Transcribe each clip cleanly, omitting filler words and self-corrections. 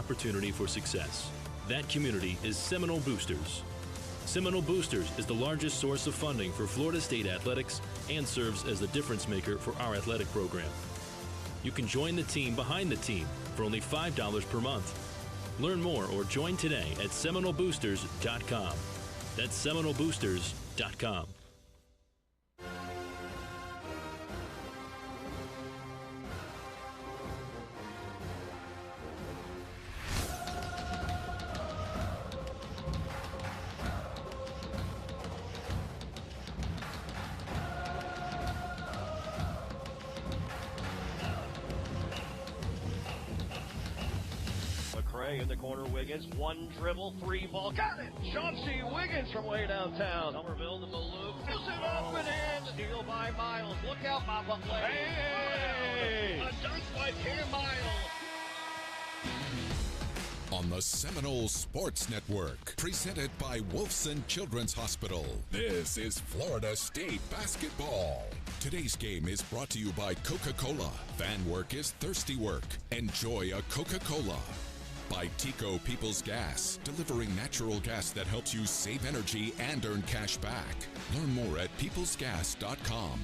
opportunity for success. That community is Seminole Boosters. Seminole Boosters is the largest source of funding for Florida State athletics and serves as the difference maker for our athletic program. You can join the team behind the team for only $5 per month. Learn more or join today at SeminoleBoosters.com. That's SeminoleBoosters.com. In the corner, Wiggins, one dribble, three ball, got it! Chauncey Wiggins from way downtown. Somerville, the Malou, fills it up and in. Steal by Miles. Look out, Papa Play. Hey! A dunk by Cam Miles. On the Seminole Sports Network, presented by Wolfson Children's Hospital, this is Florida State basketball. Today's game is brought to you by Coca-Cola. Fan work is thirsty work. Enjoy a Coca-Cola. By Tico People's Gas, delivering natural gas that helps you save energy and earn cash back. Learn more at peoplesgas.com.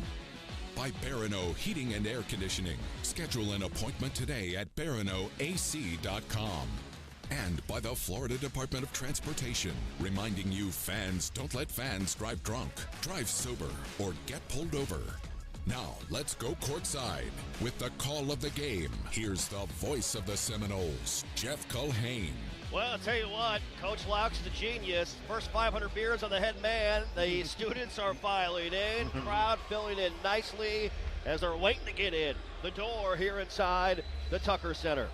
By Barano Heating and Air Conditioning. Schedule an appointment today at baranoac.com. And by the Florida Department of Transportation, reminding you fans don't let fans drive drunk, drive sober, or get pulled over. Now, let's go courtside. With the call of the game, here's the voice of the Seminoles, Jeff Culhane. Well, I'll tell you what, Coach Laux, the genius. First 500 beers on the head man. The students are filing in. Crowd filling in nicely as they're waiting to get in the door here inside the Tucker Center.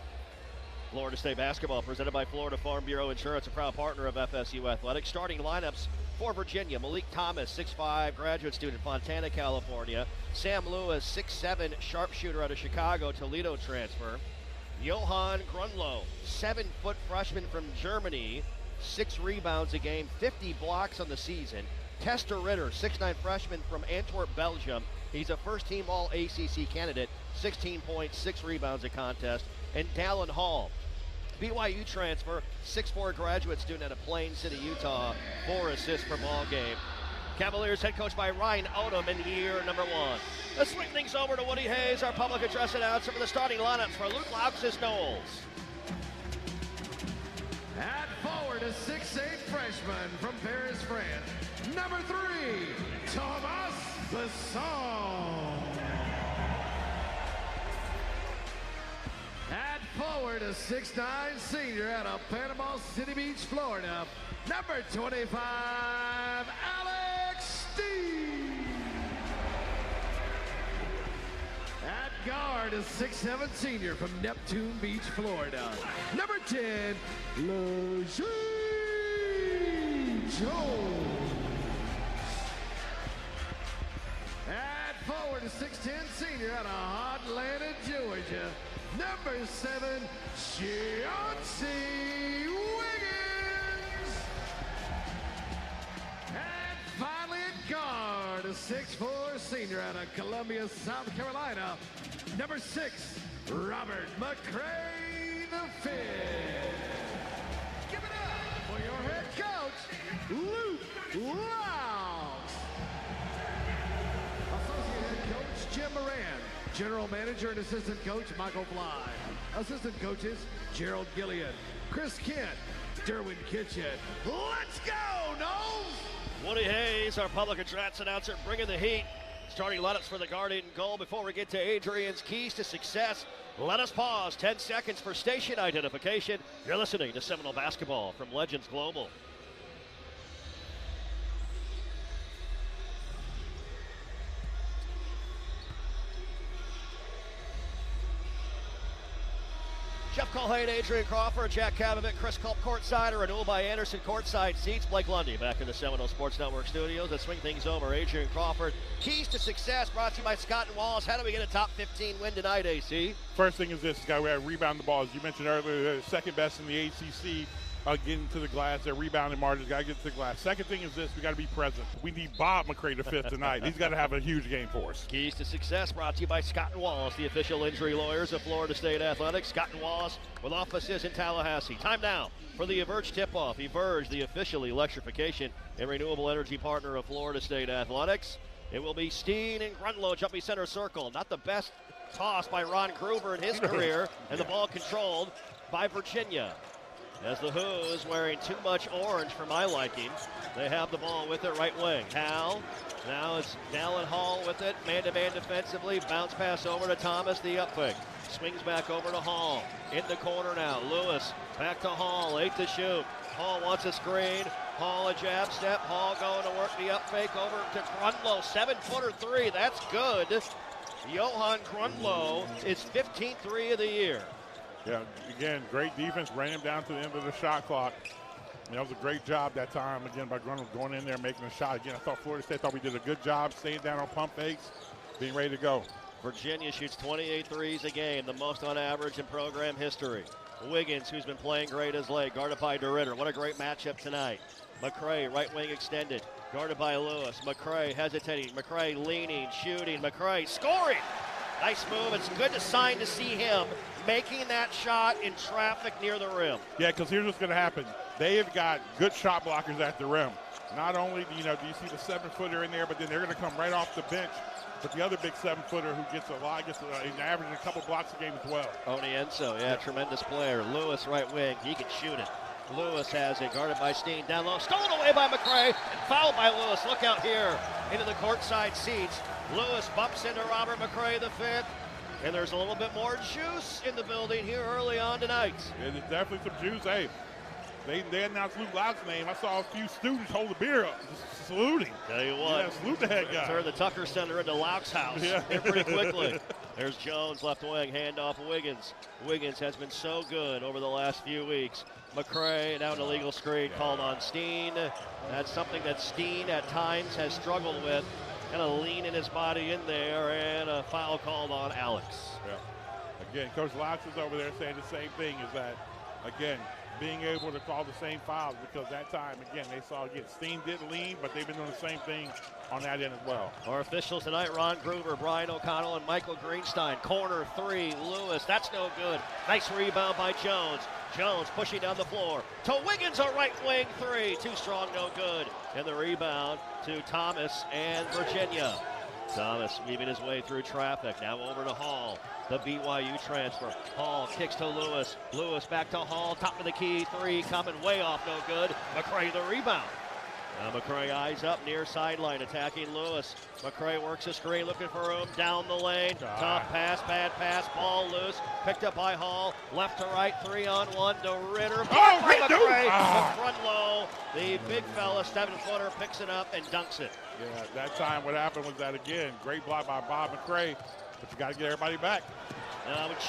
Florida State basketball presented by Florida Farm Bureau Insurance, a proud partner of FSU Athletics. Starting lineups for Virginia: Malik Thomas, 6'5", graduate student, Fontana, California. Sam Lewis, 6'7", sharpshooter out of Chicago, Toledo transfer. Johan Grunlow, 7-foot freshman from Germany, 6 rebounds a game, 50 blocks on the season. Tester Ritter, 6'9", freshman from Antwerp, Belgium. He's a first-team All-ACC candidate, 16 points, 6 rebounds a contest. And Dallin Hall, BYU transfer, 6'4", graduate student out of Plain City, Utah, 4 assists per ball game. Cavaliers head coach by Ryan Odom in year number 1. Let's swing things over to Woody Hayes, our public address announcer, for the starting lineups for Luke Laux' Noles. At forward, a 6'8" freshman from Paris, France, number 3, Thomas Besson. At forward, a 6'9" senior out of Panama City Beach, Florida, number 25, Alex Steve. At guard, a 6'7" senior from Neptune Beach, Florida, number 10, LeJay Jones. At forward, a 6'10" senior out of Atlanta, Georgia, number 7, Chauncey Wiggins. And finally at guard, a 6'4" senior out of Columbia, South Carolina, number 6, Robert McCray the 5th. Give it up for your head coach, Luke Laux. Associate head coach, Jim Moran. General manager and assistant coach, Michael Fly. Assistant coaches, Gerald Gillian, Chris Kent, Derwin Kitchen. Let's go, Noles! Woody Hayes, our public address announcer, bringing the heat. Starting lineups for the Guardian goal. Before we get to Adrian's keys to success, let us pause 10 seconds for station identification. You're listening to Seminole Basketball from Legends Global. Jeff Culhane, Adrian Crawford, Jack Kavovik, Chris Culp courtside, a renewal by Anderson courtside seats. Blake Lundy back in the Seminole Sports Network studios. Let's swing things over. Adrian Crawford, keys to success brought to you by Scott and Wallace. How do we get a top 15 win tonight, AC? First thing is this, guy, we have rebound the ball. As you mentioned earlier, they're second best in the ACC getting to the glass. Their rebounding margins got to get to the glass. Second thing is this: we got to be present. We need Bob McCray the fifth tonight. He's got to have a huge game for us. Keys to success brought to you by Scott & Wallace, the official injury lawyers of Florida State Athletics. Scott & Wallace with offices in Tallahassee. Time now for the Everge tip-off. Everge, the official electrification and renewable energy partner of Florida State Athletics. It will be Steen and Grunlow jumping center circle. Not the best toss by Ron Gruber in his career, and the ball controlled by Virginia. As the Hoos, wearing too much orange for my liking, they have the ball with it, right wing. Hal, now it's Dallin Hall with it, man-to-man defensively, bounce pass over to Thomas, the up fake. Swings back over to Hall, in the corner now, Lewis, back to Hall, 8 to shoot. Hall wants a screen, Hall a jab step, Hall going to work the up fake over to Grunlow, 7-footer three, that's good. Johan Grunlow is 15th three of the year. Yeah, again, great defense, ran him down to the end of the shot clock. And that was a great job that time, again, by Grunlow going in there, making a shot. Again, I thought Florida State we did a good job staying down on pump fakes, being ready to go. Virginia shoots 28 threes a game, the most on average in program history. Wiggins, who's been playing great as late, guarded by DeRitter. What a great matchup tonight. McCray, right wing extended, guarded by Lewis. McCray hesitating, McCray leaning, shooting, McCray scoring. Nice move. It's good to see him making that shot in traffic near the rim. Yeah, because here's what's going to happen. They have got good shot blockers at the rim. Not only do you see the 7-footer in there, but then they're going to come right off the bench with the other big 7-footer who gets a lot, he's averaging a couple blocks a game as well. Onienso, yeah, tremendous player. Lewis, right wing, he can shoot it. Lewis has it, guarded by Steen, down low, stolen away by McCray, and fouled by Lewis. Look out here into the courtside seats. Lewis bumps into Robert McCray, the fifth, and there's a little bit more juice in the building here early on tonight. Yeah, there's definitely some juice. Hey, they announced Luke Loud's name. I saw a few students hold the beer up, saluting. Tell you what, yeah, salute the head guy. Turn the Tucker Center into Lauk's house here pretty quickly. There's Jones, left wing, handoff Wiggins. Wiggins has been so good over the last few weeks. McCray, now an illegal screen called on Steen. That's something that Steen at times has struggled with. Kind of leaning his body in there, and a foul called on Alex. Yeah. Again, Coach Laux is over there saying the same thing, is that, again, being able to call the same fouls, because that time, again, they saw, Steen did lean, but they've been doing the same thing on that end as well. Our officials tonight, Ron Gruber, Brian O'Connell, and Michael Greenstein. Corner three, Lewis, that's no good. Nice rebound by Jones. Jones pushing down the floor to Wiggins, a right wing three. Too strong, no good. And the rebound to Thomas and Virginia. Thomas weaving his way through traffic. Now over to Hall, the BYU transfer. Hall kicks to Lewis. Lewis back to Hall, top of the key, three coming way off, no good. McCray the rebound. Now McCray eyes up near sideline, attacking Lewis. McCray works a screen, looking for room down the lane. Tough pass, bad pass, ball loose. Picked up by Hall, left to right, 3-on-1 to Ritter. McCray, front low. The big fella, 7-footer, picks it up and dunks it. Yeah, that time what happened was that, again, great block by Bob McCray, but you got to get everybody back.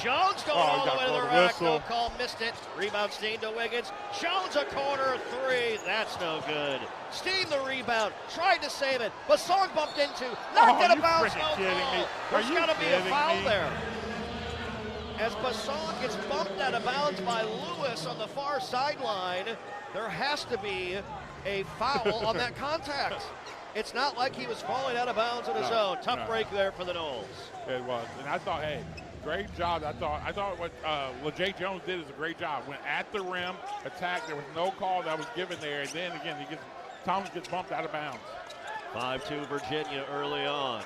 Jones going all the way to the rack. No call, missed it. Rebound Steen to Wiggins. Jones a corner three. That's no good. Steen the rebound. Tried to save it. Basong bumped into. Knocked it out of bounds. No call. There's got to be a foul there. As Basong gets bumped out of bounds by Lewis on the far sideline, there has to be a foul on that contact. It's not like he was falling out of bounds on his own. Tough break there for the Noles. It was. And I thought, hey, great job. I thought what LeJay Jones did is a great job. Went at the rim, attacked. There was no call that was given there. And then again, Thomas gets bumped out of bounds. 5-2 Virginia early on.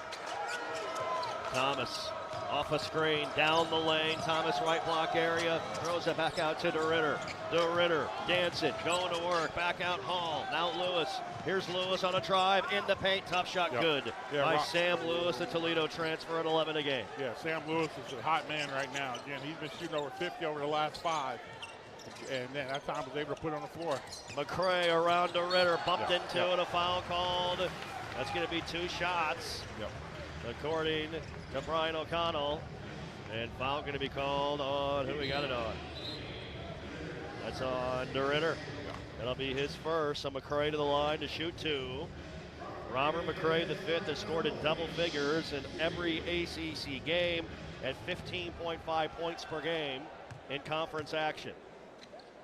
Thomas off a screen, down the lane. Thomas right block area, throws it back out to DeRitter. DeRitter dancing, going to work, back out Hall. Now Lewis. Here's Lewis on a drive in the paint. Tough shot, good by Sam Lewis, the Toledo transfer at 11 a game. Yeah, Sam Lewis is a hot man right now. Again, he's been shooting over 50 over the last 5. And then that time was able to put it on the floor. McCray around DeRitter, bumped into it, a foul called. That's going to be 2 shots. According to Brian O'Connell. And foul going to be called on, who we got it on? That's on DeRitter. That'll be his first. So McCray to the line to shoot 2. Robert McCray, the 5th, has scored in double figures in every ACC game at 15.5 points per game in conference action.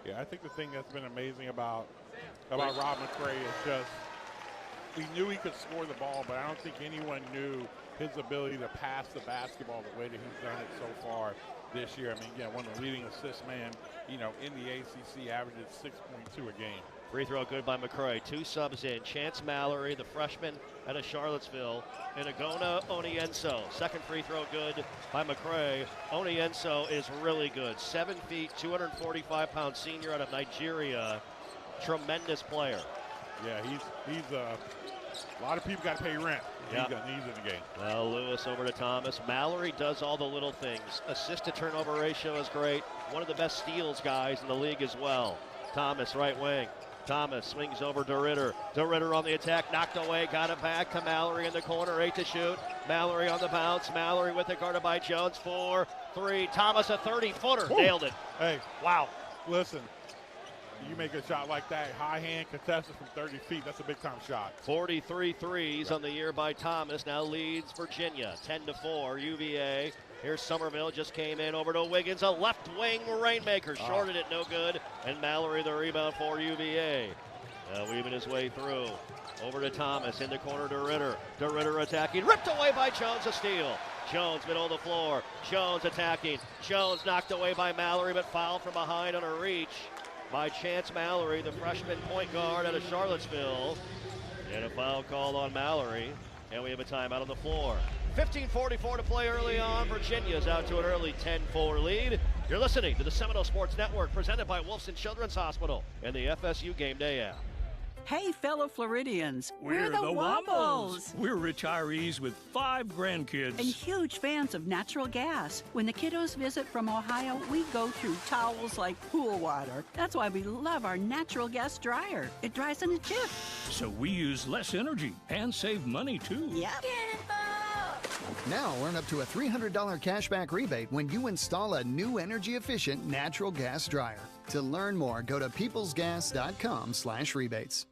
Yeah, I think the thing that's been amazing about Rob McCray is just we knew he could score the ball, but I don't think anyone knew his ability to pass the basketball the way that he's done it so far this year. I mean, again, one of the leading assist man, in the ACC, averages 6.2 a game. Free throw good by McCray. 2 subs in. Chance Mallory, the freshman out of Charlottesville, and Agona Onienso. Second free throw good by McCray. Onienso is really good. 7 feet, 245-pound senior out of Nigeria. Tremendous player. Yeah, he's a lot of people got to pay rent. Yeah. He's in the game. Well, Lewis over to Thomas. Mallory does all the little things. Assist to turnover ratio is great. One of the best steals guys in the league as well. Thomas, right wing. Thomas swings over to Ritter. DeRitter on the attack, knocked away, got it back to Mallory in the corner, 8 to shoot. Mallory on the bounce. Mallory with it, guarded by Jones. 4-3. Thomas, a 30-footer. Nailed it. Hey, wow. Listen, you make a shot like that, high hand contested from 30 feet, that's a big-time shot. 43 threes on the year by Thomas. Now leads Virginia, 10-4, UVA. Here's Somerville, just came in over to Wiggins, a left wing rainmaker, shorted it, no good. And Mallory the rebound for UVA. Weaving his way through. Over to Thomas, in the corner to Ritter. To Ritter attacking, ripped away by Jones, a steal. Jones middle of the floor, Jones attacking. Jones knocked away by Mallory, but fouled from behind on a reach by Chance Mallory, the freshman point guard out of Charlottesville. And a foul called on Mallory, and we have a timeout on the floor. 15:44 to play early on. Virginia's out to an early 10-4 lead. You're listening to the Seminole Sports Network, presented by Wolfson Children's Hospital and the FSU Game Day app. Hey, fellow Floridians, we're the Wombles. We're retirees with 5 grandkids. And huge fans of natural gas. When the kiddos visit from Ohio, we go through towels like pool water. That's why we love our natural gas dryer. It dries in a jiff. So we use less energy and save money, too. Yep. Now earn up to a $300 cashback rebate when you install a new energy-efficient natural gas dryer. To learn more, go to peoplesgas.com/rebates.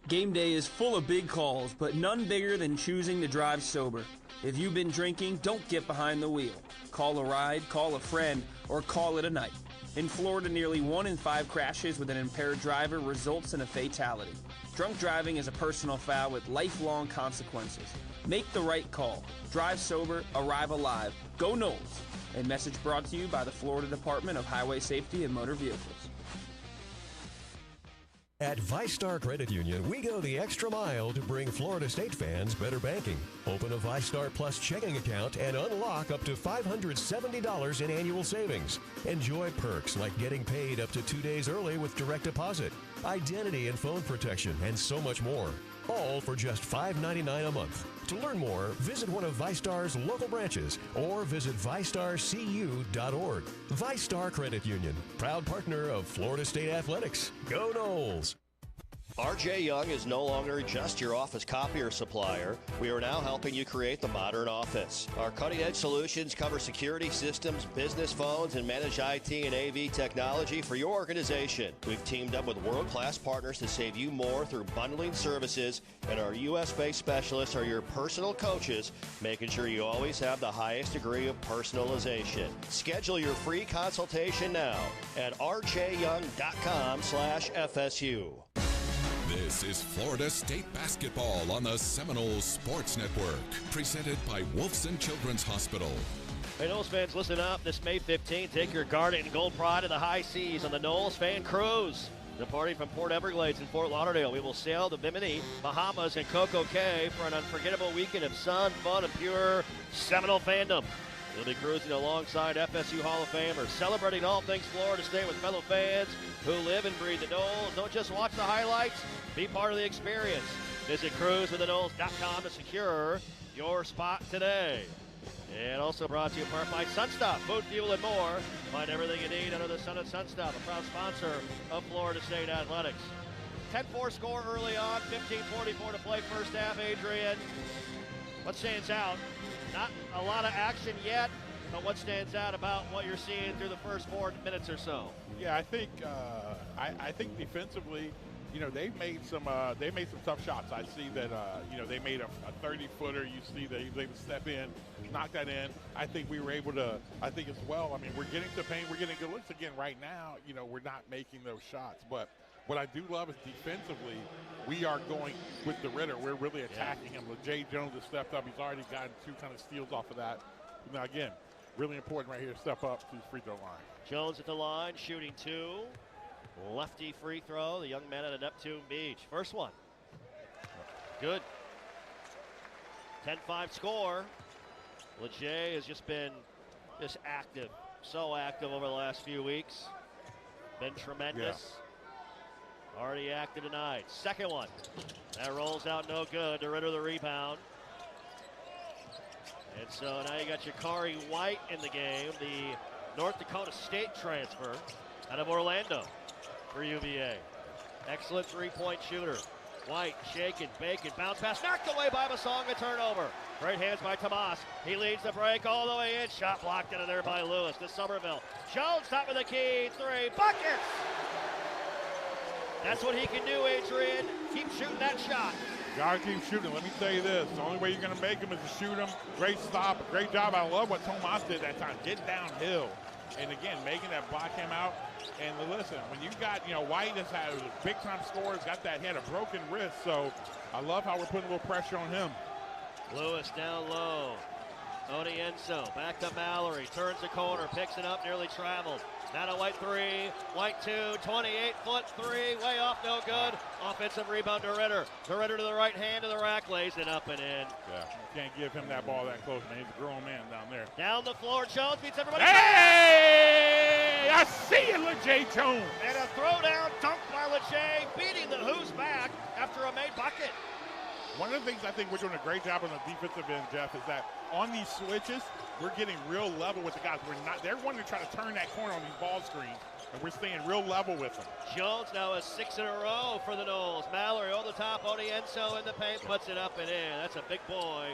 Game day is full of big calls, but none bigger than choosing to drive sober. If you've been drinking, don't get behind the wheel. Call a ride, call a friend, or call it a night. In Florida, nearly 1 in 5 crashes with an impaired driver results in a fatality. Drunk driving is a personal foul with lifelong consequences. Make the right call. Drive sober, arrive alive. Go Knowles. A message brought to you by the Florida Department of Highway Safety and Motor Vehicles. At ViStar Credit Union, we go the extra mile to bring Florida State fans better banking. Open a ViStar Plus checking account and unlock up to $570 in annual savings. Enjoy perks like getting paid up to 2 days early with direct deposit, identity and phone protection, and so much more. All for just $5.99 a month. To learn more, visit one of ViStar's local branches or visit ViStarCU.org. ViStar Credit Union, proud partner of Florida State Athletics. Go Noles! RJ Young is no longer just your office copier supplier. We are now helping you create the modern office. Our cutting-edge solutions cover security systems, business phones, and manage IT and AV technology for your organization. We've teamed up with world-class partners to save you more through bundling services, and our U.S.-based specialists are your personal coaches, making sure you always have the highest degree of personalization. Schedule your free consultation now at rjyoung.com/FSU. This is Florida State basketball on the Seminole Sports Network, presented by Wolfson Children's Hospital. Hey, Knowles fans, listen up. This May 15th, take your Garnet and Gold Pride to the high seas on the Knowles Fan Cruise. Departing from Port Everglades in Fort Lauderdale, we will sail the Bimini, Bahamas, and Coco Cay for an unforgettable weekend of sun, fun, and pure Seminole fandom. We'll be cruising alongside FSU Hall of Famers, celebrating all things Florida State with fellow fans who live and breathe the Knowles. Don't just watch the highlights, be part of the experience. Visit cruisewiththeknowles.com to secure your spot today. And also brought to you in part by Sunstop, food, fuel, and more. Find everything you need under the sun at Sunstop, a proud sponsor of Florida State Athletics. 10-4 score early on, 15:44 to play first half. Adrian, what stands out? Not a lot of action yet, but what stands out about what you're seeing through the first 4 minutes or so? Yeah, I think defensively, you know, they made some tough shots. I see that, you know, they made a 30-footer. You see they were able to step in, knock that in. I think we were able to, I think as well, I mean, we're getting to paint. We're getting good looks again right now. You know, we're not making those shots. But what I do love is defensively, we are going with the Ritter. We're really attacking him. Jay Jones has stepped up. He's already gotten 2 kind of steals off of that. Now, again, really important right here to step up to the free throw line. Jones at the line, shooting 2. Lefty free throw, the young man at Neptune Beach. First one. Good. 10-5 score. Leger has just been active. So active over the last few weeks. Been tremendous. Yeah. Already active tonight. Second one. That rolls out no good. To Ritter the rebound. And so now you got Jakari White in the game, the North Dakota State transfer out of Orlando for UVA. Excellent three-point shooter. White shaking, baking, bounce pass, knocked away by Basong, a turnover. Great hands by Tomas. He leads the break all the way in. Shot blocked out of there by Lewis to Somerville. Jones top of the key, 3 buckets. That's what he can do, Adrian. Keep shooting that shot. Gotta keep shooting. Let me tell you this. The only way you're gonna make him is to shoot him. Great stop, great job. I love what Tomas did that time. Get downhill. And again, making that block him out. And listen, when you got, you know, White has had big time scores, he had a broken wrist. So I love how we're putting a little pressure on him. Lewis down low. Onienso back to Mallory, turns the corner, picks it up, nearly travels. Now to White 3, White 2, 28-foot 3, way off, no good. Offensive rebound to Ritter. The Ritter to the right hand of the rack, lays it up and in. Yeah, you can't give him that ball that close, man. He's a grown man down there. Down the floor, Jones beats everybody. Hey! I see you, LeJay Jones. And a throwdown dunk by LeJay, beating the Who's back after a made bucket. One of the things I think we're doing a great job on the defensive end, Jeff, is that on these switches, we're getting real level with the guys. They're wanting to try to turn that corner on these ball screens, and we're staying real level with them. Jones now has 6 in a row for the Noles. Mallory over the top, Onienso in the paint, puts it up and in. That's a big boy.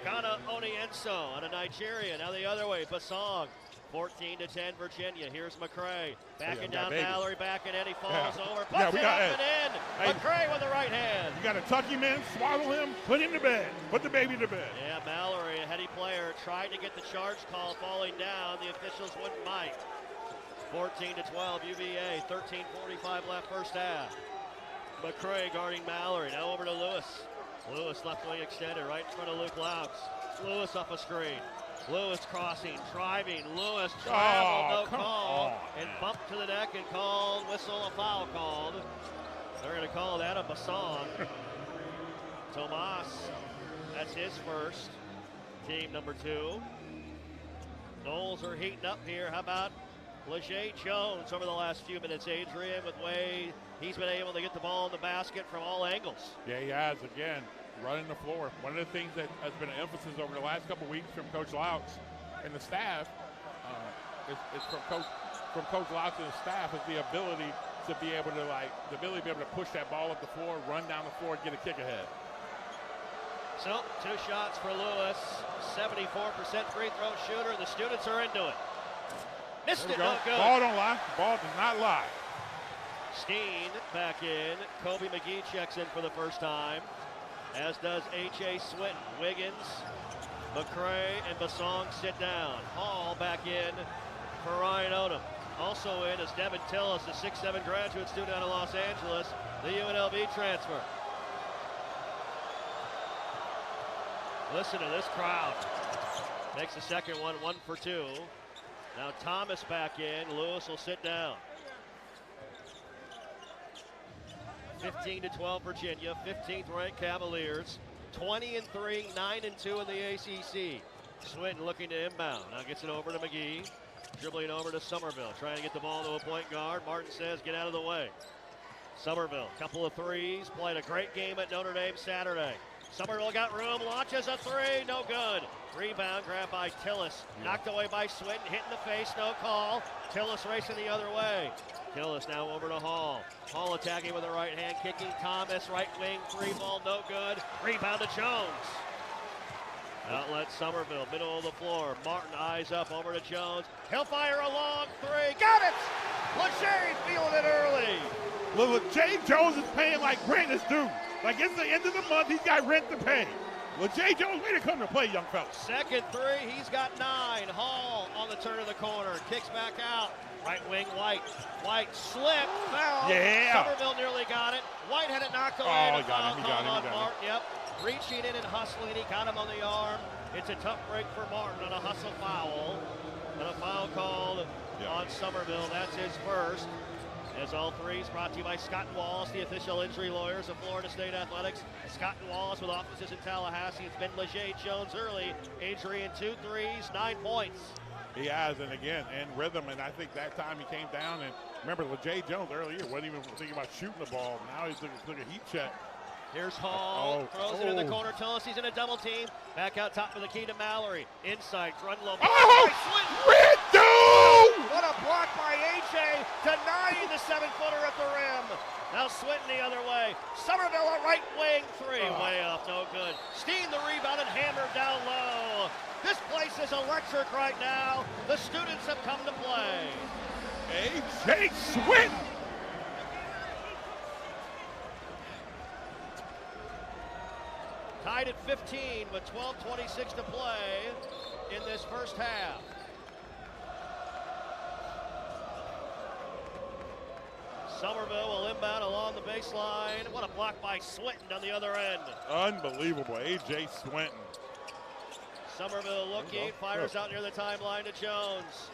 Ukana Onienso out of Nigeria. Now the other way, Basong. 14-10 Virginia. Here's McCray. Backing down Mallory, backing in. He falls over. Puts it up and in. Hey, McCray with the right hand. You got to tuck him in, swaddle him, put him to bed. Put the baby to bed. Yeah, Mallory, a heady player, tried to get the charge call, falling down. The officials wouldn't bite. 14-12 UVA. 13:45 left first half. McCray guarding Mallory. Now over to Lewis. Lewis left wing extended right in front of Luke Laux. Lewis off a screen. Lewis crossing, driving. Lewis traveled, no call, and bumped to the neck and called, whistle, a foul called. They're going to call that a Basong. Tomas, that's his first. Team number 2. Noles are heating up here. How about LeJay Jones over the last few minutes, Adrian, with way he's been able to get the ball in the basket from all angles. Yeah, he has, again. Running the floor. One of the things that has been an emphasis over the last couple of weeks from Coach Laux and the staff, is from Coach Laux and the staff, is the ability to be able to push that ball up the floor, run down the floor, and get a kick ahead. So 2 shots for Lewis, 74% free throw shooter. The students are into it. Missed it, no good. Ball don't lie. Ball does not lie. Steen back in. Kobe McGee checks in for the first time, as does H.A. Swinton. Wiggins, McCray, and Basong sit down. Hall back in for Ryan Odom. Also in is Devin Tillis, a 6'7" graduate student out of Los Angeles, the UNLV transfer. Listen to this crowd. Makes the second one 1 for 2. Now Thomas back in. Lewis will sit down. 15-12 Virginia, 15th ranked Cavaliers, 20-3, 9-2 in the ACC. Swinton looking to inbound. Now gets it over to McGee. Dribbling over to Somerville, trying to get the ball to a point guard. Martin says, get out of the way. Somerville, couple of threes, played a great game at Notre Dame Saturday. Somerville got room, launches a 3, no good. Rebound grabbed by Tillis, knocked away by Swinton, hit in the face, no call. Tillis racing the other way. Tillis now over to Hall. Hall attacking with the right hand, kicking Thomas, right wing, 3 ball, no good. Rebound to Jones. Outlet Somerville, middle of the floor. Martin eyes up over to Jones. He'll fire a long 3. Got it! LeJay feeling it early. LeJay Jones is paying like rent is due. Like it's the end of the month, he's got rent to pay. LeJay Jones, way to come to play, young fella. Second three, he's got 9. Hall on the turn of the corner, kicks back out. Right wing, White. White slipped, foul. Yeah. Somerville nearly got it. White had it knocked away. Oh, he got him. Yep. Reaching in and hustling, he got him on the arm. It's a tough break for Martin on a hustle foul. And a foul called on Somerville. That's his first. As all threes brought to you by Scott and Wallace, the official injury lawyers of Florida State Athletics. Scott and Wallace with offices in Tallahassee. It's been LeJay Jones early. Adrian 2 threes, 9 points. He has, and again, in rhythm, and I think that time he came down, and remember, LeJay Jones earlier wasn't even thinking about shooting the ball. Now he's looking at heat check. Here's Hall, throws it in the corner. Tillis, he's in a double team. Back out top of the key to Mallory. Inside, Grunlow. Oh, Rindu! What a block by AJ, denying the 7-footer at the rim. Now Swinton the other way. Somerville a right wing 3, way off, no good. Steen the rebound and hammered down low. This place is electric right now. The students have come to play. AJ Swinton. Tied at 15 with 12:26 to play in this first half. Somerville will inbound along the baseline. What a block by Swinton on the other end. Unbelievable, AJ Swinton. Somerville looking, fires out near the timeline to Jones.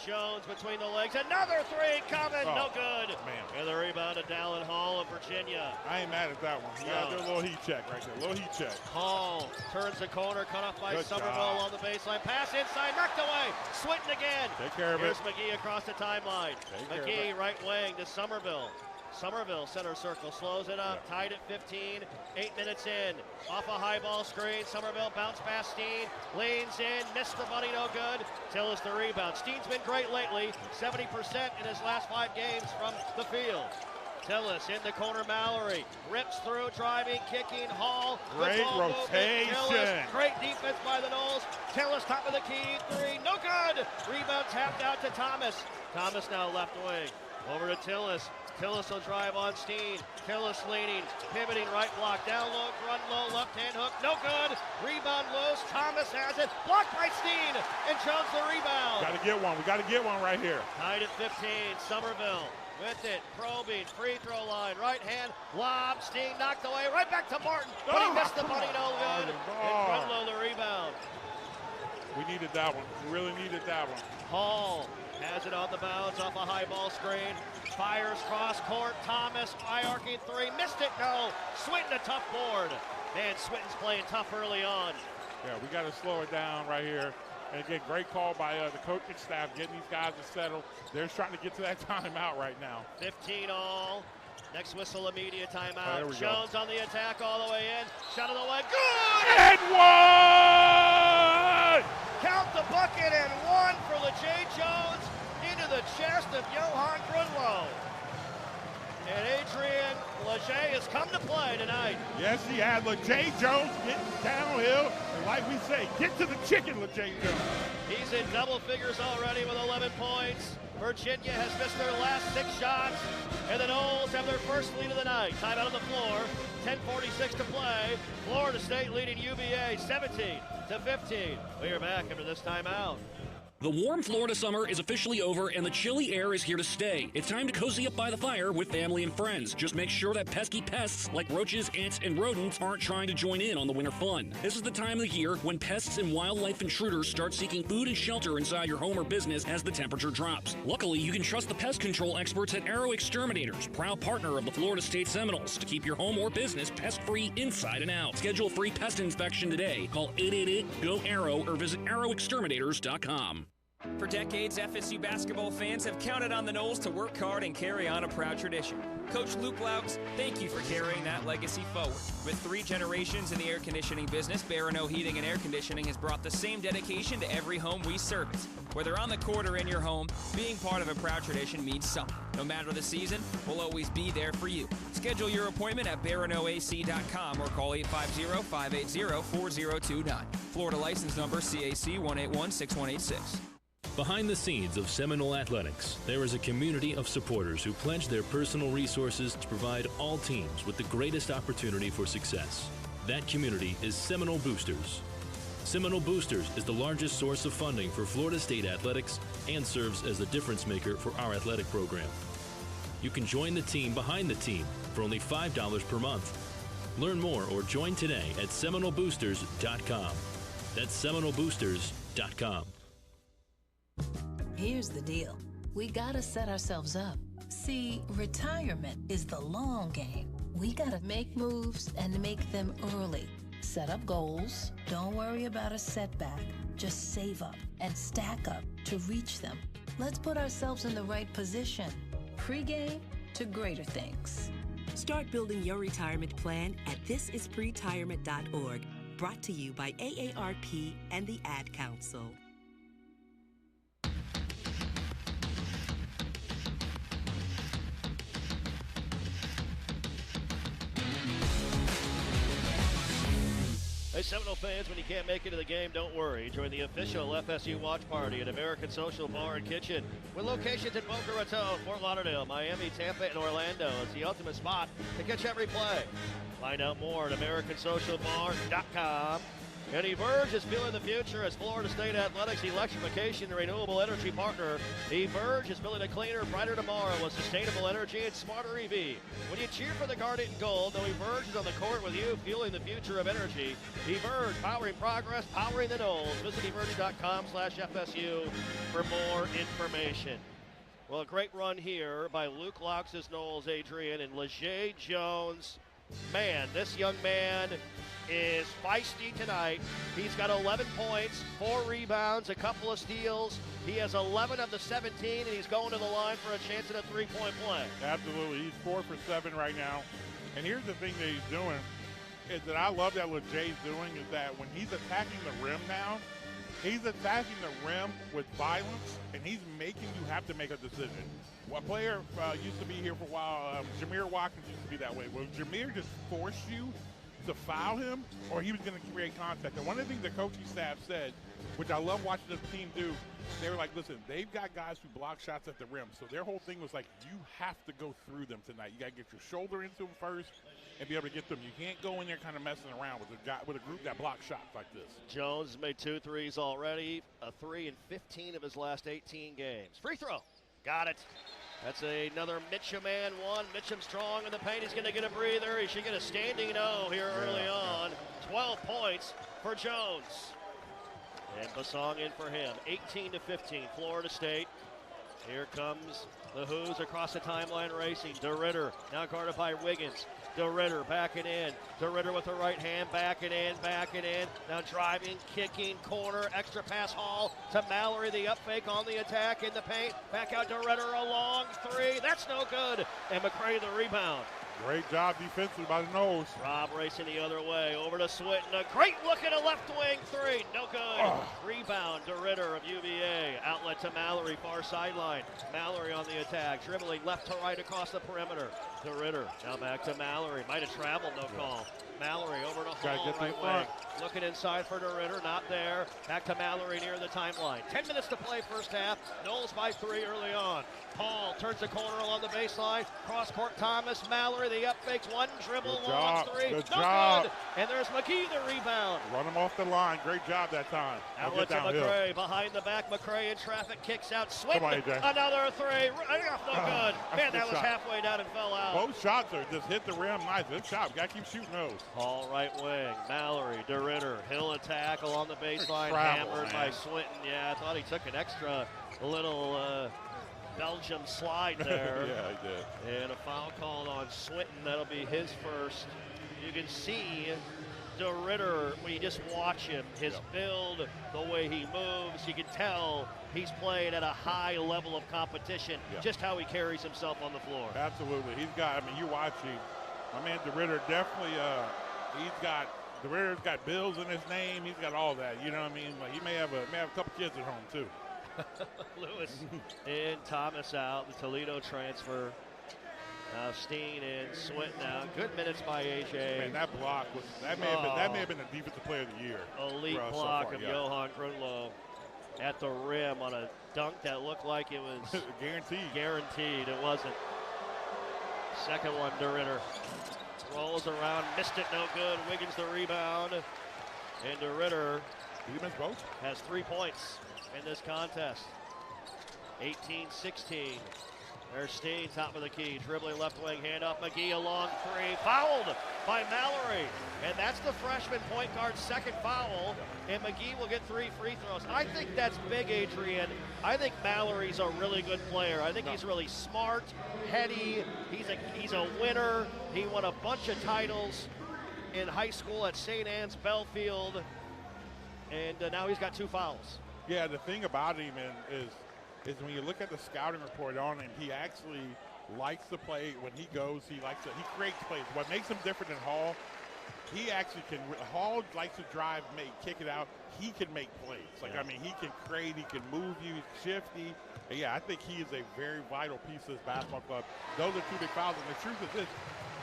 Jones between the legs, another 3 coming, no good. Man. And the rebound to Dallin Hall of Virginia. I ain't mad at that one. You got to do a little heat check right there, a little heat check. Hall turns the corner, cut off by Somerville on the baseline. Pass inside, knocked away. Swinton again. Take care of Here's it. McGee across the timeline. McGee right wing to Somerville. Somerville center circle, slows it up, tied at 15, 8 minutes in. Off a high ball screen, Somerville bounce past Steen, leans in, missed the bunny, no good. Tillis the rebound. Steen's been great lately, 70% in his last 5 games from the field. Tillis in the corner, Mallory, rips through, driving, kicking, Hall. Great rotation. Tillis, great defense by the Noles. Tillis top of the key, 3, no good. Rebound tapped out to Thomas. Thomas now left wing, over to Tillis. Tillis will drive on Steen. Tillis leaning, pivoting right block, down low, run low, left hand hook, no good. Rebound loose, Thomas has it, blocked by Steen, and Jones the rebound. Got to get one, we got to get one right here. Tied at 15, Somerville with it, probing, free throw line, right hand, lob, Steen knocked away, right back to Martin, but he missed the bunny, no good. And Grunlow the rebound. We needed that one, we really needed that one. Hall has it on the bounce off a high ball screen. Fires cross court. Thomas, high arcing 3. Missed it, no. Swinton a tough board. Man, Swinton's playing tough early on. Yeah, we got to slow it down right here. And again, great call by the coaching staff, getting these guys to settle. They're trying to get to that timeout right now. 15 all. Next whistle, immediate timeout. There we Jones go. on the attack all the way in. Shot of the way. Good! And one! Count the bucket and 1 for LeJay Jones into the chest of Johan Grunlow. And Adrian LeJay has come to play tonight. Yes, he had. LeJay Jones getting downhill. And like we say, get to the chicken, LeJay Jones. He's in double figures already with 11 points. Virginia has missed their last 6 shots. And the Noles have their first lead of the night. Timeout on the floor. 10:46 to play. Florida State leading UVA 17-15. We are back after this timeout. The warm Florida summer is officially over and the chilly air is here to stay. It's time to cozy up by the fire with family and friends. Just make sure that pesky pests like roaches, ants, and rodents aren't trying to join in on the winter fun. This is the time of the year when pests and wildlife intruders start seeking food and shelter inside your home or business as the temperature drops. Luckily, you can trust the pest control experts at Arrow Exterminators, proud partner of the Florida State Seminoles, to keep your home or business pest-free inside and out. Schedule a free pest inspection today. Call 888-GO-ARROW or visit arrowexterminators.com. For decades, FSU basketball fans have counted on the Noles to work hard and carry on a proud tradition. Coach Luke Laux, thank you for carrying that legacy forward. With 3 generations in the air conditioning business, Barano Heating and Air Conditioning has brought the same dedication to every home we service. Whether on the court or in your home, being part of a proud tradition means something. No matter the season, we'll always be there for you. Schedule your appointment at baranoac.com or call 850-580-4029. Florida license number CAC 1816186. Behind the scenes of Seminole Athletics, there is a community of supporters who pledge their personal resources to provide all teams with the greatest opportunity for success. That community is Seminole Boosters. Seminole Boosters is the largest source of funding for Florida State athletics and serves as the difference maker for our athletic program. You can join the team behind the team for only $5 per month. Learn more or join today at SeminoleBoosters.com. That's SeminoleBoosters.com. Here's the deal. We gotta set ourselves up. See, retirement is the long game. We gotta make moves and make them early. Set up goals. Don't worry about a setback. Just save up and stack up to reach them. Let's put ourselves in the right position. Pre-game to greater things. Start building your retirement plan at thisispretirement.org. Brought to you by AARP and the Ad Council. Hey, Seminole fans, when you can't make it to the game, don't worry. Join the official FSU watch party at American Social Bar and Kitchen. With locations in Boca Raton, Fort Lauderdale, Miami, Tampa, and Orlando, it's the ultimate spot to catch every play. Find out more at AmericanSocialBar.com. And Everge is feeling the future as Florida State Athletics electrification and renewable energy partner. Everge is building a cleaner, brighter tomorrow with sustainable energy and smarter EV. When you cheer for the Garnet and Gold, know Everge is on the court with you, fueling the future of energy. Everge, powering progress, powering the Knowles. Visit Everge.com/FSU for more information. Well, a great run here by Luke Laux' Knowles Adrian and Leger Jones. Man, this young man is feisty tonight. He's got 11 points, 4 rebounds, a couple of steals. He has 11 of the 17, and he's going to the line for a chance at a three-point play. Absolutely. He's 4 for 7 right now. And here's the thing that he's doing is that I love that what Jay's doing is that when he's attacking the rim now, he's attacking the rim with violence, and he's making you have to make a decision. One player used to be here for a while, Jameer Watkins used to be that way. Well, Jameer just forced you to foul him, or he was going to create contact. And one of the things the coaching staff said, which I love watching this team do, they were like, listen, they've got guys who block shots at the rim. So their whole thing was like, you have to go through them tonight. You got to get your shoulder into them first and be able to get them. You can't go in there kind of messing around with a group that blocks shots like this. Jones has made 2 threes already, a 3 in 15 of his last 18 games. Free throw. Got it. That's another Mitchum and one. Mitchum strong in the paint. He's going to get a breather. He should get a standing O here early on. 12 points for Jones. And Basong in for him. 18-15, Florida State. Here comes the Who's across the timeline racing. DeRitter now guarded by Wiggins. DeRitter backing in. DeRitter with the right hand, backing in. Now driving, kicking, corner, extra pass Hall to Mallory. The up fake on the attack in the paint. Back out DeRitter, a long 3. That's no good. And McCray the rebound. Great job defensively by the Knowles. Rob racing the other way. Over to Swinton. A great look at a left wing 3. No good. Rebound DeRitter of UVA. Outlet to Mallory, far sideline. Mallory on the attack. Dribbling left to right across the perimeter. DeRitter now back to Mallory. Might have traveled, no call. Mallory over to Hall, right wing. Looking inside for DeRitter, not there. Back to Mallory near the timeline. 10 minutes to play first half. Knowles by 3 early on. Hall turns the corner along the baseline. Cross court Thomas. Mallory, the up fakes. 1 dribble, launch 3. Good job. Good. And there's McGee, the rebound. Run him off the line. Great job that time. Outlet to McCray. Behind the back, McCray in traffic. Kicks out. Swinton. Another 3. No good. Man, that was halfway down and fell out. Both shots are just hit the rim nice. Good shot. Got to keep shooting those. Hall right wing. Mallory, DeRitter. Hill attack along the baseline. Hammered by Swinton. Yeah, I thought he took an extra little Belgium slide there. Yeah, he did. And a foul called on Swinton. That'll be his first. You can see DeRitter, when you just watch him, his build, the way he moves, you can tell he's playing at a high level of competition, just how he carries himself on the floor. Absolutely. He's got, I mean, you watch him. My man DeRitter definitely, DeRitter's got bills in his name. He's got all that, you know what I mean? Like, he may have a couple kids at home, too. Lewis in, Thomas out, the Toledo transfer. Now Steen in, Swinton out. Good minutes by AJ. Man, that block was that may have been the defensive player of the year. Elite block of Johan Grunlow at the rim on a dunk that looked like it was guaranteed. It wasn't. Second one, DeRitter rolls around, missed it, no good. Wiggins the rebound, and DeRitter has 3 points in this contest. 18-16. There's Steen, top of the key, dribbling left wing, handoff, McGee, a long three, fouled by Mallory. And that's the freshman point guard's second foul, and McGee will get 3 free throws. I think that's big, Adrian. I think Mallory's a really good player. I think he's really smart, heady, he's a winner. He won a bunch of titles in high school at St. Anne's Belfield, and now he's got 2 fouls. Yeah, the thing about him is when you look at the scouting report on him, he actually likes to play. When he goes, he creates plays. What makes him different than Hall, Hall likes to drive, kick it out. He can make plays. He can create, he can move you, he's shifty. And yeah, I think he is a very vital piece of this basketball club. Those are 2 big fouls, and the truth is this,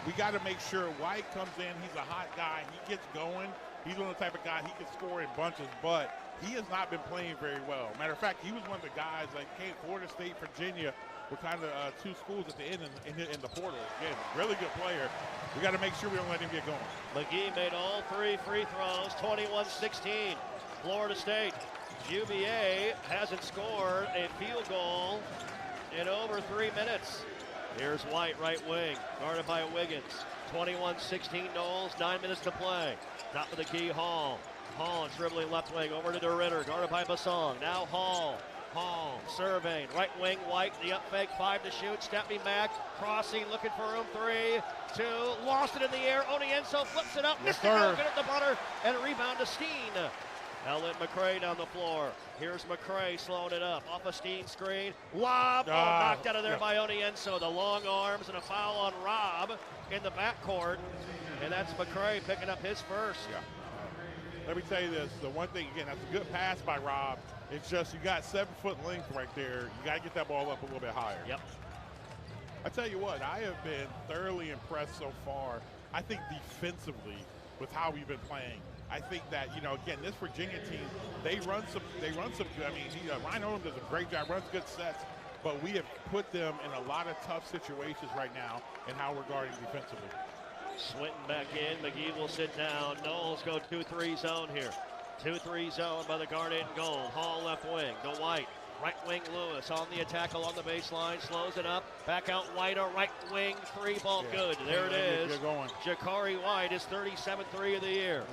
we got to make sure White comes in, he's a hot guy, he gets going. He's one of the type of guy, he can score in bunches, but he has not been playing very well. Matter of fact, he was one of the guys came Florida State, Virginia, were kind of 2 schools at the end in the portal. Again, really good player. We got to make sure we don't let him get going. McGee made all 3 free throws, 21-16. Florida State. UVA hasn't scored a field goal in over 3 minutes. Here's White, right wing, guarded by Wiggins. 21-16 Knowles, 9 minutes to play. Top of the key, Hall. Hall dribbling left wing over to DeRitter, guarded by Basong. Now Hall surveying, right wing, White, the up fake, 5 to shoot, stepping back, crossing, looking for room, 3, 2, lost it in the air, Onienso flips it up, missed it, good at the butter, and a rebound to Steen. Ellen McCray down the floor. Here's McCray slowing it up, off a Steen screen, lob, knocked out of there by Onienso, the long arms, and a foul on Robb in the backcourt, and that's McCray picking up his first. Yeah. Let me tell you this, the one thing, again, that's a good pass by Robb. It's just you got 7-foot length right there. You got to get that ball up a little bit higher. Yep. I tell you what, I have been thoroughly impressed so far. I think defensively with how we've been playing. I think that, again, this Virginia team, they run some good. Ryan Odom does a great job, runs good sets, but we have put them in a lot of tough situations right now in how we're guarding defensively. Swinton back in, McGee will sit down. Knowles go 2-3 zone here. 2-3 zone by the guard in gold. Hall left wing, to White. Right wing Lewis on the attack along the baseline, slows it up. Back out White, a right wing 3 ball good. There it is. Jakari White is 37th 3 of the year.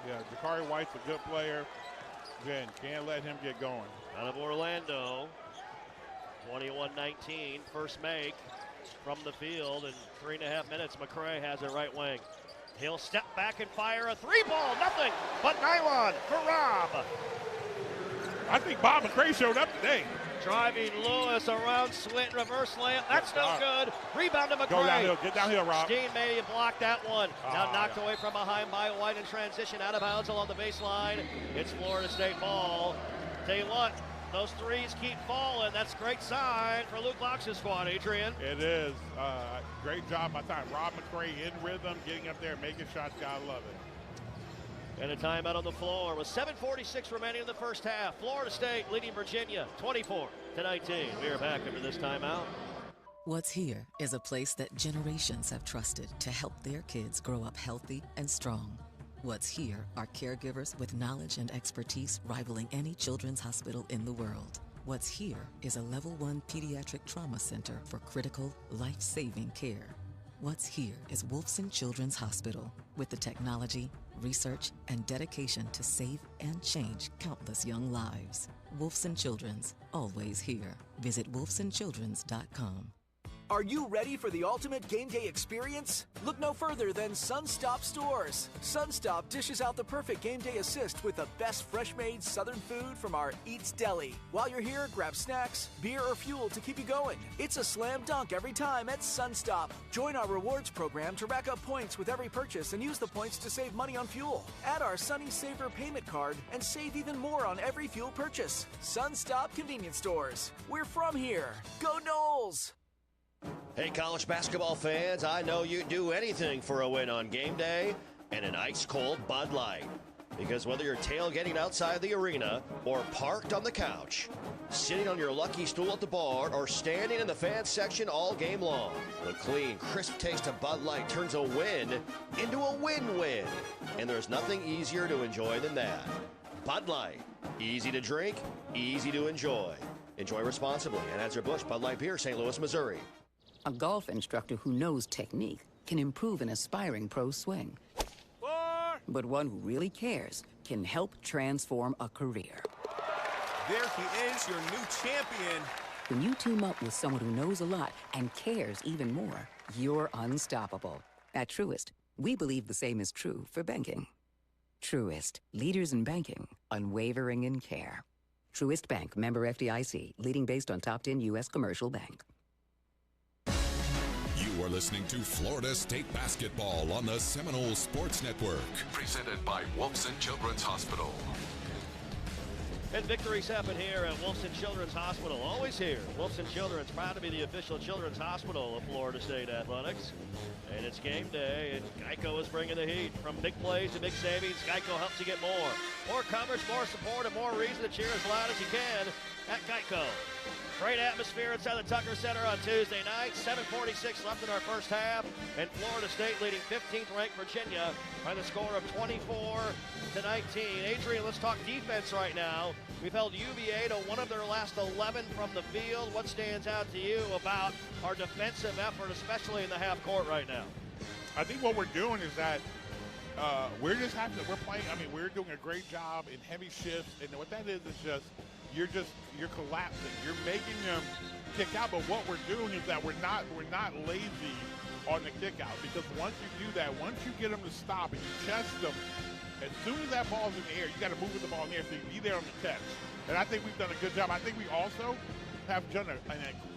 Yeah, Jakari White's a good player. Again, can't let him get going. Out of Orlando, 21-19, first make from the field in 3.5 minutes. McCray has it right wing. He'll step back and fire a 3-ball, nothing but nylon for Robb. I think Bob McCray showed up today. Driving Lewis around Swinton, reverse layup. That's no good. Rebound to McCray. Go downhill, get downhill, Robb. Steen may block that one. Now knocked away from behind by White in transition, out of bounds along the baseline. It's Florida State ball. Tell you what, those threes keep falling. That's a great sign for Luke Laux' squad, Adrian. It is. Great job by time. Rob McCray in rhythm, getting up there, making shots. Gotta love it. And a timeout on the floor with 7:46 remaining in the first half. Florida State leading Virginia 24-19. We are back after this timeout. What's Here is a place that generations have trusted to help their kids grow up healthy and strong. What's Here are caregivers with knowledge and expertise rivaling any children's hospital in the world. What's Here is a level 1 pediatric trauma center for critical, life-saving care. What's Here is Wolfson Children's Hospital with the technology, research, and dedication to save and change countless young lives. Wolfson Children's, always here. Visit wolfsonchildrens.com. Are you ready for the ultimate game day experience? Look no further than Sunstop Stores. Sunstop dishes out the perfect game day assist with the best fresh-made Southern food from our Eats Deli. While you're here, grab snacks, beer, or fuel to keep you going. It's a slam dunk every time at Sunstop. Join our rewards program to rack up points with every purchase and use the points to save money on fuel. Add our Sunny Saver payment card and save even more on every fuel purchase. Sunstop Convenience Stores. We're from here. Go Noles! Hey, college basketball fans, I know you'd do anything for a win on game day and an ice-cold Bud Light. Because whether you're tailgating outside the arena or parked on the couch, sitting on your lucky stool at the bar, or standing in the fan section all game long, the clean, crisp taste of Bud Light turns a win into a win-win. And there's nothing easier to enjoy than that. Bud Light. Easy to drink, easy to enjoy. Enjoy responsibly. Anheuser-Busch Bud Light Beer, St. Louis, Missouri. A golf instructor who knows technique can improve an aspiring pro swing. But one who really cares can help transform a career. There he is, your new champion. When you team up with someone who knows a lot and cares even more, you're unstoppable. At Truist, we believe the same is true for banking. Truist, leaders in banking, unwavering in care. Truist Bank, member FDIC, leading based on top 10 U.S. commercial bank. You are listening to Florida State Basketball on the Seminole Sports Network. Presented by Wolfson Children's Hospital. And victories happen here at Wolfson Children's Hospital. Always here. Wolfson Children's, proud to be the official children's hospital of Florida State Athletics. And it's game day, and Geico is bringing the heat. From big plays to big savings, Geico helps you get more. More coverage, more support, and more reason to cheer as loud as you can at Geico. Great atmosphere inside the Tucker Center on Tuesday night. 7:46 left in our first half, and Florida State leading 15th ranked Virginia by the score of 24-19. Adrian, let's talk defense right now. We've held UVA to one of their last 11 from the field. What stands out to you about our defensive effort, especially in the half court right now? I think what we're doing is that we're playing. I mean, we're doing a great job in heavy shifts, and what that is just you're collapsing. You're making them kick out. But what we're doing is that we're not lazy on the kick out, because once you do that, once you get them to stop and you chest them, as soon as that ball's in the air, you got to move with the ball in the air so you can be there on the catch. And I think we've done a good job. I think we also have done an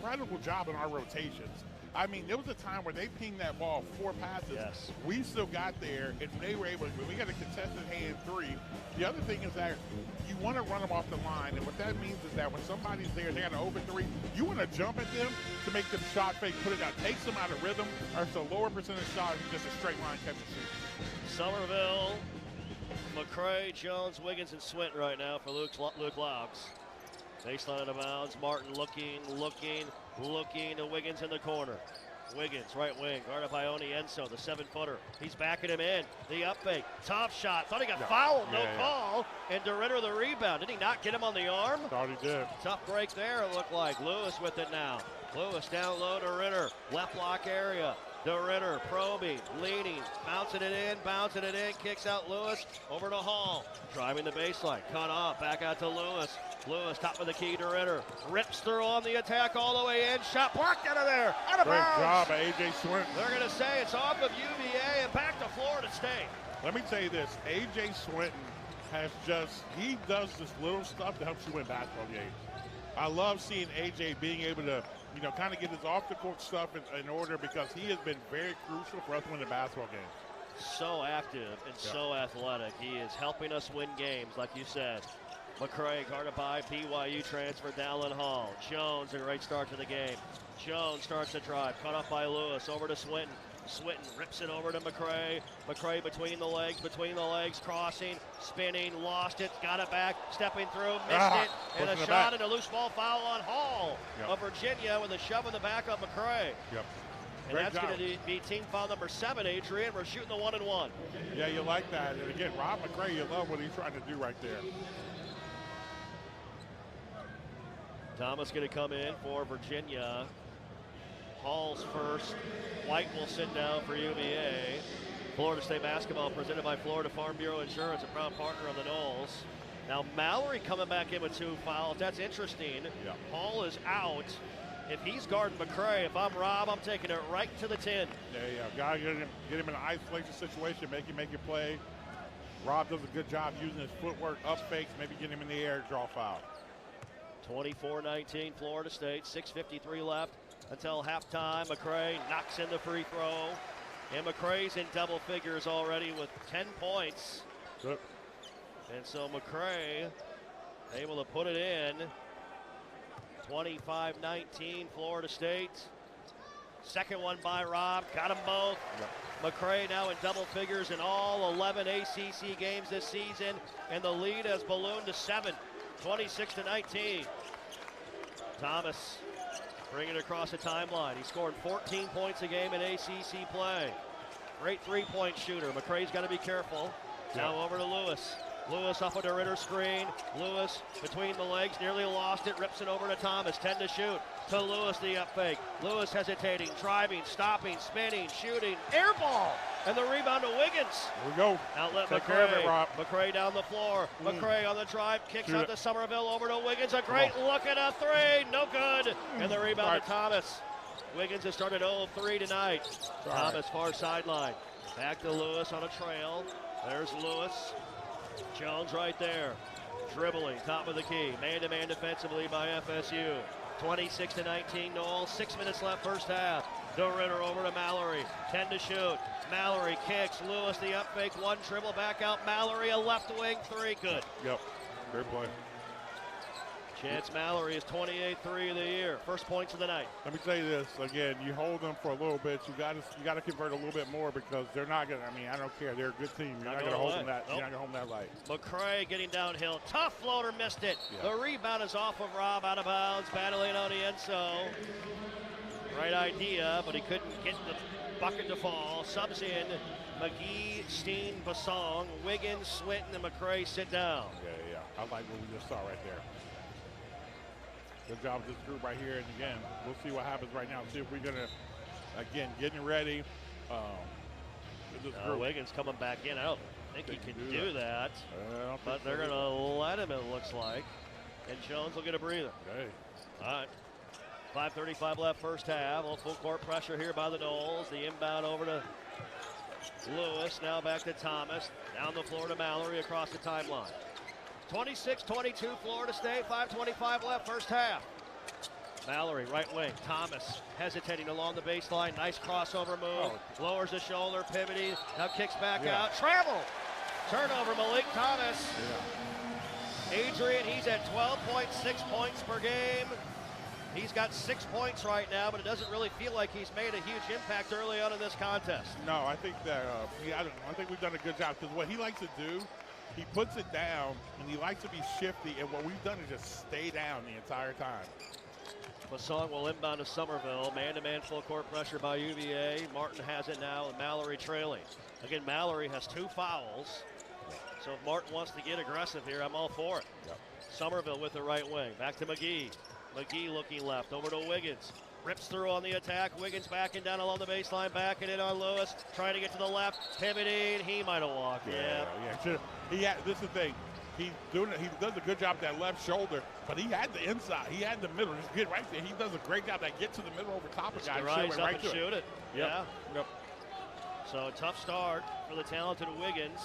incredible job in our rotations. I mean, there was a time where they pinged that ball 4 passes. Yes. We still got there, and they were able to. We got a contested hand 3. The other thing is that you want to run them off the line, and what that means is that when somebody's there, they got an open 3, you want to jump at them to make them shot fake, put it out, takes them out of rhythm, or it's a lower percentage shot, just a straight line catch and shoot. Somerville, McCray, Jones, Wiggins, and Swinton right now for Luke Laux. Baseline out of bounds. Martin looking to Wiggins in the corner. Wiggins, right wing, guarded by Onienso, the 7-footer. He's backing him in. The up fake, tough shot. Thought he got fouled, no call. And DeRitter the rebound. Did he not get him on the arm? Thought he did. Tough break there, it looked like. Lewis with it now. Lewis down low to Ritter. Left block area. DeRitter probing, leaning, bouncing it in, kicks out Lewis over to Hall. Driving the baseline, cut off, back out to Lewis. Lewis, top of the key to Ritter. Rips through on the attack all the way in. Shot blocked out of there. Out of bounds. Great job by A.J. Swinton. They're going to say it's off of UVA and back to Florida State. Let me tell you this. A.J. Swinton he does this little stuff that helps you win basketball games. I love seeing A.J. being able to, kind of get his off-the-court stuff in order, because he has been very crucial for us to win the basketball games. So active and so athletic. He is helping us win games, like you said. McCray guarded by BYU transfer Dallin Hall. Jones, a great start to the game. Jones starts to drive, cut off by Lewis, over to Swinton. Swinton rips it over to McCray. McCray between the legs, crossing, spinning, lost it, got it back, stepping through, missed it, and a shot and a loose ball foul on Hall of Virginia with a shove in the back of McCray. Yep. And that's going to be team foul number 7, Adrian. We're shooting the 1-and-1. Yeah, you like that. And again, Rob McCray, you love what he's trying to do right there. Thomas going to come in for Virginia. Hall's first. White will sit down for UVA. Florida State basketball presented by Florida Farm Bureau Insurance, a proud partner of the Noles. Now Mallory coming back in with 2 fouls. That's interesting. Yeah. Hall is out. If he's guarding McCray, if I'm Rob, I'm taking it right to the 10. Yeah. Got to get him in an isolation situation, make him play. Rob does a good job using his footwork, up fakes, maybe get him in the air, draw foul. 24-19 Florida State, 6:53 left until halftime. McCray knocks in the free throw. And McCray's in double figures already with 10 points. Good. And so McCray able to put it in. 25-19 Florida State. Second one by Rob. Got them both. McCray now in double figures in all 11 ACC games this season, and the lead has ballooned to 7, 26-19. Thomas bringing it across the timeline. He scored 14 points a game in ACC play. Great three-point shooter. McCray's got to be careful. Now over to Lewis. Lewis off of the Ritter screen. Lewis between the legs, nearly lost it, rips it over to Thomas. 10 to shoot. To Lewis, the up fake. Lewis hesitating, driving, stopping, spinning, shooting. Air ball! And the rebound to Wiggins. Here we go. Outlet Take care of it, McCray. Rob. McCray down the floor. McCray on the drive, kicks Shoot out it. to Somerville, over to Wiggins. A great look at a three. No good. And the rebound to Thomas. Wiggins has started 0-3 tonight. Thomas far sideline. Back to Lewis on a trail. There's Lewis. Jones right there. Dribbling, top of the key. Man-to-man defensively by FSU. 26-19 Noel. 6 minutes left first half. The Ritter over to Mallory. 10 to shoot. Mallory kicks. Lewis the up fake. One dribble back out. Mallory a left wing three. Good. Yep. Great play. Chance Mallory is 28-3 of the year. First points of the night. Let me tell you this again. You hold them for a little bit. You got to convert a little bit more because they're not going to. I mean, I don't care. They're a good team. You're not going to hold them that. You're not going to hold them that light. McCray getting downhill. Tough floater, missed it. Yeah. The rebound is off of Rob, out of bounds, battling on the end zone. Right idea, but he couldn't get the bucket to fall. Subs in McGee, Steen, Bassong, Wiggins, Swinton, and McCray sit down. Yeah. I like what we just saw right there. Good job with this group right here. And again, we'll see what happens right now. See if we're going to, again, getting ready. With this group. Wiggins coming back in. I don't think he can do that. But they're going to let him, it looks like. And Jones will get a breather. Okay. All right. 5:35 left first half. A little full court pressure here by the Noles. The inbound over to Lewis. Now back to Thomas. Down the floor to Mallory across the timeline. 26-22 Florida State. 5:25 left first half. Mallory, right wing. Thomas hesitating along the baseline. Nice crossover move. Lowers the shoulder, pivoting. Now kicks back out. Travel. Turnover, Malik Thomas. Adrian, he's at 12.6 points per game. He's got 6 points right now, but it doesn't really feel like he's made a huge impact early on in this contest. No, I think that I think we've done a good job because what he likes to do, he puts it down and he likes to be shifty, and what we've done is just stay down the entire time. Bassong will inbound to Somerville. Man-to-man full court pressure by UVA. Martin has it now, and Mallory trailing. Again, Mallory has 2 fouls. So if Martin wants to get aggressive here, I'm all for it. Somerville with the right wing. Back to McGee. McGee looking left, over to Wiggins. Rips through on the attack. Wiggins backing down along the baseline, backing in on Lewis. Trying to get to the left, pivoting. He might have walked. Yeah. This is the thing. He's doing it. He does a good job with that left shoulder, but he had the inside. He had the middle. Just get right there. He does a great job. That get to the middle over top of guys. Rise up and shoot it. Yep. Yeah. So a tough start for the talented Wiggins.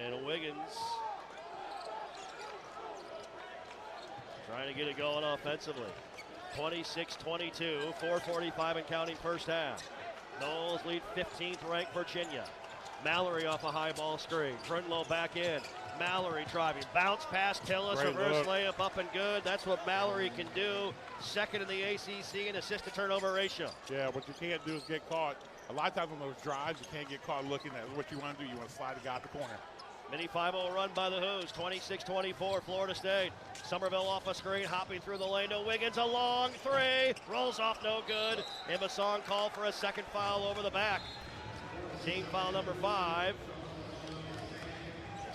And Wiggins trying to get it going offensively. 26-22, 4:45 and counting first half. Noles lead 15th ranked Virginia. Mallory off a high ball screen. Brunlow back in. Mallory driving. Bounce pass, Tillis, reverse layup up and good. That's what Mallory can do. Second in the ACC in assist to turnover ratio. Yeah, what you can't do is get caught. A lot of times on those drives, you can't get caught looking at what you want to do. You want to slide the guy out the corner. Mini 5-0 run by the Hoos, 26-24, Florida State. Somerville off a screen, hopping through the lane to Wiggins, a long three, rolls off no good. And Bassong called for a second foul over the back. Team foul number 5.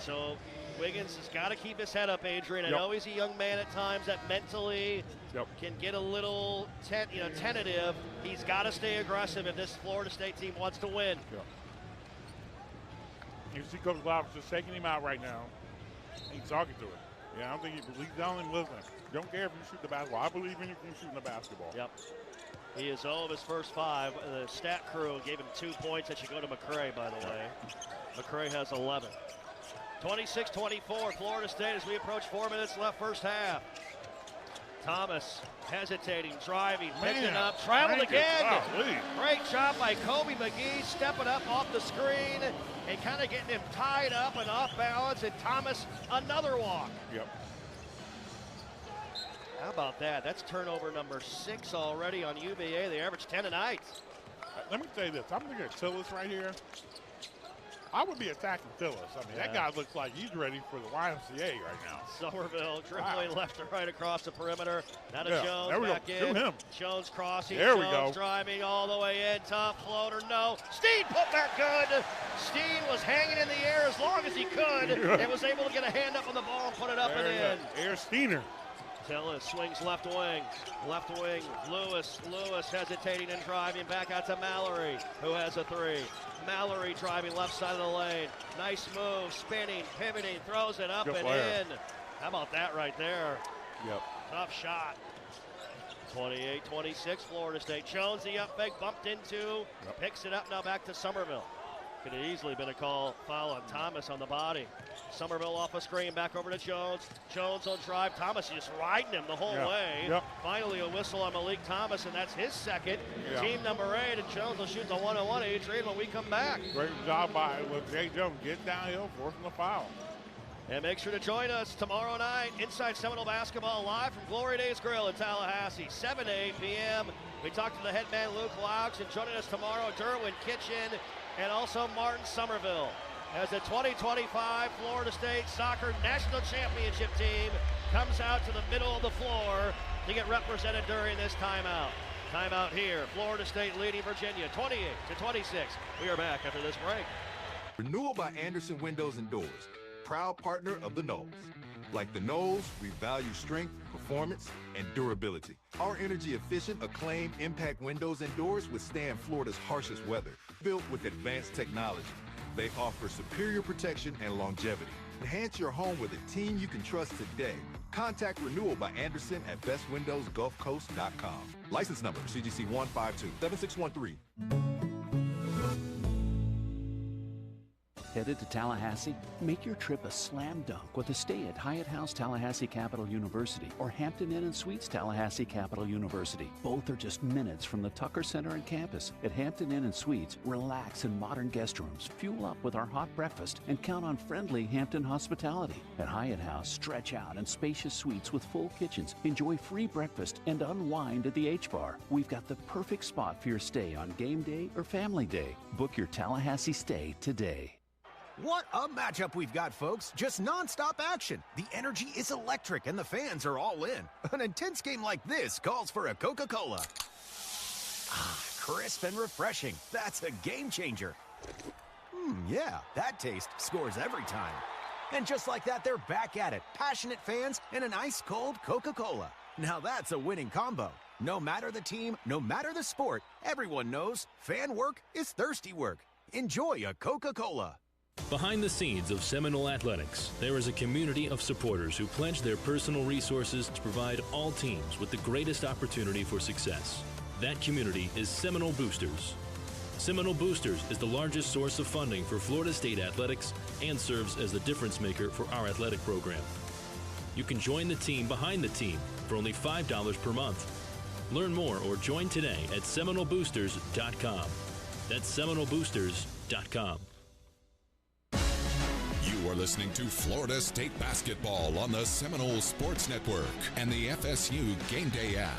So Wiggins has got to keep his head up, Adrian. I know he's a young man at times that mentally can get a little tentative. He's got to stay aggressive if this Florida State team wants to win. You see Coach Laux just taking him out right now. He's talking to him. Yeah, I don't think he's down and listening. Don't care if you shoot the basketball. I believe in you shooting the basketball. Yep. He is 0 of his first 5. The stat crew gave him 2 points. That should go to McCray, by the way. McCray has 11. 26-24, Florida State as we approach 4 minutes left first half. Thomas hesitating, driving, picked it up, traveled again. Great job by Kobe McGee, stepping up off the screen and kind of getting him tied up and off balance. And Thomas, another walk. How about that? That's turnover number 6 already on UVA. They average 10 a night. Let me tell you this. I'm looking at Tillis right here. I would be attacking Tillis. I mean, that guy looks like he's ready for the YMCA right now. Somerville dribbling left to right across the perimeter. Now to Jones there we back go. in. Do him. Jones crossing. There we Jones go. driving all the way in. Top floater, no. Steen put back good. Steen was hanging in the air as long as he could and was able to get a hand up on the ball and put it up and in. Air Steener. Tillis swings left wing. Left wing. Lewis hesitating and driving back out to Mallory, who has a 3. Mallory driving left side of the lane. Nice move, spinning, pivoting, throws it up and in. How about that right there? Yep. Tough shot. 28-26, Florida State. Jones, the up fake, bumped into, picks it up now back to Somerville. Could have easily been a foul on Thomas on the body. Somerville off a screen, back over to Jones. Jones on drive. Thomas just riding him the whole way. Finally a whistle on Malik Thomas, and that's his second. Team number 8, and Jones will shoot the 1-on-1, Adrian, when we come back. Great job by Jay Jones. Get downhill, forcing the foul. And make sure to join us tomorrow night, Inside Seminole Basketball, live from Glory Days Grill in Tallahassee, 7 to 8 p.m. We talked to the head man, Luke Laux, and joining us tomorrow, Derwin Kitchen, and also Martin Somerville, as the 2025 Florida State Soccer National Championship team comes out to the middle of the floor to get represented during this timeout. Timeout here, Florida State leading Virginia 28-26. We are back after this break. Renewal by Anderson Windows and Doors, proud partner of the Knolls. Like the Knolls, we value strength, performance, and durability. Our energy-efficient, acclaimed impact windows and doors withstand Florida's harshest weather. Built with advanced technology, they offer superior protection and longevity. Enhance your home with a team you can trust today. Contact Renewal by Anderson at bestwindowsgulfcoast.com. License number CGC 1527613. Headed to Tallahassee? Make your trip a slam dunk with a stay at Hyatt House Tallahassee Capital University or Hampton Inn and Suites Tallahassee Capital University. Both are just minutes from the Tucker Center and campus. At Hampton Inn and Suites, relax in modern guest rooms, fuel up with our hot breakfast, and count on friendly Hampton hospitality. At Hyatt House, stretch out in spacious suites with full kitchens, enjoy free breakfast, and unwind at the H-Bar. We've got the perfect spot for your stay on game day or family day. Book your Tallahassee stay today. What a matchup we've got, folks. Just non-stop action. The energy is electric and the fans are all in. An intense game like this calls for a Coca-Cola. Crisp and refreshing. That's a game changer. Yeah, that taste scores every time. And just like that, they're back at it. Passionate fans and an ice-cold Coca-Cola. Now that's a winning combo. No matter the team, no matter the sport, everyone knows fan work is thirsty work. Enjoy a Coca-Cola. Behind the scenes of Seminole Athletics, there is a community of supporters who pledge their personal resources to provide all teams with the greatest opportunity for success. That community is Seminole Boosters. Seminole Boosters is the largest source of funding for Florida State athletics and serves as the difference maker for our athletic program. You can join the team behind the team for only $5 per month. Learn more or join today at SeminoleBoosters.com. That's SeminoleBoosters.com. You are listening to Florida State Basketball on the Seminole Sports Network and the FSU Game Day app.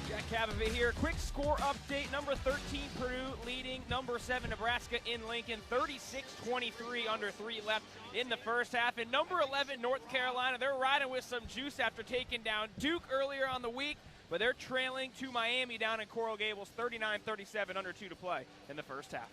Jack Cavavy here. Quick score update. Number 13, Purdue leading number 7, Nebraska in Lincoln. 36-23, under 3 left in the first half. And number 11, North Carolina, they're riding with some juice after taking down Duke earlier on the week. But they're trailing to Miami down in Coral Gables, 39-37, under 2 to play in the first half.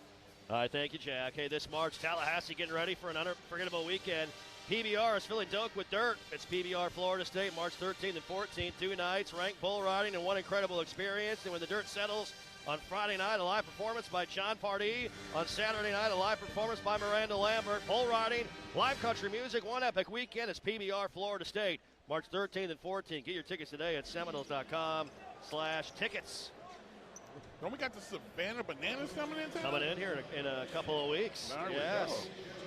All right, thank you, Jack. Hey, this March, Tallahassee getting ready for an unforgettable weekend. PBR is filling Doak with dirt. It's PBR Florida State, March 13th and 14th, 2 nights, ranked bull riding, and one incredible experience. And when the dirt settles on Friday night, a live performance by John Pardee. On Saturday night, a live performance by Miranda Lambert. Bull riding, live country music, one epic weekend. It's PBR Florida State, March 13th and 14th. Get your tickets today at Seminoles.com/tickets. Don't we got the Savannah Bananas coming in town? Coming in here in a couple of weeks. There we yes. go.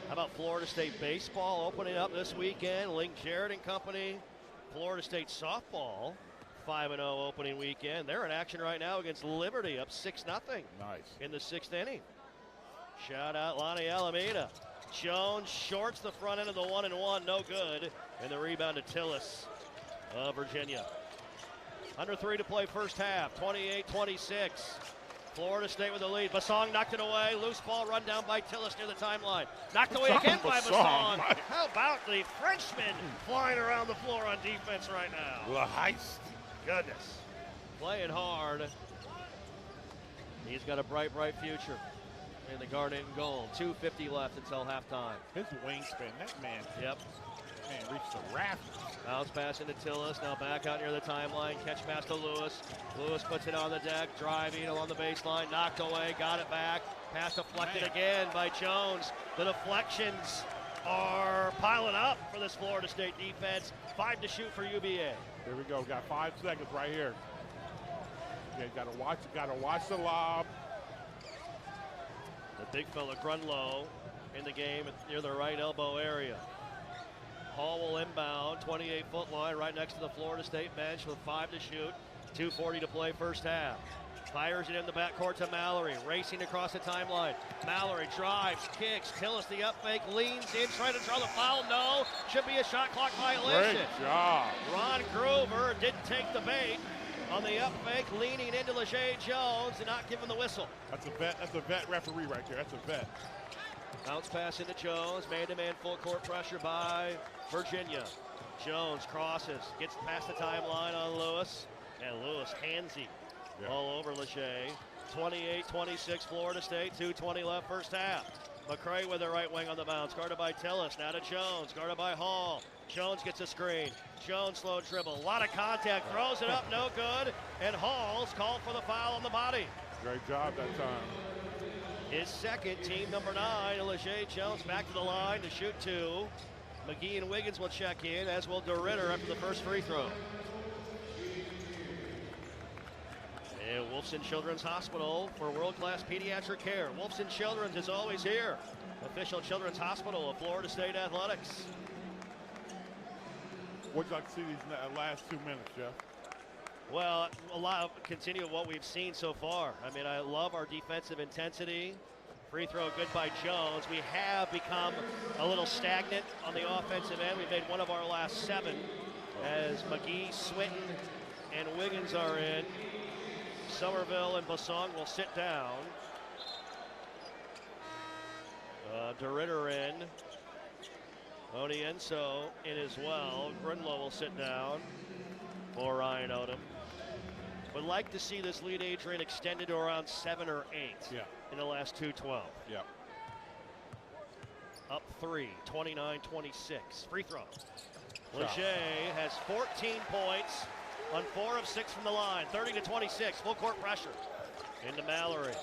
How about Florida State baseball opening up this weekend? Link Jarrett and company. Florida State softball, 5-0 opening weekend. They're in action right now against Liberty, up 6-0. Nice. In the 6th inning. Shout out Lonnie Alameda. Jones shorts the front end of the 1-1, no good. And the rebound to Tillis of Virginia. Under 3 to play first half, 28-26. Florida State with the lead. Basong knocked it away. Loose ball run down by Tillis near the timeline. Knocked away again by Basong. How about the Frenchman flying around the floor on defense right now? The heist. Goodness. Playing hard. He's got a bright, bright future in the Garnet and Gold. 2:50 left until halftime. His wingspan, that man. Yep. Man reached the rafters. Bounce pass into Tillis. Now back out near the timeline. Catch pass to Lewis. Lewis puts it on the deck. Driving along the baseline. Knocked away. Got it back. Pass deflected again by Jones. The deflections are piling up for this Florida State defense. 5 to shoot for UVA. Here we go. Got 5 seconds right here. Yeah, got to watch the lob. The big fella Grunlow in the game near the right elbow area. Hall will inbound, 28-foot line right next to the Florida State bench with 5 to shoot. 2:40 to play first half. Fires it in the backcourt to Mallory, racing across the timeline. Mallory drives, kicks, Tillis the up fake, leans in, trying to draw the foul. No, should be a shot clock violation. Great job. Ron Groover didn't take the bait on the up fake, leaning into LeJay Jones and not giving the whistle. That's a vet referee right there. That's a vet. Bounce pass into Jones, man-to-man full court pressure by Virginia. Jones crosses, gets past the timeline on Lewis, and Lewis handsy all over LeJay. 28-26 Florida State, 2:20 left first half. McCray with the right wing on the bounce, guarded by Tillis, now to Jones, guarded by Hall. Jones gets a screen. Jones slow dribble, a lot of contact, throws it up, no good, and Hall's called for the foul on the body. Great job that time. His second, team number 9, LeJay Jones back to the line to shoot 2. McGee and Wiggins will check in, as will DeRitter after the first free throw. And Wolfson Children's Hospital for world-class pediatric care. Wolfson Children's is always here. Official Children's Hospital of Florida State Athletics. What'd you like to see these last 2 minutes, Jeff? Well, a lot of continue what we've seen so far. I mean, I love our defensive intensity. Free throw good by Jones. We have become a little stagnant on the offensive end. We made one of our last 7 as McGee, Swinton, and Wiggins are in. Somerville and Basong will sit down. DeRitter in. Onienso in as well. Grunlow will sit down for Ryan Odom. Would like to see this lead, Adrian, extended to around 7 or 8 in the last 2:12. Yeah. Up 3, 29-26. Free throw. LeJay has 14 points on 4 of 6 from the line. 30-26, full court pressure. Into Mallory.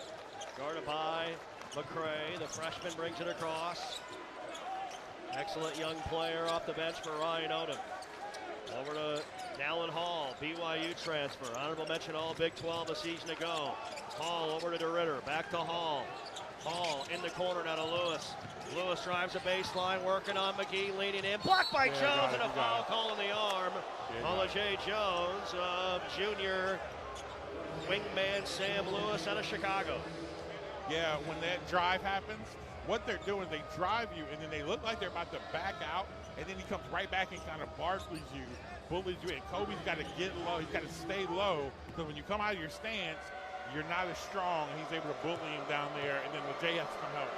Guarded by McCray. The freshman brings it across. Excellent young player off the bench for Ryan Odom. Over to Dallin Hall, BYU transfer. Honorable mention all Big 12 a season ago. Hall over to DeRitter, back to Hall. Hall in the corner now to Lewis. Lewis drives the baseline, working on McGee, leaning in. Blocked by Jones, and a foul call in the arm on LeJay Jones of junior wingman Sam Lewis out of Chicago. Yeah, when that drive happens, what they're doing is they drive you, and then they look like they're about to back out, and then he comes right back and kind of Barclays you, bullies you, and Kobe's got to get low. He's got to stay low, because when you come out of your stance, you're not as strong, and he's able to bully him down there, and then LeJay has to come help.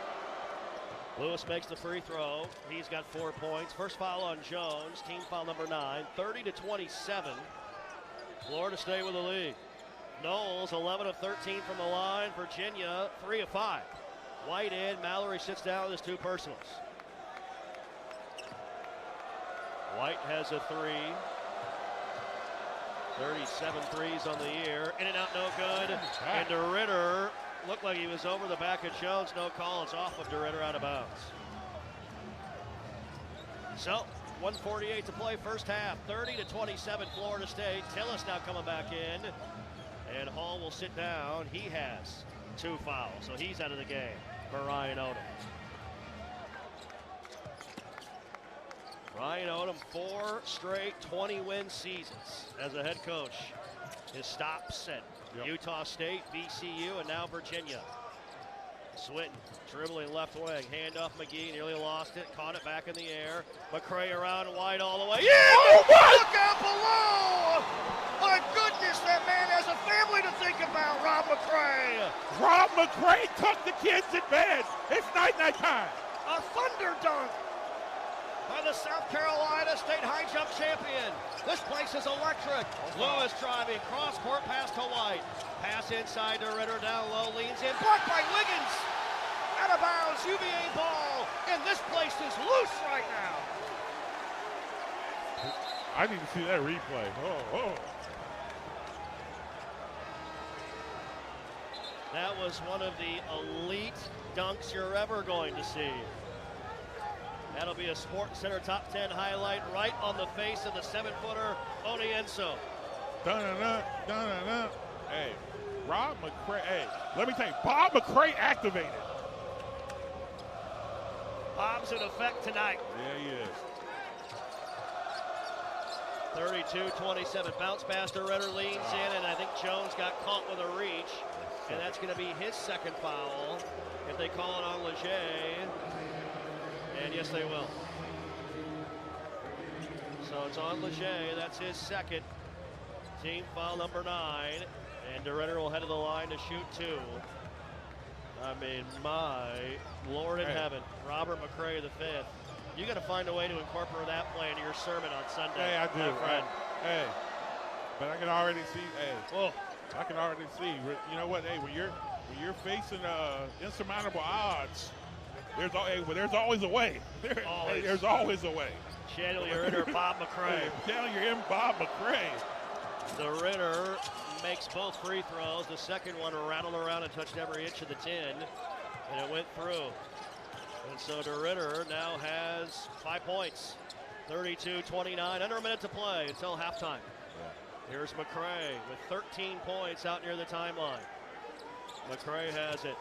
Lewis makes the free throw. He's got 4 points. First foul on Jones, team foul number 9. 30-27. Florida State with the lead. Knowles 11 of 13 from the line. Virginia 3 of 5. White in. Mallory sits down with his 2 personals. White has a 3. 37 threes on the year. In and out, no good. And DeRitter looked like he was over the back of Jones. No call. It's off of DeRitter, out of bounds. So, 1:48 to play first half. 30-27 Florida State. Tillis now coming back in. And Hall will sit down. He has 2 fouls, so he's out of the game for Ryan Odom. Ryan Odom, 4 straight 20-win seasons as a head coach. His stops at Utah State, VCU, and now Virginia. Swinton dribbling left wing, handoff McGee, nearly lost it, caught it back in the air. McCray around wide all the way. Yeah! Oh, Look out below! My goodness works. That man has a family to think about, Rob McCray. Rob McCray took the kids in bed. It's night-night time. A thunder dunk by the South Carolina State high jump champion. This place is electric. Lewis driving, cross court pass to White. Pass inside to Ritter, down low, leans in, blocked by Wiggins. Out of bounds, UVA ball, and this place is loose right now. I need to see that replay. Oh. That was one of the elite dunks you're ever going to see. That'll be a Sports Center Top 10 highlight right on the face of the 7-footer, Onienso. Dun-dun-dun. Hey, Rob McCray. Hey, let me tell you, Bob McCray activated. Bob's in effect tonight. Yeah, he is. 32-27. Bounce pass to Ritter, leans in, and I think Jones got caught with a reach. And that's going to be his second foul if they call it on Leger. And yes, they will. So it's on Leger. That's his second. Team foul number 9. And DeRitter will head to the line to shoot 2. I mean, my Lord in heaven. Robert McCray, the 5th. You got to find a way to incorporate that play into your sermon on Sunday. Hey, I do. My friend. Hey, but I can already see. I can already see. You know what? Hey, when you're facing insurmountable odds, there's always a way. There's always a way. Channel your inner Bob McCray. Channel your inner Bob McCray. The Ritter makes both free throws. The second one rattled around and touched every inch of the tin, and it went through. And so DeRitter now has 5 points. 32-29, under a minute to play until halftime. Here's McCray with 13 points out near the timeline. McCray has it.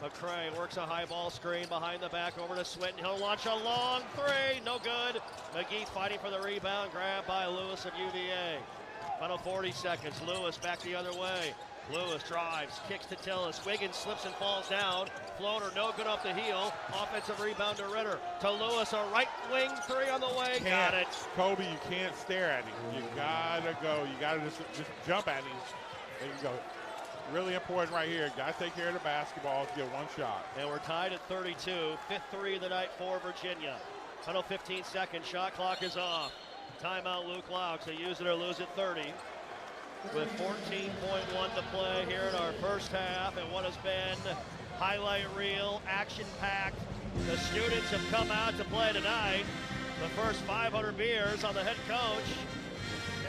McCray works a high ball screen behind the back over to Swinton. He'll launch a long 3, no good. McGee fighting for the rebound, grabbed by Lewis of UVA. Final 40 seconds, Lewis back the other way. Lewis drives, kicks to Tillis. Wiggins slips and falls down. Floater, no good off the heel. Offensive rebound to Ritter. To Lewis, a right wing 3 on the way. Got it. Kobe, you can't stare at him. You gotta go. You gotta just jump at him. There you go. Really important right here. Gotta take care of the basketball. Get one shot. And we're tied at 32. 5th 3 of the night for Virginia. Final 15 seconds. Shot clock is off. Timeout, Luke Laux. They use it or lose it 30. With 14.1 to play here in our first half, and what has been highlight reel, action-packed. The students have come out to play tonight. The first 500 beers on the head coach,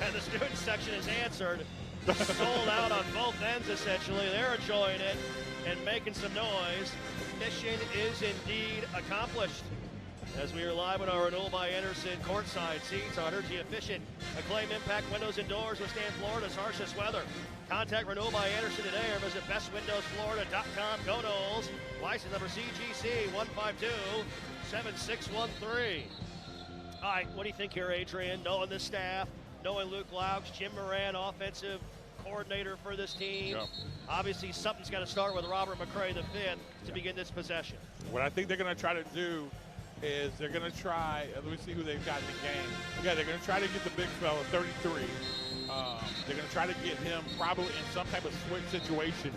and the student section has answered. Sold out on both ends, essentially. They're enjoying it and making some noise. Mission is indeed accomplished. As we are live on our Renewal by Anderson courtside seats, are energy efficient. Acclaim impact windows and doors withstand Florida's harshest weather. Contact Renewal by Anderson today or visit bestwindowsflorida.com. Go Noles. License number CGC 1527613. All right, what do you think here, Adrian? Knowing this staff, knowing Luke Laux, Jim Moran, offensive coordinator for this team. Yep. Obviously, something's got to start with Robert McCray, the 5th, to begin this possession. What I think they're going to try to do is they're going to try, let me see who they've got in the game. Yeah, they're going to try to get the big fella, 33. They're going to try to get him probably in some type of switch situation.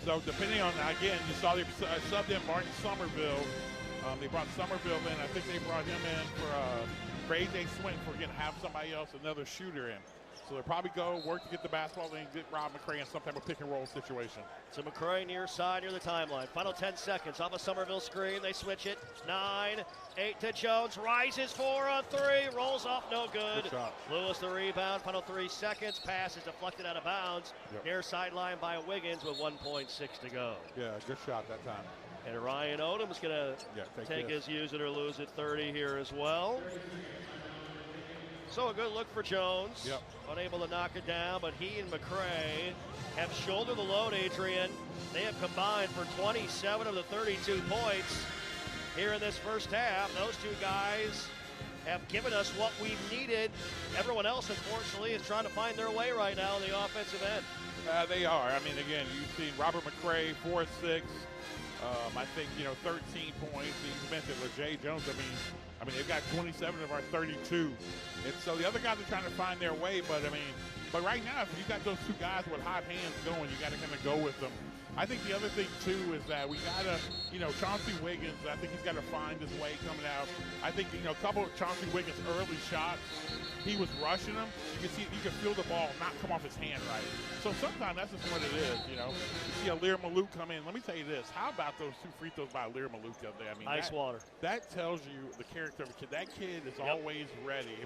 So depending on, again, you saw they subbed in Martin Somerville. They brought Somerville in. I think they brought him in for A.J. Swinton for going to have somebody else, another shooter in. So they'll probably go work to get the basketball and get Rob McCray in some type of pick and roll situation. So McCray near side, near the timeline. Final 10 seconds off a Somerville screen. They switch it. 9, 8 to Jones. Rises for a 3. Rolls off, no good. Lewis the rebound. Final 3 seconds. Pass is deflected out of bounds. Yep. Near sideline by Wiggins with 1.6 to go. Yeah, good shot that time. And Ryan Odom's going to take his use it or lose it 30 here as well. So a good look for Jones. Yep. Unable to knock it down, but he and McCray have shouldered the load, Adrian. They have combined for 27 of the 32 points here in this first half. Those two guys have given us what we've needed. Everyone else, unfortunately, is trying to find their way right now on the offensive end. They are. I mean, again, you've seen Robert McCray, 4-6. I think, 13 points. You mentioned LeJay Jones. I mean, they've got 27 of our 32. And so the other guys are trying to find their way. But right now, if you got those two guys with hot hands going, you got to kind of go with them. I think the other thing, too, is that we got to, Chauncey Wiggins, I think he's got to find his way coming out. I think, a couple of Chauncey Wiggins' early shots, he was rushing them. You can feel the ball not come off his hand right. So sometimes that's just what it is, You see Alir Malouk come in. Let me tell you this. How about those two free throws by Alir Malouk the other day? Ice water. That tells you the character of a kid. That kid is always ready.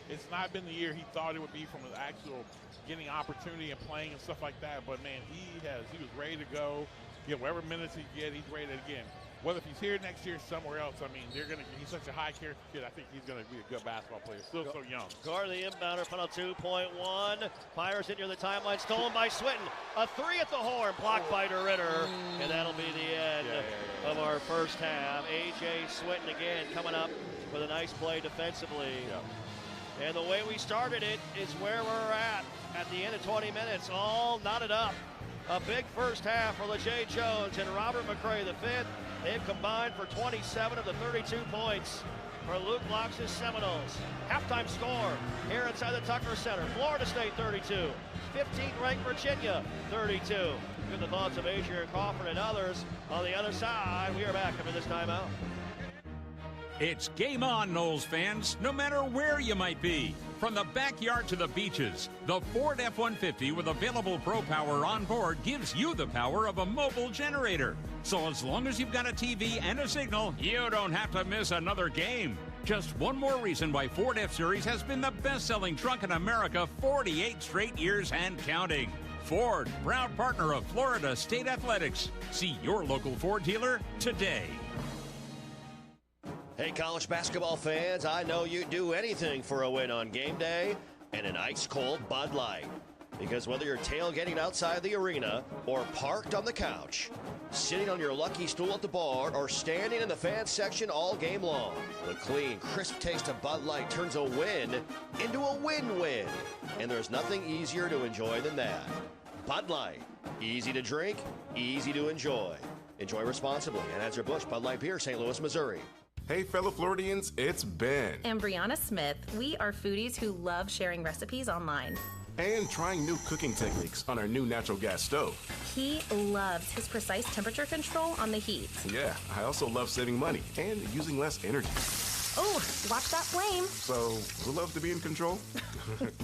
It's not been the year he thought it would be from the actual getting opportunity and playing and stuff like that. But, man, he was ready to go. Get whatever minutes he get, he's ready to again. Whether if he's here next year somewhere else, he's such a high character kid. I think he's going to be a good basketball player. Still so young. Guard the inbounder, final 2.1. Fires it near the timeline, stolen by Swinton. A three at the horn, blocked by DeRitter. And that'll be the end of our first half. A.J. Swinton again coming up with a nice play defensively. And the way we started it is where we're at the end of 20 minutes, all knotted up. A big first half for LeJay Jones and Robert McCray, the fifth. They've combined for 27 of the 32 points for Luke Laux' Seminoles. Halftime score here inside the Tucker Center. Florida State 32, 15th ranked Virginia 32. Good the thoughts of Adrian Crawford and others. On the other side, we are back after this timeout. It's game on, Noles fans, no matter where you might be. From the backyard to the beaches, the Ford F-150 with available Pro Power on board gives you the power of a mobile generator. So as long as you've got a TV and a signal, you don't have to miss another game. Just one more reason why Ford F-Series has been the best-selling truck in America 48 straight years and counting. Ford, proud partner of Florida State Athletics. See your local Ford dealer today. Hey, college basketball fans, I know you'd do anything for a win on game day and an ice-cold Bud Light. Because whether you're tailgating outside the arena or parked on the couch, sitting on your lucky stool at the bar, or standing in the fan section all game long, the clean, crisp taste of Bud Light turns a win into a win-win. And there's nothing easier to enjoy than that. Bud Light. Easy to drink, easy to enjoy. Enjoy responsibly. Anheuser-Busch Bud Light Beer, St. Louis, Missouri. Hey, fellow Floridians, it's Ben. And Brianna Smith. We are foodies who love sharing recipes online. And trying new cooking techniques on our new natural gas stove. He loves his precise temperature control on the heat. Yeah, I also love saving money and using less energy. Oh, watch that flame. So, who loves to be in control?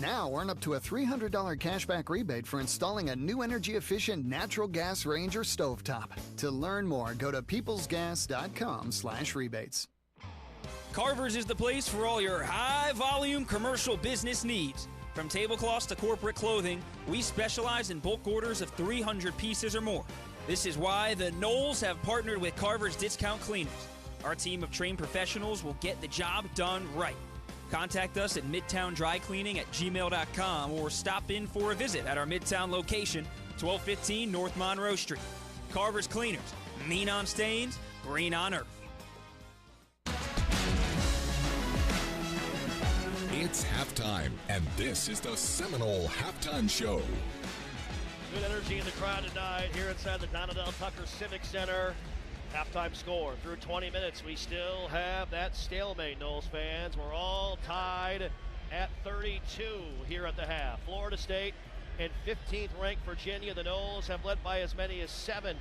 Now earn up to a $300 cashback rebate for installing a new energy-efficient natural gas range or stovetop. To learn more, go to peoplesgas.com/rebates. Carver's is the place for all your high-volume commercial business needs. From tablecloths to corporate clothing, we specialize in bulk orders of 300 pieces or more. This is why the Noles have partnered with Carver's Discount Cleaners. Our team of trained professionals will get the job done right. Contact us at midtowndrycleaning@gmail.com or stop in for a visit at our Midtown location, 1215 North Monroe Street. Carver's Cleaners, mean on stains, green on earth. It's halftime, and this is the Seminole Halftime Show. Good energy in the crowd tonight here inside the Donadell Tucker Civic Center. Halftime score through 20 minutes. We still have that stalemate, Noles fans. We're all tied at 32 here at the half. Florida State and 15th ranked Virginia. The Noles have led by as many as 7.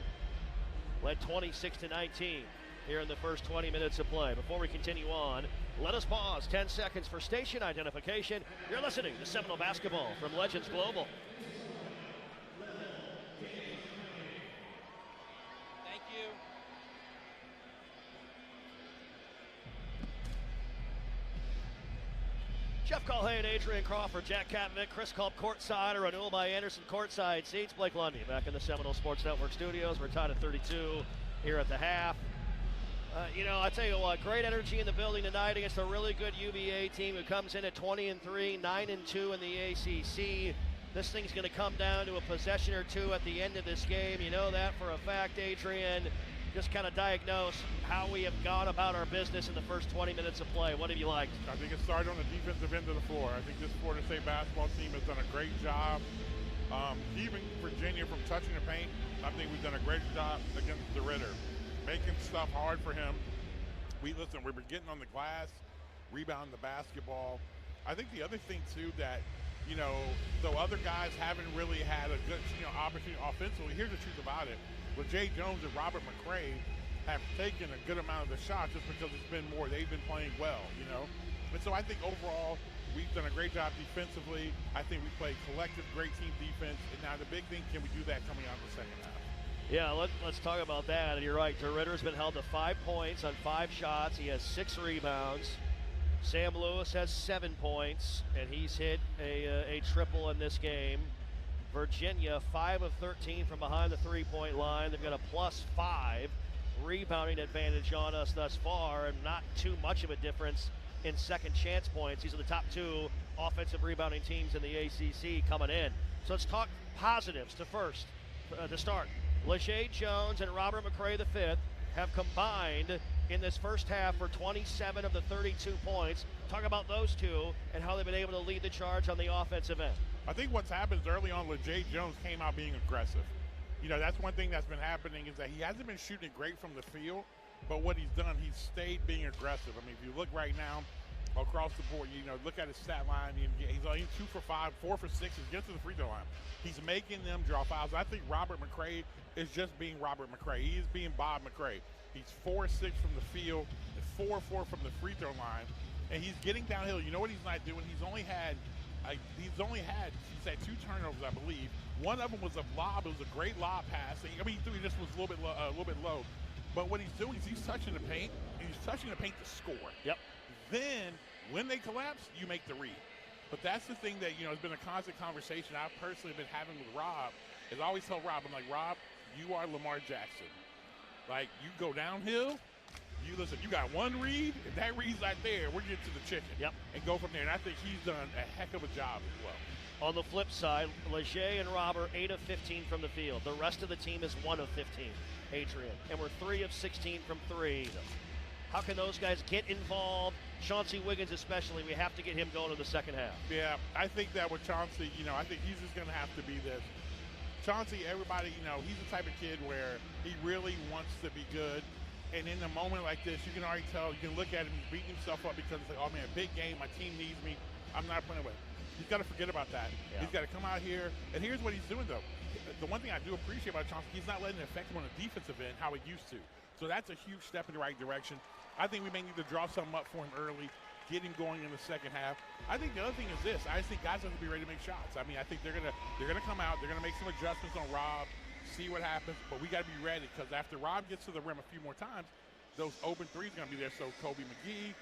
Led 26-19 here in the first 20 minutes of play. Before we continue on, let us pause 10 seconds for station identification. You're listening to Seminole Basketball from Legends Global. Thank you. Jeff Colhane, Adrian Crawford, Jack Katvick, Chris Culp courtside. A renewal by Anderson courtside seats. Blake Lundy back in the Seminole Sports Network studios. We're tied at 32 here at the half. I tell you what, great energy in the building tonight against a really good UVA team who comes in at 20-3, 9-2 in the ACC. This thing's going to come down to a possession or two at the end of this game. You know that for a fact, Adrian. Just kind of diagnose how we have gone about our business in the first 20 minutes of play. What have you liked? I think it started on the defensive end of the floor. I think this Florida State basketball team has done a great job Keeping Virginia from touching the paint, I think we've done a great job against the Ritter, making stuff hard for him. We were getting on the glass, rebounding the basketball. I think the other thing too that, though other guys haven't really had a good, opportunity offensively, here's the truth about it. Jay Jones and Robert McCray have taken a good amount of the shots just because it's been more. They've been playing well, And so I think overall, we've done a great job defensively. I think we played collective, great team defense. And now the big thing, can we do that coming out in the second half? Yeah, let's talk about that. And you're right, DeRitter's been held to 5 points on 5 shots. He has 6 rebounds. Sam Lewis has 7 points, and he's hit a triple in this game. Virginia, 5 of 13 from behind the three-point line. They've got a +5 rebounding advantage on us thus far, and not too much of a difference in second chance points. These are the top 2 offensive rebounding teams in the ACC coming in. So let's talk positives to start. Lejay Jones and Robert McCray V have combined in this first half for 27 of the 32 points. Talk about those two and how they've been able to lead the charge on the offensive end. I think what's happened early on, Lejay Jones came out being aggressive. That's one thing that's been happening is that he hasn't been shooting great from the field, but what he's done, he's stayed being aggressive. I mean, if you look right now across the board, look at his stat line. He's only 2 for 5, 4 for 6. He gets to the free throw line. He's making them draw fouls. I think Robert McCray is just being Robert McCray. He is being Bob McCray. He's 4-6 from the field and 4-4 from the free throw line, and he's getting downhill. You know what he's not doing? He's had 2 turnovers, I believe. One of them was a lob. It was a great lob pass. I mean, he just was a little bit low. But what he's doing is he's touching the paint, and he's touching the paint to score. Yep. Then, when they collapse, you make the read. But that's the thing that, has been a constant conversation I've personally been having with Rob, is I always tell Rob, I'm like, Rob, you are Lamar Jackson. Like, you go downhill, you got one read, and that read's right there, we're getting to the chicken. Yep. And go from there. And I think he's done a heck of a job as well. On the flip side, Lejay and Rob are 8 of 15 from the field. The rest of the team is 1 of 15, Adrian. And we're 3 of 16 from 3. How can those guys get involved? Chauncey Wiggins especially, we have to get him going in the second half. Yeah, I think that with Chauncey, I think he's just going to have to be this. Chauncey, everybody, he's the type of kid where he really wants to be good. And in a moment like this, you can already tell, you can look at him, he's beating himself up because it's like, oh man, big game, my team needs me, I'm not playing with. He's got to forget about that. Yeah. He's got to come out here, and here's what he's doing though. The one thing I do appreciate about Chauncey, he's not letting it affect him on the defensive end how he used to. So that's a huge step in the right direction. I think we may need to draw something up for him early, get him going in the second half. I think the other thing is this. I just think guys have to be ready to make shots. I mean, I think they're gonna come out, they're gonna make some adjustments on Rob, see what happens, but we got to be ready because after Rob gets to the rim a few more times, those open threes are gonna be there. So Kobe McGee,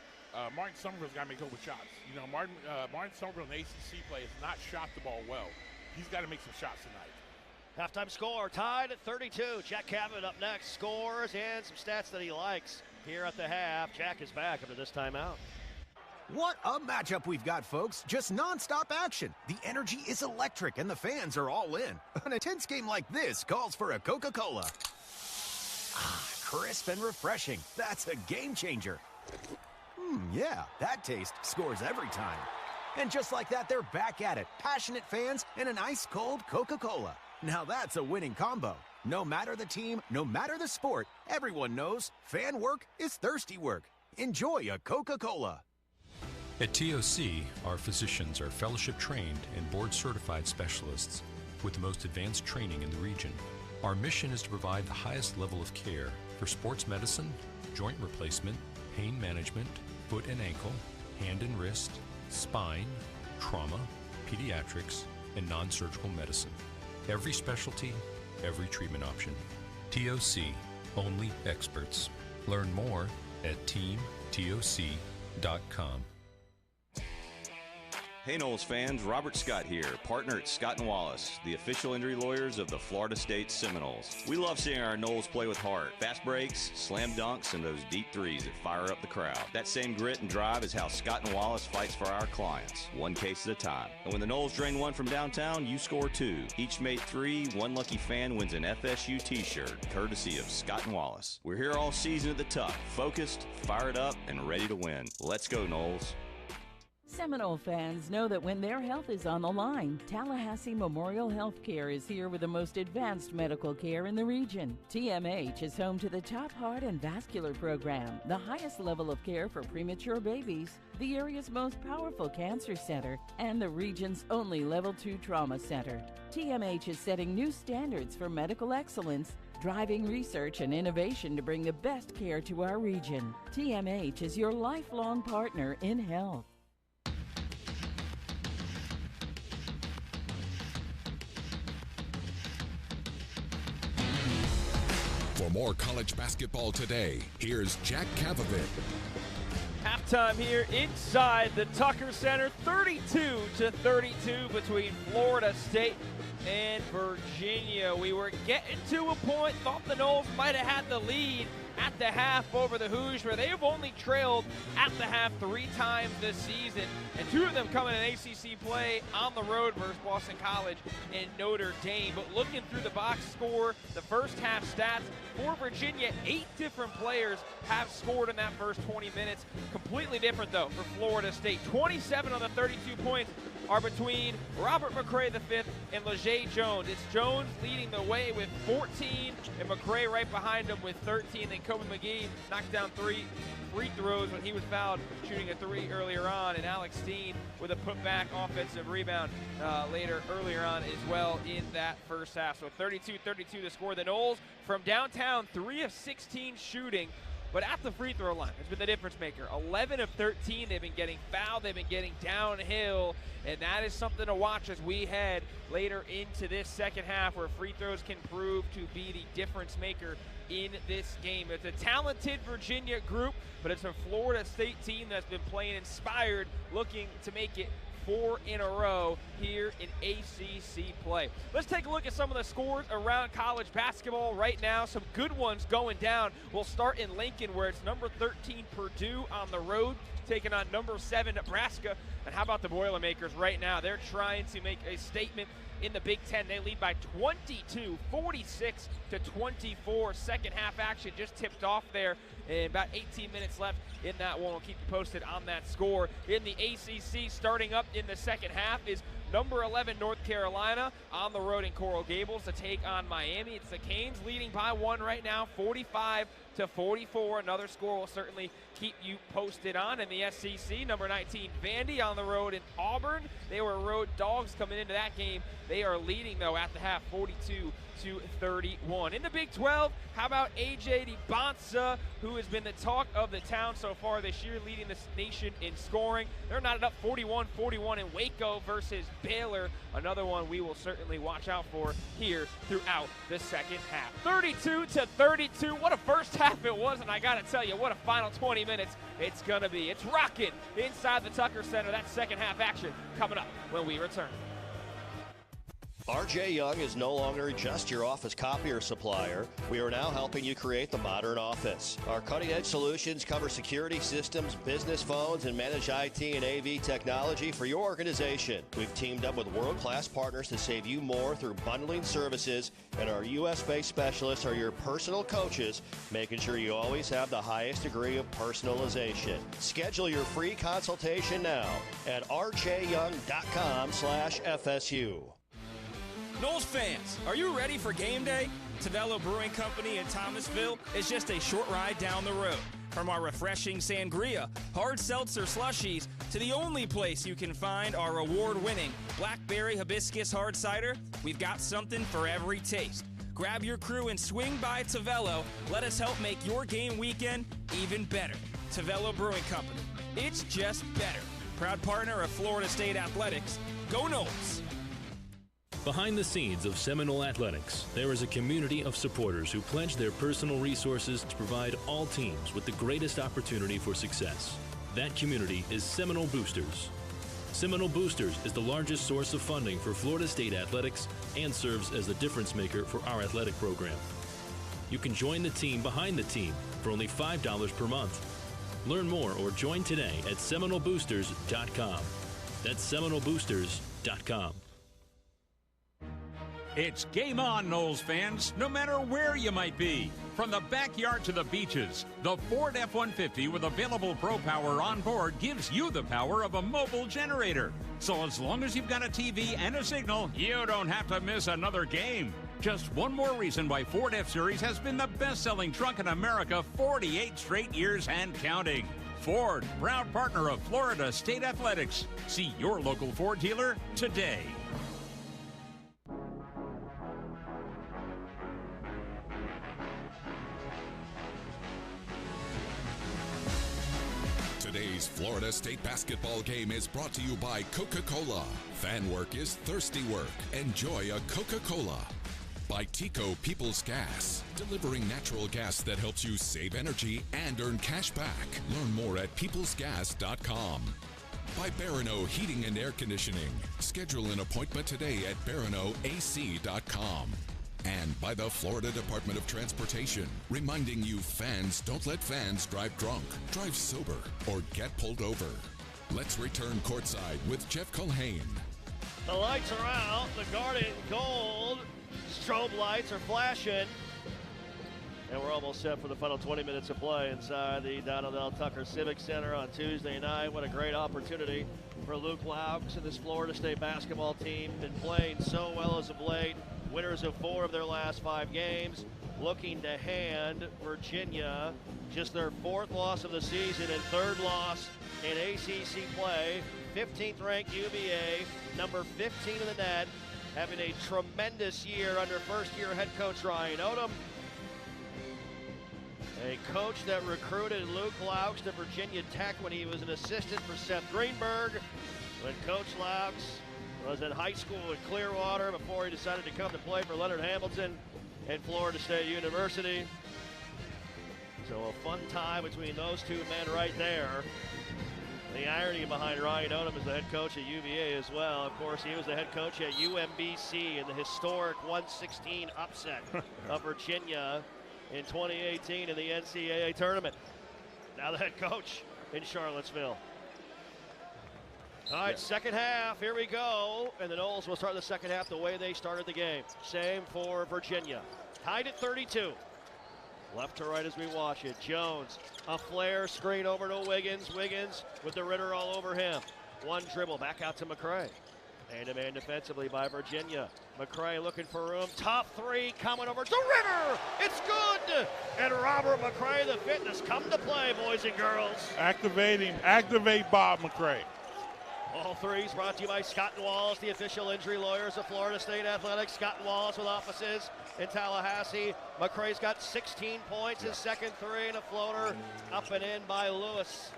Martin Somerville's got to make open shots. Martin Somerville in the ACC play has not shot the ball well. He's got to make some shots tonight. Halftime score tied at 32. Jack Cabot up next, scores and some stats that he likes here at the half. Jack is back after this timeout. What a matchup we've got, folks. Just nonstop action. The energy is electric and the fans are all in. An intense game like this calls for a Coca-Cola. Ah, crisp and refreshing. That's a game changer. Yeah, that taste scores every time. And just like that, they're back at it. Passionate fans and an ice-cold Coca-Cola. Now that's a winning combo. No matter the team, no matter the sport, everyone knows fan work is thirsty work. Enjoy a Coca-Cola. At TOC, our physicians are fellowship-trained and board-certified specialists with the most advanced training in the region. Our mission is to provide the highest level of care for sports medicine, joint replacement, pain management, foot and ankle, hand and wrist, spine, trauma, pediatrics, and non-surgical medicine. Every specialty, every treatment option. TOC, only experts. Learn more at teamtoc.com. Hey Noles fans, Robert Scott here, partner at Scott & Wallace, the official injury lawyers of the Florida State Seminoles. We love seeing our Noles play with heart, fast breaks, slam dunks, and those deep threes that fire up the crowd. That same grit and drive is how Scott & Wallace fights for our clients, one case at a time. And when the Noles drain one from downtown, you score two. Each made three, one lucky fan wins an FSU t-shirt, courtesy of Scott & Wallace. We're here all season at the Tuck, focused, fired up, and ready to win. Let's go, Noles. Seminole fans know that when their health is on the line, Tallahassee Memorial Healthcare is here with the most advanced medical care in the region. TMH is home to the top heart and vascular program, the highest level of care for premature babies, the area's most powerful cancer center, and the region's only Level 2 trauma center. TMH is setting new standards for medical excellence, driving research and innovation to bring the best care to our region. TMH is your lifelong partner in health. For more college basketball today, here's Jack Kavovit. Halftime here inside the Tucker Center, 32-32 between Florida State and Virginia. We were getting to a point, thought the Noles might have had the lead at the half over the Hoosiers. They have only trailed at the half 3 times this season, and 2 of them coming in ACC play on the road versus Boston College and Notre Dame. But looking through the box score, the first half stats for Virginia, 8 different players have scored in that first 20 minutes. Completely different, though, for Florida State. 27 of the 32 points are between Robert McCray V and Leger Jones. It's Jones leading the way with 14, and McCray right behind him with 13. Then Kobe McGee knocked down 3 free throws when he was fouled shooting a 3 earlier on, and Alex Steen with a putback offensive rebound earlier on as well in that first half. So 32-32 to score. The Noles from downtown, 3 of 16 shooting, but at the free throw line has been the difference maker. 11 of 13, they've been getting fouled, they've been getting downhill, and that is something to watch as we head later into this second half, where free throws can prove to be the difference maker in this game. It's a talented Virginia group, but it's a Florida State team that's been playing inspired, looking to make it 4 in a row here in ACC play. Let's take a look at some of the scores around college basketball right now. Some good ones going down. We'll start in Lincoln, where it's number 13 Purdue on the road taking on number 7 Nebraska. And how about the Boilermakers right now? They're trying to make a statement in the Big Ten. They lead by 22, 46-24. Second half action just tipped off there, and about 18 minutes left in that one. We'll keep you posted on that score. In the ACC, starting up in the second half is number 11 North Carolina on the road in Coral Gables to take on Miami. It's the Canes leading by 1 right now, 45-44. Another score we'll certainly keep you posted on. In the SEC, number 19 Vandy on the road in Auburn. They were road dogs coming into that game. They are leading, though, at the half, 42-31. In the Big 12, how about A.J. DiBonsa, who has been the talk of the town so far this year, leading the nation in scoring. They're knotted up 41-41 in Waco versus Baylor. Another one we will certainly watch out for here throughout the second half. 32-32. What a first half it was, and I got to tell you, what a final 20 minutes it's going to be. It's rocking inside the Tucker Center. That second half action coming up when we return. R.J. Young is no longer just your office copier supplier. We are now helping you create the modern office. Our cutting-edge solutions cover security systems, business phones, and managed IT and AV technology for your organization. We've teamed up with world-class partners to save you more through bundling services, and our U.S.-based specialists are your personal coaches, making sure you always have the highest degree of personalization. Schedule your free consultation now at rjyoung.com/FSU. Noles fans, are you ready for game day? Tavello Brewing Company in Thomasville is just a short ride down the road. From our refreshing sangria, hard seltzer slushies, to the only place you can find our award-winning blackberry hibiscus hard cider, we've got something for every taste. Grab your crew and swing by Tavello. Let us help make your game weekend even better. Tavello Brewing Company. It's just better. Proud partner of Florida State Athletics. Go Noles! Behind the scenes of Seminole Athletics, there is a community of supporters who pledge their personal resources to provide all teams with the greatest opportunity for success. That community is Seminole Boosters. Seminole Boosters is the largest source of funding for Florida State Athletics and serves as the difference maker for our athletic program. You can join the team behind the team for only $5 per month. Learn more or join today at SeminoleBoosters.com. That's SeminoleBoosters.com. It's game on, Noles fans, no matter where you might be. From the backyard to the beaches, the Ford F-150 with available Pro Power on board gives you the power of a mobile generator. So as long as you've got a TV and a signal, you don't have to miss another game. Just one more reason why Ford F-Series has been the best-selling truck in America 48 straight years and counting. Ford, proud partner of Florida State Athletics. See your local Ford dealer today. Today's Florida State basketball game is brought to you by Coca-Cola. Fan work is thirsty work. Enjoy a Coca-Cola. By Tico People's Gas, delivering natural gas that helps you save energy and earn cash back. Learn more at peoplesgas.com. By Barano Heating and Air Conditioning. Schedule an appointment today at baranoac.com. And by the Florida Department of Transportation, reminding you fans don't let fans drive drunk, drive sober, or get pulled over. Let's return courtside with Jeff Culhane. The lights are out. The Garden Gold strobe lights are flashing. And we're almost set for the final 20 minutes of play inside the Donald L. Tucker Civic Center on Tuesday night. What a great opportunity for Luke Laux and this Florida State basketball team. Been playing so well as of late. Winners of 4 of their last 5 games. Looking to hand Virginia just their 4th loss of the season and 3rd loss in ACC play. 15th ranked UVA, number 15 in the net, having a tremendous year under first-year head coach Ryan Odom. A coach that recruited Luke Laux to Virginia Tech when he was an assistant for Seth Greenberg. When Coach Laux was in high school in Clearwater before he decided to come to play for Leonard Hamilton and Florida State University. So a fun time between those two men right there. The irony behind Ryan Odom as the head coach at UVA as well. Of course, he was the head coach at UMBC in the historic 116 upset of Virginia in 2018 in the NCAA tournament. Now the head coach in Charlottesville. All right, second half, here we go. And the Noles will start the second half the way they started the game. Same for Virginia. Tied at 32. Left to right as we watch it. Jones, a flare screen over to Wiggins. Wiggins with the Ritter all over him. One dribble, back out to McCray. Man-to-man defensively by Virginia. McCray looking for room. Top 3 coming over to Ritter. It's good. And Robert McCray, the fitness, come to play, boys and girls. Activate Bob McCray. All 3s brought to you by Scott & Wallace, the official injury lawyers of Florida State Athletics. Scott & Wallace with offices in Tallahassee. McCray's got 16 points, his second 3 and a floater up and in by Lewis.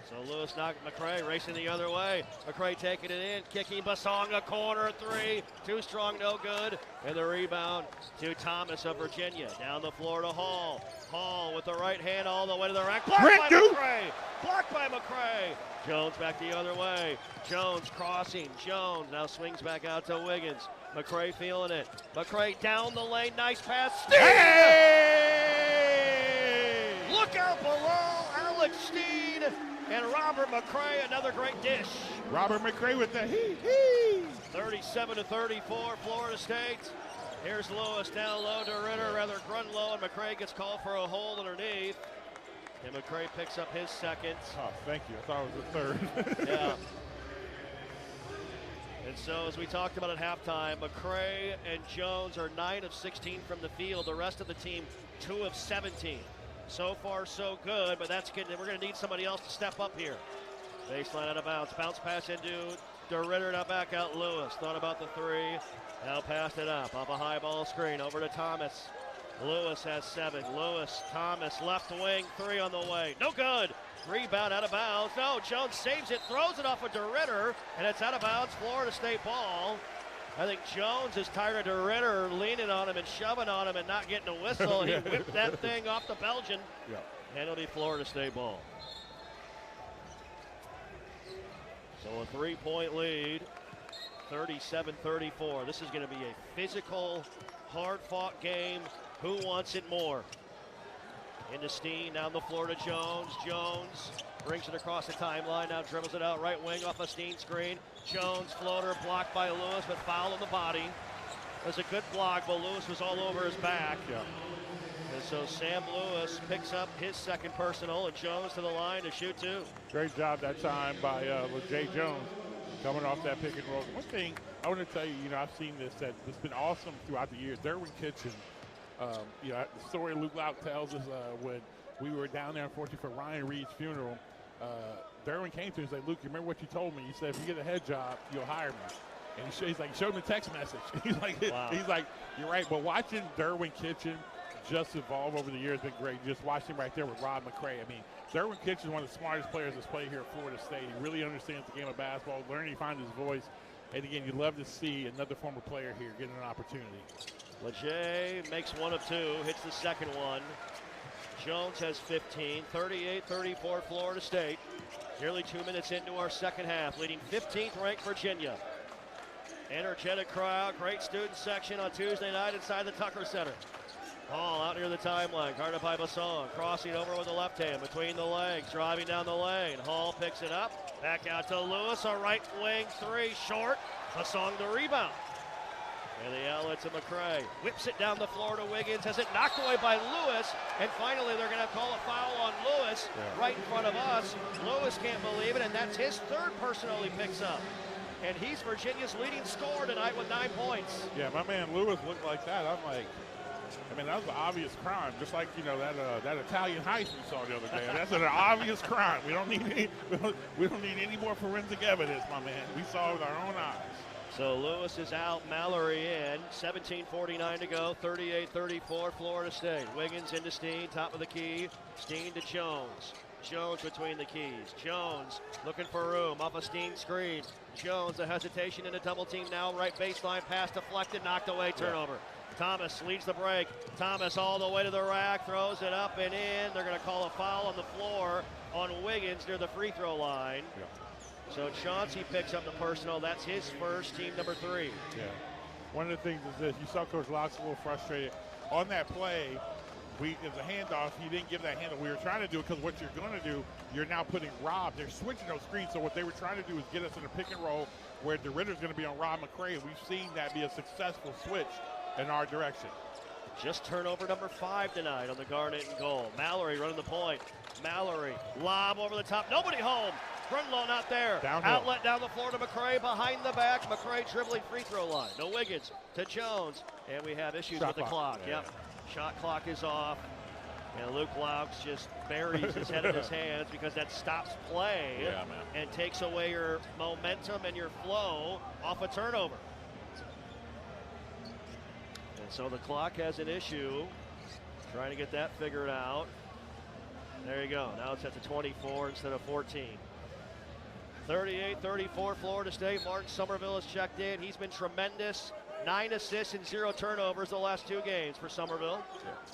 So Lewis knocked McCray racing the other way. McCray taking it in, kicking Basonga, corner 3, too strong, no good. And the rebound to Thomas of Virginia. Down the floor to Hall. Hall with the right hand all the way to the rack. Blocked by McCray. Blocked by McCray. Jones back the other way. Jones crossing. Jones now swings back out to Wiggins. McCray feeling it. McCray down the lane. Nice pass. Steen! Hey! Look out below. Alex Steen and Robert McCray. Another great dish. Robert McCray with the hee. 37-34, Florida State. Here's Lewis down low to Ritter, rather grunt low, and McCray gets called for a hold underneath. And McCray picks up his second. Oh, thank you. I thought it was the 3rd. Yeah. And so, as we talked about at halftime, McCray and Jones are 9 of 16 from the field. The rest of the team, 2 of 17. So far, so good, but that's good. We're going to need somebody else to step up here. Baseline out of bounds. Bounce pass into DeRitter, now back out Lewis. Thought about the 3. Now passed it up. Off a high ball screen. Over to Thomas. Lewis has 7. Lewis, Thomas, left wing, 3 on the way. No good. Rebound out of bounds. No, Jones saves it, throws it off of DeRitter, and it's out of bounds. Florida State ball. I think Jones is tired of DeRitter leaning on him and shoving on him and not getting a whistle. He whipped that thing off the Belgian. And it'll be Florida State ball. So a 3-point lead, 37-34. This is going to be a physical, hard-fought game. Who wants it more? Into Steen, down the floor to Jones. Jones brings it across the timeline, now dribbles it out right wing off a Steen screen. Jones floater blocked by Lewis, but foul on the body. was a good block, but Lewis was all over his back. Yeah. And so Sam Lewis picks up his second personal, and Jones to the line to shoot two. Great job that time by LeJay Jones coming off that pick and roll. One thing I want to tell you, I've seen this, that it's been awesome throughout the years. Derwin Kitchen, the story Luke Lout tells us when we were down there, unfortunately, for Ryan Reed's funeral, Derwin came to him and said, Luke, you remember what you told me? You said, if you get a head job, you'll hire me. And he's like, showed him a text message. Wow. He's like, you're right. But watching Derwin Kitchen just evolve over the years has been great. Just watch him right there with Rod McCray. I mean, Derwin Kitchen is one of the smartest players that's played here at Florida State. He really understands the game of basketball, learning to find his voice. And again, you'd love to see another former player here getting an opportunity. LeJay makes one of two, hits the second one. Jones has 15, 38-34 Florida State. Nearly 2 minutes into our second half, leading 15th ranked Virginia. Energetic crowd, great student section on Tuesday night inside the Tucker Center. Hall out near the timeline, guarded by Basson, crossing over with the left hand between the legs, driving down the lane. Hall picks it up, back out to Lewis, a right wing three, short. Basson the rebound. And the outlet to McCray, whips it down the floor to Wiggins, has it knocked away by Lewis, and finally they're going to call a foul on Lewis right in front of us. Lewis can't believe it, and that's his third personal he picks up. And he's Virginia's leading scorer tonight with 9 points. Yeah, my man Lewis looked like that. I'm like, that was an obvious crime, just like that Italian heist we saw the other day. That's an obvious crime. We don't need any more forensic evidence, my man. We saw it with our own eyes. So Lewis is out, Mallory in. 17:49 to go. 38-34 Florida State. Wiggins into Steen, top of the key. Steen to Jones. Jones between the keys. Jones looking for room off a Steen screen. Jones, a hesitation in a double team now. Right baseline pass deflected, knocked away, turnover. Thomas leads the break. Thomas all the way to the rack, throws it up and in. They're going to call a foul on the floor on Wiggins near the free throw line. Yeah. So Chauncey picks up the personal. That's his first, team number 3. Yeah. One of the things is this. You saw Coach Locke's a little frustrated. On that play, it was a handoff. He didn't give that handle. We were trying to do it because what you're going to do, you're now putting Rob. They're switching those screens. So what they were trying to do is get us in a pick and roll where DeRitter's going to be on Rob McCray. And we've seen that be a successful switch in our direction. Just turnover number 5 tonight on the Garnet and goal. Mallory running the point. Mallory, lob over the top. Nobody home. Grunlow not there. Downhill. Outlet down the floor to McCray, behind the back. McCray dribbling free throw line. No Wiggins to Jones. And we have issues with the clock. Yeah. Yep. Shot clock is off. And Luke Laux just buries his head in his hands because that stops play and takes away your momentum and your flow off a turnover. And so the clock has an issue. Trying to get that figured out. There you go. Now it's at the 24 instead of 14. 38-34 Florida State. Martin Somerville has checked in. He's been tremendous. 9 assists and 0 turnovers the last 2 games for Somerville.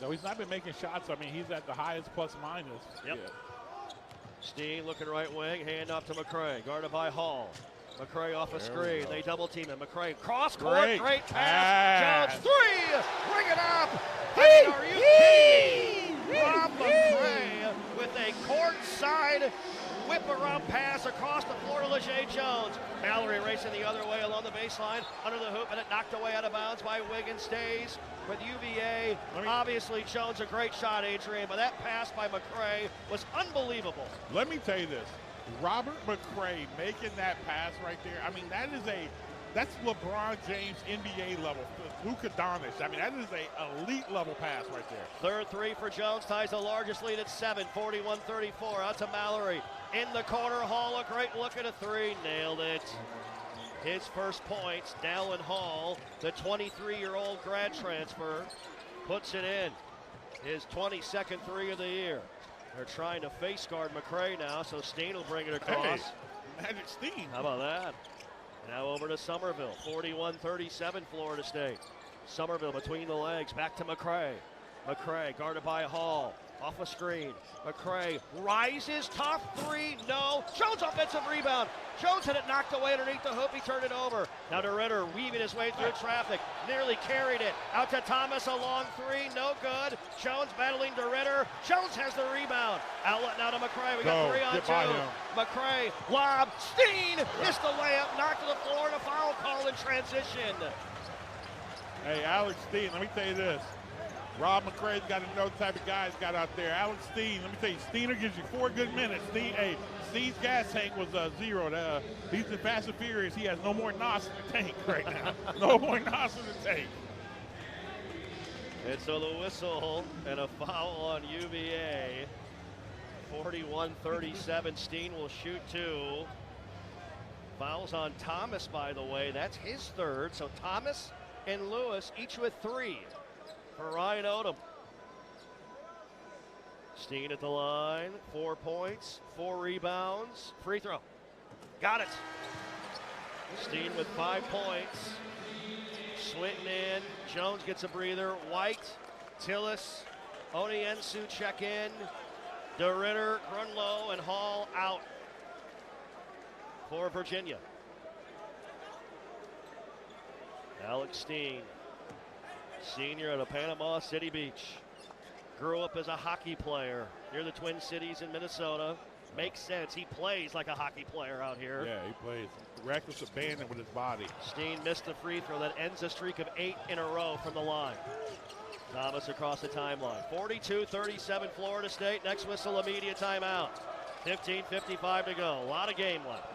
No, he's not been making shots. I mean, he's at the highest plus minus. Yep. Yeah. Steen looking right wing. Hand off to McCray. Guarded by Hall. McCray off a screen. They double team him. McCray cross court. Great pass. Jones 3. Bring it up. Are you kidding me? Rob McCray with a courtside whip around pass across the floor to LeJay Jones. Mallory racing the other way along the baseline, under the hoop, and it knocked away out of bounds by Wiggins. Stays with UVA. Obviously, Jones a great shot, Adrian, but that pass by McCray was unbelievable. Let me tell you this. Robert McCray making that pass right there, I mean, that's LeBron James NBA level. Luka Doncic. I mean, that is an elite level pass right there. Third 3 for Jones, ties the largest lead at 7, 41-34. Out to Mallory. In the corner, Hall, a great look at a 3. Nailed it. His first points, Dallin Hall, the 23-year-old grad transfer, puts it in. His 22nd 3 of the year. They're trying to face guard McCray now, so Steen will bring it across. Hey, Magic Steen. How about that? Now over to Somerville, 41-37 Florida State. Somerville between the legs, back to McCray. McCray guarded by Hall, off a screen. McCray rises, top 3, no. Jones offensive rebound. Jones had it knocked away underneath the hoop, he turned it over. Now DeRitter weaving his way through traffic, nearly carried it. Out to Thomas, a long 3, no good. Jones battling DeRitter. Jones has the rebound. Outlet now to McCray, we got 3 on 2. McCray, lob, Steen, missed the layup, knocked to the floor, and a foul call in transition. Hey, Alex Steen, let me tell you this. Rob McCray's got to know the type of guy he's got out there. Alex Steen, let me tell you, Steener gives you 4 good minutes. Steen's gas tank was 0. He's the Fast and Furious. He has no more NOS in the tank right now. No more NOS in the tank. And so the whistle and a foul on UVA. 41-37. Steen will shoot 2. Fouls on Thomas, by the way. That's his 3rd. So Thomas and Lewis each with 3 for Ryan Odom. Steen at the line. 4 points, 4 rebounds. Free throw. Got it. Steen with 5 points. Swinton in. Jones gets a breather. White, Tillis, Oniensu check in. DeRitter, Grunlow, and Hall out for Virginia. Alex Steen, senior out of Panama City Beach. Grew up as a hockey player near the Twin Cities in Minnesota. Makes sense. He plays like a hockey player out here. Yeah, he plays reckless abandon with his body. Steen missed the free throw that ends a streak of 8 in a row from the line. Thomas across the timeline. 42-37 Florida State. Next whistle, immediate timeout. 15:55 to go. A lot of game left.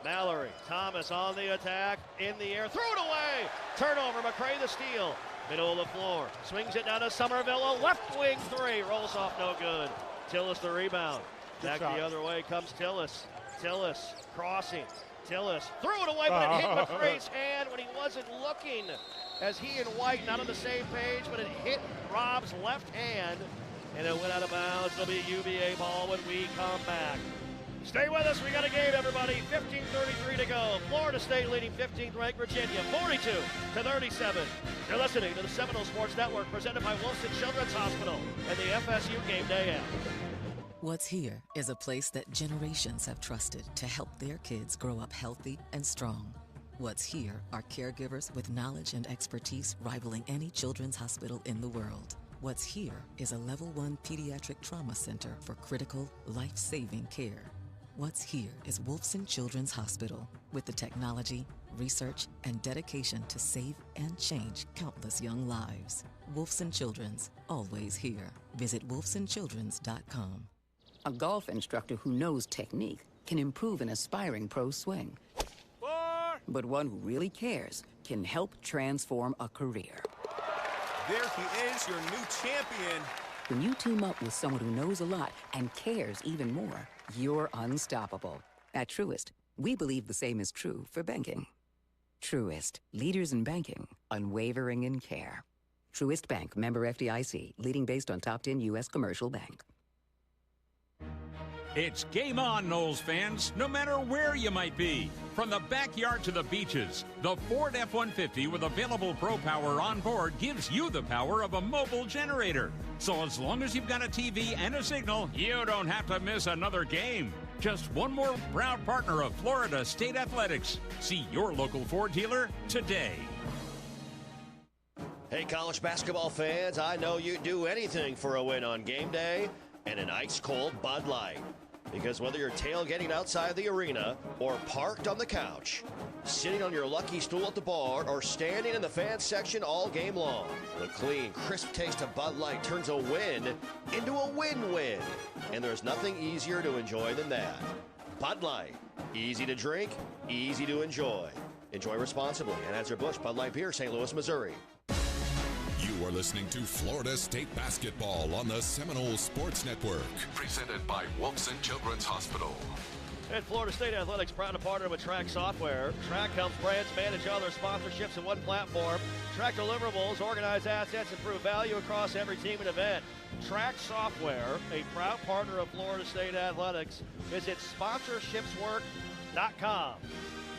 Mallory, Thomas on the attack, in the air, threw it away. Turnover, McCray the steal. Middle of the floor, swings it down to Somerville, a left wing 3, rolls off no good. Tillis the rebound. Back the other way comes Tillis. Tillis crossing. Tillis threw it away, but it hit McCray's hand when he wasn't looking. As he and White not on the same page, but it hit Rob's left hand, and it went out of bounds. It'll be a UVA ball when we come back. Stay with us. We got a game, everybody. 15:33 to go. Florida State leading 15th ranked Virginia, 42-37. You're listening to the Seminole Sports Network, presented by Wilson Children's Hospital and the FSU Game Day app. What's here is a place that generations have trusted to help their kids grow up healthy and strong. What's here are caregivers with knowledge and expertise rivaling any children's hospital in the world. What's here is a Level 1 pediatric trauma center for critical, life-saving care. What's here is Wolfson Children's Hospital, with the technology, research, and dedication to save and change countless young lives. Wolfson Children's, always here. Visit wolfsonchildrens.com. A golf instructor who knows technique can improve an aspiring pro's swing. But one who really cares can help transform a career. There he is, your new champion. When you team up with someone who knows a lot and cares even more, you're unstoppable. At Truist, we believe the same is true for banking. Truist, leaders in banking, unwavering in care. Truist Bank, member FDIC, leading based on top 10 U.S. commercial bank. It's game on, Noles fans, no matter where you might be. From the backyard to the beaches, the Ford F-150 with available Pro Power on board gives you the power of a mobile generator. So as long as you've got a TV and a signal, you don't have to miss another game. Just one more proud partner of Florida State Athletics. See your local Ford dealer today. Hey, college basketball fans, I know you'd do anything for a win on game day and an ice-cold Bud Light. Because whether you're tailgating outside the arena or parked on the couch, sitting on your lucky stool at the bar, or standing in the fan section all game long, the clean, crisp taste of Bud Light turns a win into a win-win. And there's nothing easier to enjoy than that. Bud Light. Easy to drink, easy to enjoy. Enjoy responsibly. Anheuser-Busch Bud Light Beer, St. Louis, Missouri. You are listening to Florida State Basketball on the Seminole Sports Network. Presented by Wolfson Children's Hospital. And Florida State Athletics proud to partner with Track Software. Track helps brands manage all their sponsorships in one platform. Track deliverables, organize assets, improve value across every team and event. Track Software, a proud partner of Florida State Athletics. Visit sponsorshipswork.com.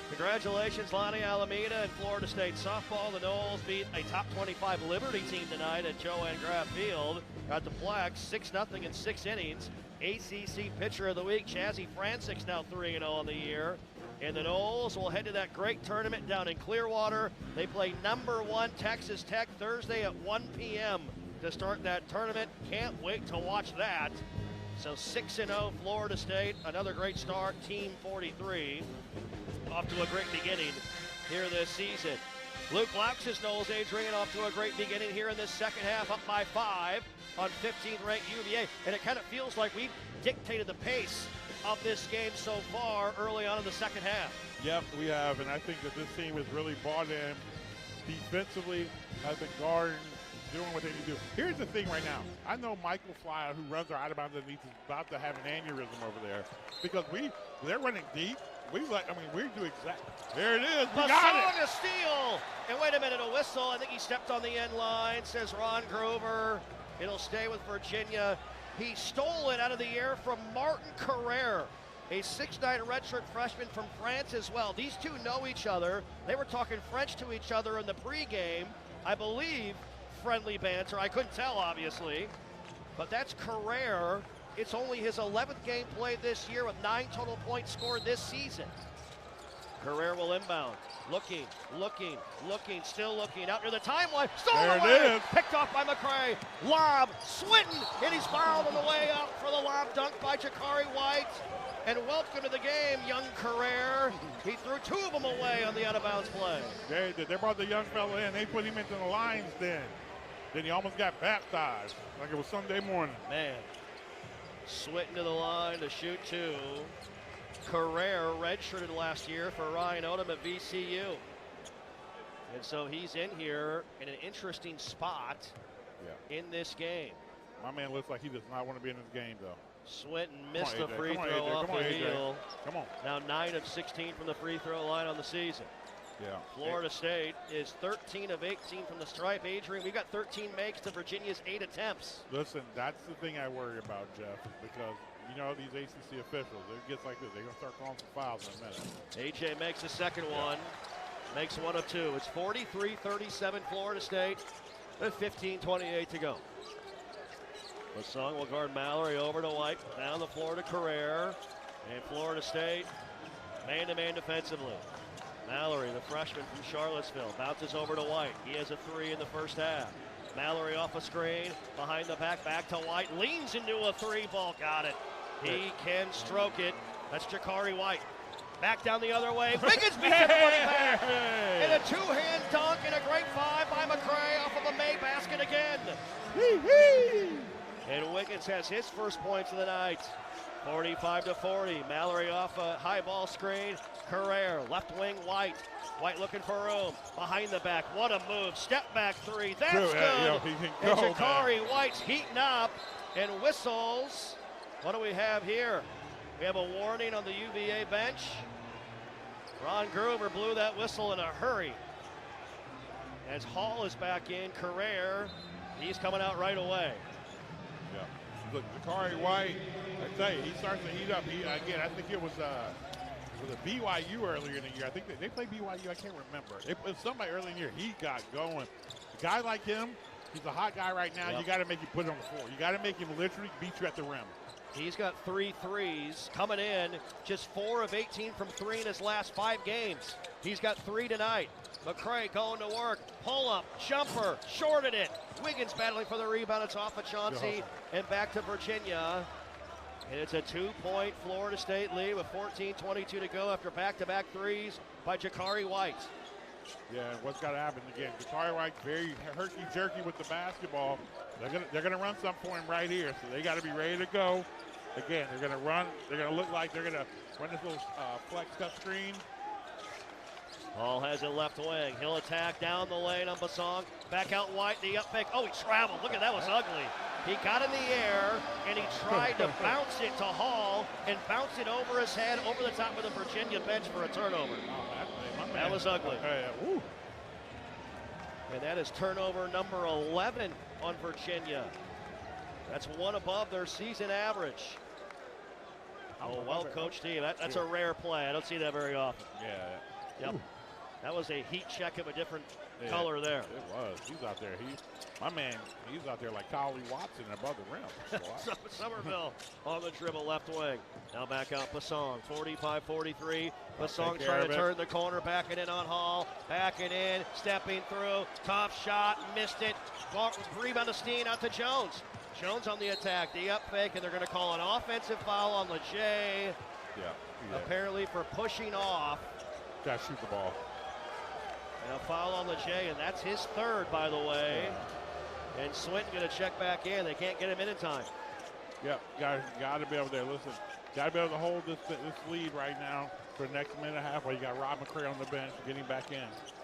Congratulations, Lonnie Alameda and Florida State softball. The Noles beat a top 25 Liberty team tonight at Joanne Graff Field. Got the Blacks 6-0 in 6 innings. ACC Pitcher of the Week, Chazzy Francic's now 3-0 on the year. And the Noles will head to that great tournament down in Clearwater. They play number 1 Texas Tech Thursday at 1 p.m. to start that tournament. Can't wait to watch that. So 6-0 Florida State, another great start, Team 43. Off to a great beginning here this season. Luke Loux's Knowles Adrian off to a great beginning here in this second half, up by 5 on 15th-ranked UVA. And it kind of feels like we've dictated the pace of this game so far early on in the second half. Yep, we have, and I think that this team has really bought in defensively, has been guarding, doing what they need to do. Here's the thing right now. I know Michael Flyer, who runs our out-of-bounds underneath, is about to have an aneurysm over there because they're running deep. We do exactly. There it is. We got it. A steal. And wait a minute, a whistle. I think he stepped on the end line, says Ron Grover. It'll stay with Virginia. He stole it out of the air from Martin Carrere, a 6'9" redshirt freshman from France as well. These two know each other. They were talking French to each other in the pregame. I believe friendly banter. I couldn't tell, obviously. But that's Carrere. It's only his 11th game played this year with 9 total points scored this season. Carrere will inbound. Looking, still looking. Out near the timeline. Stolen away. Picked off by McCray. Lob. Swinton. And he's fouled on the way up for the lob dunk by Jakari White. And welcome to the game, young Carrere. He threw 2 of them away on the out-of-bounds play. They did. They brought the young fella in. They put him into the lines then. Then he almost got baptized like it was Sunday morning. Man. Swinton to the line to shoot 2. Carrere redshirted last year for Ryan Odom at VCU. And so he's in here in an interesting spot in this game. My man looks like he does not want to be in this game, though. Swinton missed the free throw off the heel. Come on. Now 9 of 16 from the free throw line on the season. Yeah. Florida State is 13 of 18 from the stripe. Adrian, we got 13 makes to Virginia's 8 attempts. Listen, that's the thing I worry about, Jeff, because, you know, these ACC officials, it gets like this. They're going to start calling some fouls in a minute. AJ makes the second one. Makes 1 of 2. It's 43-37 Florida State with 15:28 to go. Masson will guard Mallory over to White. Down the floor to Carrere. And Florida State man-to-man defensively. Mallory, the freshman from Charlottesville, bounces over to White. He has a 3 in the first half. Mallory off a screen, behind the back to White. Leans into a 3-ball, got it. He can stroke it. That's Jakari White. Back down the other way. Wiggins beats everybody back. And a 2-hand dunk and a great 5 by McCray off of a May basket again. And Wiggins has his first points of the night. 45-40. Mallory off a high ball screen. Carrere, left wing White. White looking for room. Behind the back. What a move. Step back 3. That's good. And Jakari White's heating up and whistles. What do we have here? We have a warning on the UVA bench. Ron Grover blew that whistle in a hurry. As Hall is back in, Carrere, he's coming out right away. Yeah. Look, Jakari White, I tell you, he starts to heat up. I think it was a BYU earlier in the year. I think they played BYU. I can't remember. It was somebody earlier in the year. He got going. A guy like him, he's a hot guy right now. Yep. You got to make him put it on the floor. You got to make him literally beat you at the rim. He's got 3 threes coming in, just 4 of 18 from 3 in his last 5 games. He's got 3 tonight. McCray going to work, pull up, jumper, shorted it. Wiggins battling for the rebound. It's off of Chauncey and back to Virginia. And it's a 2-point Florida State lead with 14:22 to go after back-to-back threes by Jakari White. Yeah, what's got to happen again? Jakari White very herky-jerky with the basketball. They're gonna run some for him right here, so they got to be ready to go. Again, they're gonna run. They're gonna look like they're gonna run this little flex cut screen. Hall has it left wing. He'll attack down the lane on Basong. Back out White, the up fake. Oh, he traveled. Look at that, was ugly. He got in the air, and he tried to bounce it to Hall and bounce it over his head, over the top of the Virginia bench for a turnover. That was ugly. And that is turnover number 11 on Virginia. That's 1 above their season average. Oh, well-coached team. That's a rare play. I don't see that very often. Yeah. Yep. That was a heat check of a different color there. It was. He's out there. My man, he's out there like Collie Watson above the rim. Somerville on the dribble left wing. Now back out Basong. 45-43. Basong trying to turn the corner. Backing in on Hall. Backing in. Stepping through. Top shot. Missed it. Rebound to Steen out to Jones. Jones on the attack. The up fake. And they're going to call an offensive foul on LeJay. Yeah. Apparently for pushing off. Got to shoot the ball. And a foul on LeJay, and that's his third, by the way. Yeah. And Swinton going to check back in. They can't get him in time. Yep, got to be over there. Listen, got to be able to hold this lead right now for the next minute and a half while you got Rob McCray on the bench getting back in.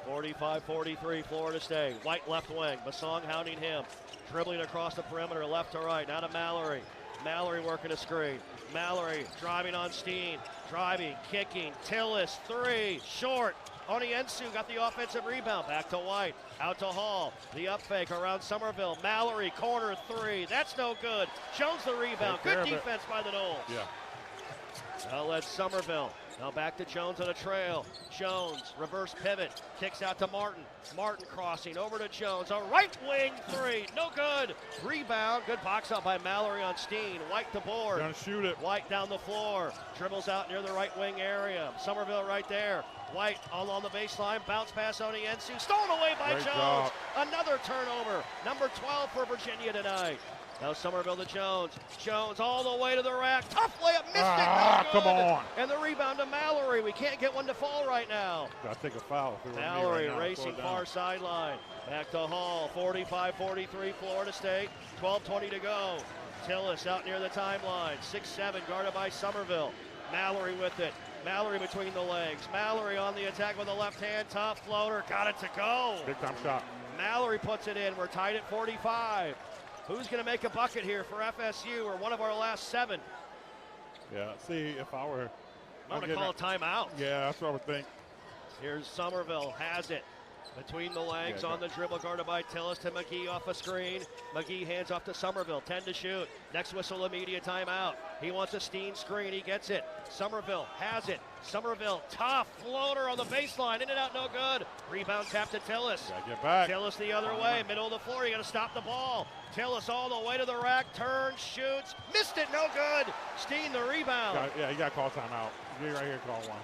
45-43 Florida State. White left wing. Basong hounding him. Dribbling across the perimeter left to right. Now to Mallory. Mallory working a screen. Mallory driving on Steen. Driving, kicking. Tillis, three. Short. Oniensu got the offensive rebound. Back to White. Out to Hall. The up fake around Somerville. Mallory, corner three. That's no good. Jones the rebound. Good defense by the Noles. Yeah. Now let's Somerville. Now back to Jones on a trail. Jones, reverse pivot, kicks out to Martin. Martin crossing over to Jones. A right wing three, no good. Rebound, good box out by Mallory on Steen. White to board. Gonna shoot it. White down the floor, dribbles out near the right wing area. Somerville right there. White all on the baseline, bounce pass Oniensu. Stolen away by Great Jones. job. Another turnover, number 12 for Virginia tonight. Now Somerville to Jones. Jones all the way to the rack. Tough layup, missed it. No good. Come on. And the rebound to Mallory. We can't get one to fall right now. Got to take a foul. Mallory racing far sideline. Back to Hall. 45-43 Florida State. 12:20 to go. Tillis out near the timeline. 6-7 guarded by Somerville. Mallory with it. Mallory between the legs. Mallory on the attack with the left hand. Top floater. Got it to go. Big time shot. Mallory puts it in. We're tied at 45. Who's going to make a bucket here for FSU or one of our last 7? Yeah, see, if I were... I'm going to call a timeout. Yeah, that's what I would think. Here's Somerville, has it. Between the legs, on the dribble, guarded by Tillis to McGee off a screen. McGee hands off to Somerville, 10 to shoot. Next whistle, immediate timeout. He wants a Steen screen, he gets it. Somerville has it. Somerville, tough floater on the baseline, in and out, no good. Rebound tap to Tillis. Gotta get back. Tillis the other way, middle of the floor, you gotta stop the ball. Tillis all the way to the rack, turns, shoots, missed it, no good. Steen the rebound. You gotta call timeout. Get right here, call one.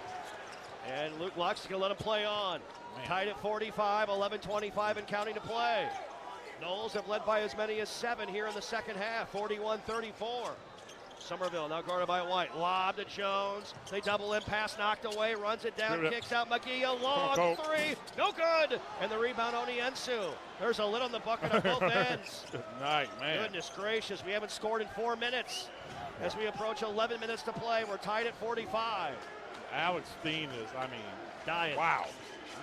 And Luke Lux is gonna let him play on. Tied at 45, 11:25 and counting to play. Noles have led by as many as 7 here in the second half, 41-34. Somerville now guarded by White. Lob to Jones. They double in, pass knocked away, runs it down, kicks out McGee. A long three, no good. And the rebound, Oniensu. There's a lid on the bucket on both ends. Good night, man. Goodness gracious, we haven't scored in 4 minutes. As we approach 11 minutes to play, we're tied at 45. Alex Steen is, dying. Wow.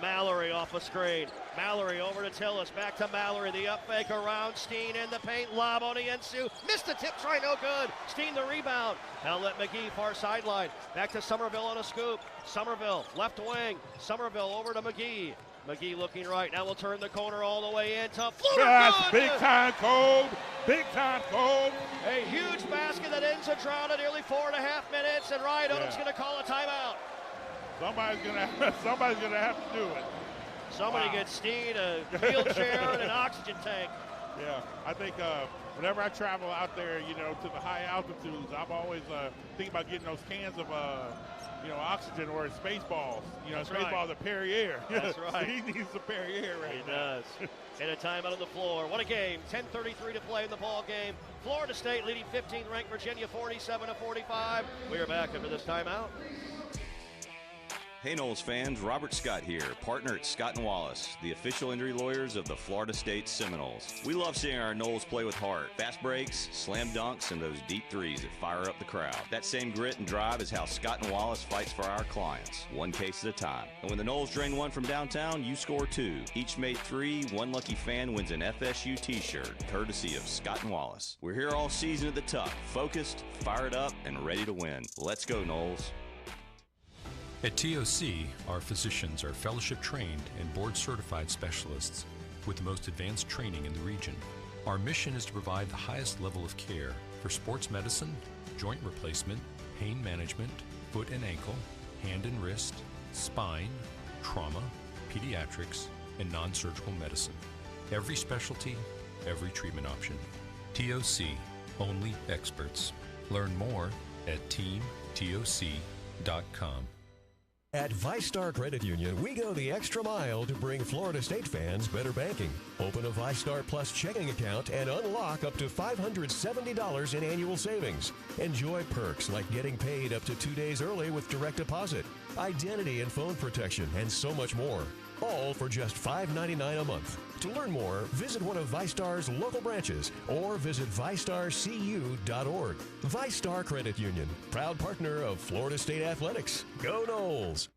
Mallory off a screen. Mallory over to Tillis. Back to Mallory. The up fake around Steen in the paint. Lob Oniensu. Missed the tip try. No good. Steen the rebound. Outlet McGee far sideline. Back to Somerville on a scoop. Somerville left wing. Somerville over to McGee. McGee looking right. Now we'll turn the corner all the way in. Tough floater. That's good. big time cold. Big time cold. A huge basket that ends a drought at nearly 4.5 minutes. And Ryan Odom's going to call a timeout. Somebody's gonna have to do it. Somebody gets Steen a wheelchair and an oxygen tank. Yeah, I think whenever I travel out there, to the high altitudes, I'm always thinking about getting those cans of oxygen or Spaceballs. Spaceballs are Perrier. That's right. He needs the Perrier right He now. does. And a timeout on the floor. What a game. 10:33 to play in the ball game. Florida State leading 15th ranked Virginia 47-45. We are back after this timeout. Hey Noles fans, Robert Scott here, partner at Scott & Wallace, the official injury lawyers of the Florida State Seminoles. We love seeing our Noles play with heart. Fast breaks, slam dunks, and those deep threes that fire up the crowd. That same grit and drive is how Scott & Wallace fights for our clients, one case at a time. And when the Noles drain one from downtown, you score 2. Each made 3, one lucky fan wins an FSU t-shirt, courtesy of Scott & Wallace. We're here all season at the Tough, focused, fired up, and ready to win. Let's go, Noles. At TOC, our physicians are fellowship trained and board certified specialists with the most advanced training in the region. Our mission is to provide the highest level of care for sports medicine, joint replacement, pain management, foot and ankle, hand and wrist, spine, trauma, pediatrics, and non-surgical medicine. Every specialty, every treatment option. TOC, only experts. Learn more at teamtoc.com. At ViStar Credit Union, we go the extra mile to bring Florida State fans better banking. Open a ViStar Plus checking account and unlock up to $570 in annual savings. Enjoy perks like getting paid up to 2 days early with direct deposit, identity and phone protection, and so much more. all for just $5.99 a month. To learn more, visit one of ViStar's local branches or visit ViStarCU.org. ViStar Credit Union, proud partner of Florida State Athletics. Go Noles!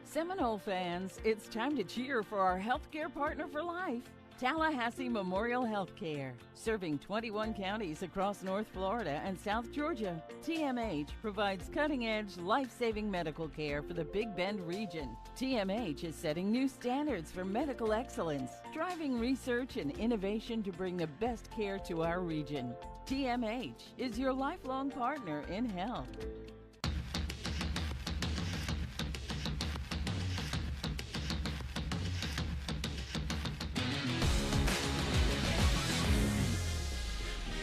Seminole fans, it's time to cheer for our healthcare partner for life, Tallahassee Memorial Healthcare. Serving 21 counties across North Florida and South Georgia, TMH provides cutting-edge, life-saving medical care for the Big Bend region. TMH is setting new standards for medical excellence, driving research and innovation to bring the best care to our region. TMH is your lifelong partner in health.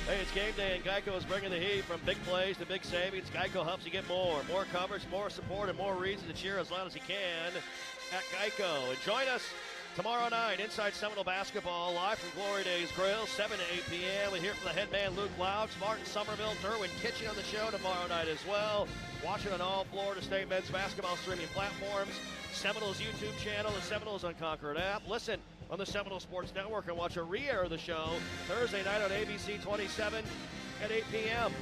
Hey, it's game day, and Geico is bringing the heat. From big plays to big savings, Geico helps you get more coverage, more support, and more reason to cheer as loud as you can at Geico. And join us tomorrow night inside Seminole basketball, live from Glory Days Grill, 7 to 8 p.m. We hear from the head man Luke Louch, Martin Somerville, Derwin Kitchen on the show tomorrow night as well. Watch it on all Florida State men's basketball streaming platforms, Seminoles YouTube channel, the Seminoles Unconquered app. Listen on the Seminole Sports Network and watch a re-air of the show Thursday night on ABC 27 at 8 p.m.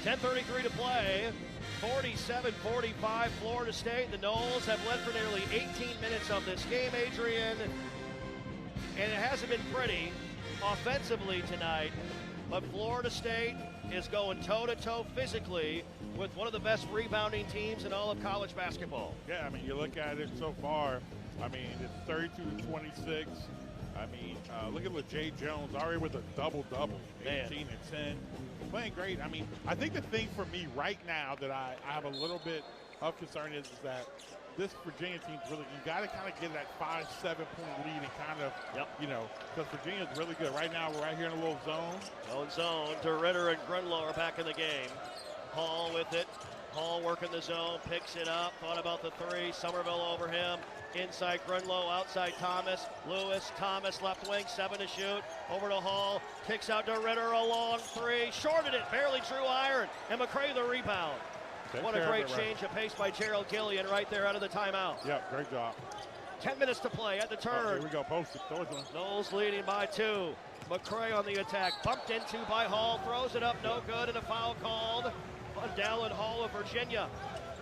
10:33 to play. 47-45 Florida State. The Noles have led for nearly 18 minutes of this game, Adrian. And it hasn't been pretty offensively tonight. But Florida State is going toe-to-toe physically with one of the best rebounding teams in all of college basketball. Yeah, I mean, you look at it so far. I mean, it's 32-26. I mean, look at LeJay Jones already with a double-double, 18 and 10. Playing great. I mean, I think the thing for me right now that I have a little bit of concern is that this Virginia team's really, you got to kind of get that 5-7 point lead and kind of, you know, because Virginia's really good. Right now, we're right here in a little zone. Zone. DeRitter and Grunlow are back in the game. Hall with it. Hall working the zone, picks it up, thought about the three. Somerville over him. Inside Grunlow, outside Thomas. Lewis, Thomas, left wing, 7 to shoot. Over to Hall, kicks out to Ritter, a long three. Shorted it, barely drew iron. And McCray the rebound. What a great change of pace by Gerald Gillian right there out of the timeout. Yep, great job. 10 minutes to play at the turn. Here we go, posted. Noles leading by 2. McCray on the attack, bumped into by Hall, throws it up, no good, and a foul called on Dallin Hall of Virginia.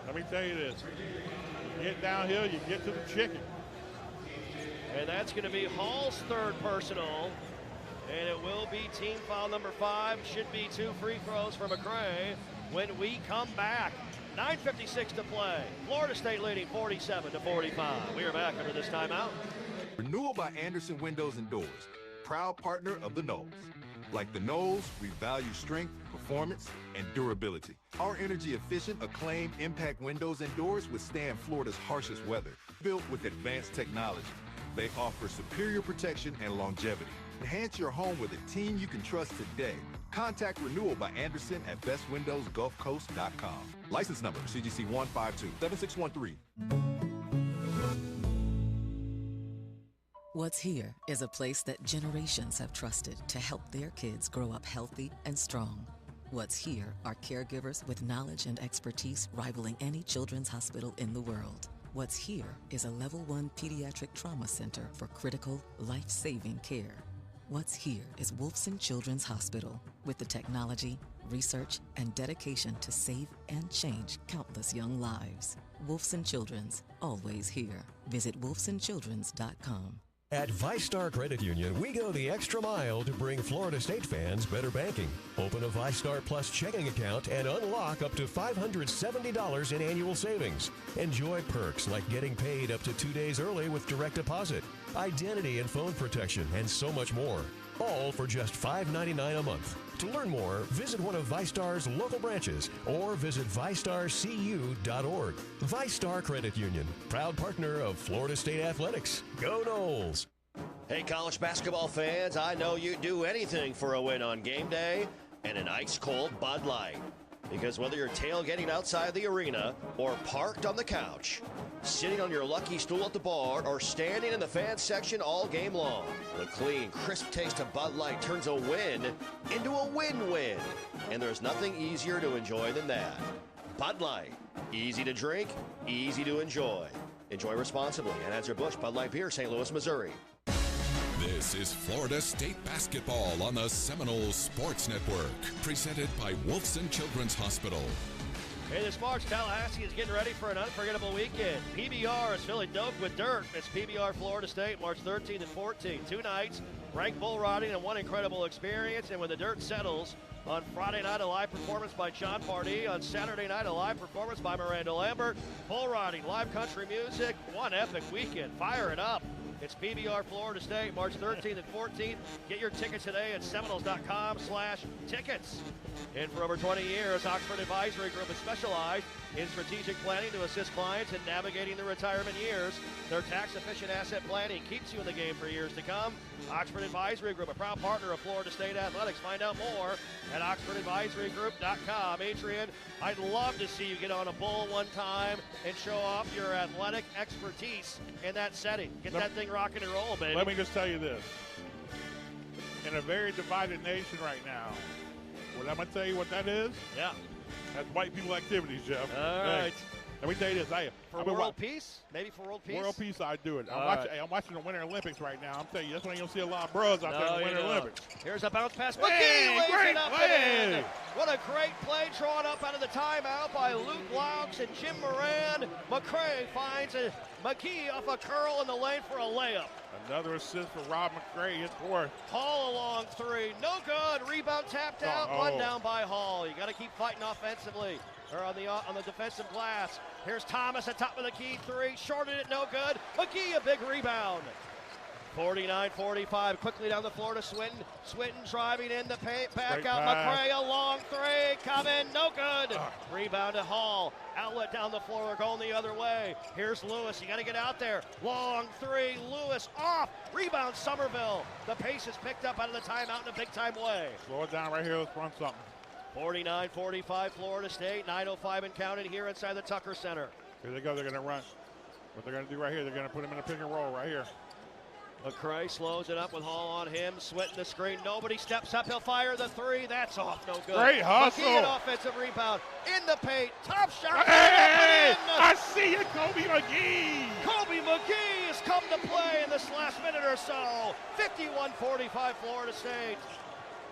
Let me tell you this. You get downhill, you get to the chicken. And that's going to be Hall's third personal. And it will be team foul number 5. Should be 2 free throws for McCray when we come back. 9:56 to play. Florida State leading 47-45. We are back under this timeout. Renewal by Anderson Windows and Doors, proud partner of the Noles. Like the Noles, we value strength, performance, and durability. Our energy-efficient, acclaimed impact windows and doors withstand Florida's harshest weather. Built with advanced technology, they offer superior protection and longevity. Enhance your home with a team you can trust today. Contact Renewal by Anderson at bestwindowsgulfcoast.com. License number CGC 1527613. What's Here is a place that generations have trusted to help their kids grow up healthy and strong. What's Here are caregivers with knowledge and expertise rivaling any children's hospital in the world. What's Here is a level 1 pediatric trauma center for critical, life-saving care. What's Here is Wolfson Children's Hospital with the technology, research, and dedication to save and change countless young lives. Wolfson Children's, always here. Visit wolfsonchildrens.com. At ViStar Credit Union, we go the extra mile to bring Florida State fans better banking. Open a ViStar Plus checking account and unlock up to $570 in annual savings. Enjoy perks like getting paid up to 2 days early with direct deposit, identity and phone protection, and so much more. All for just $5.99 a month. To learn more, visit one of ViStar's local branches or visit ViStarCU.org. ViStar Credit Union, proud partner of Florida State Athletics. Go Noles! Hey, college basketball fans, I know you'd do anything for a win on game day and an ice-cold Bud Light. Because whether you're tailgating outside the arena or parked on the couch, sitting on your lucky stool at the bar, or standing in the fan section all game long, the clean, crisp taste of Bud Light turns a win into a win-win. And there's nothing easier to enjoy than that. Bud Light. Easy to drink, easy to enjoy. Enjoy responsibly. Anheuser-Busch Bud Light Beer, St. Louis, Missouri. This is Florida State basketball on the Seminoles Sports Network, presented by Wolfson Children's Hospital. Hey, this March, Tallahassee is getting ready for an unforgettable weekend. PBR is filling dope with dirt. It's PBR Florida State, March 13th and 14th. 2 nights, ranked bull riding, and one incredible experience. And when the dirt settles, on Friday night, a live performance by John Pardee. On Saturday night, a live performance by Miranda Lambert. Bull riding, live country music, one epic weekend. Fire it up. It's PBR Florida State, March 13th and 14th. Get your tickets today at Seminoles.com/tickets. And for over 20 years, Oxford Advisory Group has specialized in strategic planning to assist clients in navigating their retirement years. Their tax-efficient asset planning keeps you in the game for years to come. Oxford Advisory Group, a proud partner of Florida State Athletics. Find out more at OxfordAdvisoryGroup.com. Adrian, I'd love to see you get on a bull one time and show off your athletic expertise in that setting. Get that thing rocking and roll, baby. Let me just tell you this. In a very divided nation right now, well, I'm going to tell you what that is. Yeah. That's white people activities, Jeff. All right. Let me tell you this. For world peace? Maybe for world peace? World peace, I do it. I'm watching the Winter Olympics right now. I'm telling you, that's when you're going to see a lot of bros out there in the Winter Olympics. Here's a bounce pass. Hey, McKee lays great it up play. and in. What a great play drawn up out of the timeout by Luke Laux and Jim Moran. McCray finds McKee off a curl in the lane for a layup. Another assist for Rob McCray. His fourth. Hall along 3. No good. Rebound tapped out. One down by Hall. You got to keep fighting offensively. Or on the defensive glass. Here's Thomas at top of the key. 3. Shorted it. No good. McKee, a big rebound. 49-45. Quickly down the floor to Swinton. Swinton driving in the paint. Back out. McCray, a long 3. Coming. No good. Rebound to Hall. Outlet down the floor. They're going the other way. Here's Lewis. You got to get out there. Long 3. Lewis off. Rebound Somerville. The pace is picked up out of the timeout in a big-time way. Slow it down right here. Let's run something. 49-45 Florida State. 9:05 and counting here inside the Tucker Center. Here they go. They're going to run. What they're going to do right here, they're going to put him in a pick and roll right here. McCray slows it up with Hall on him. Swinton the screen. Nobody steps up. He'll fire the 3. That's off. No good. Great hustle. McKee, an offensive rebound. In the paint. Top shot. Hey, I see it, Kobe McGee. Kobe McGee has come to play in this last minute or so. 51-45 Florida State.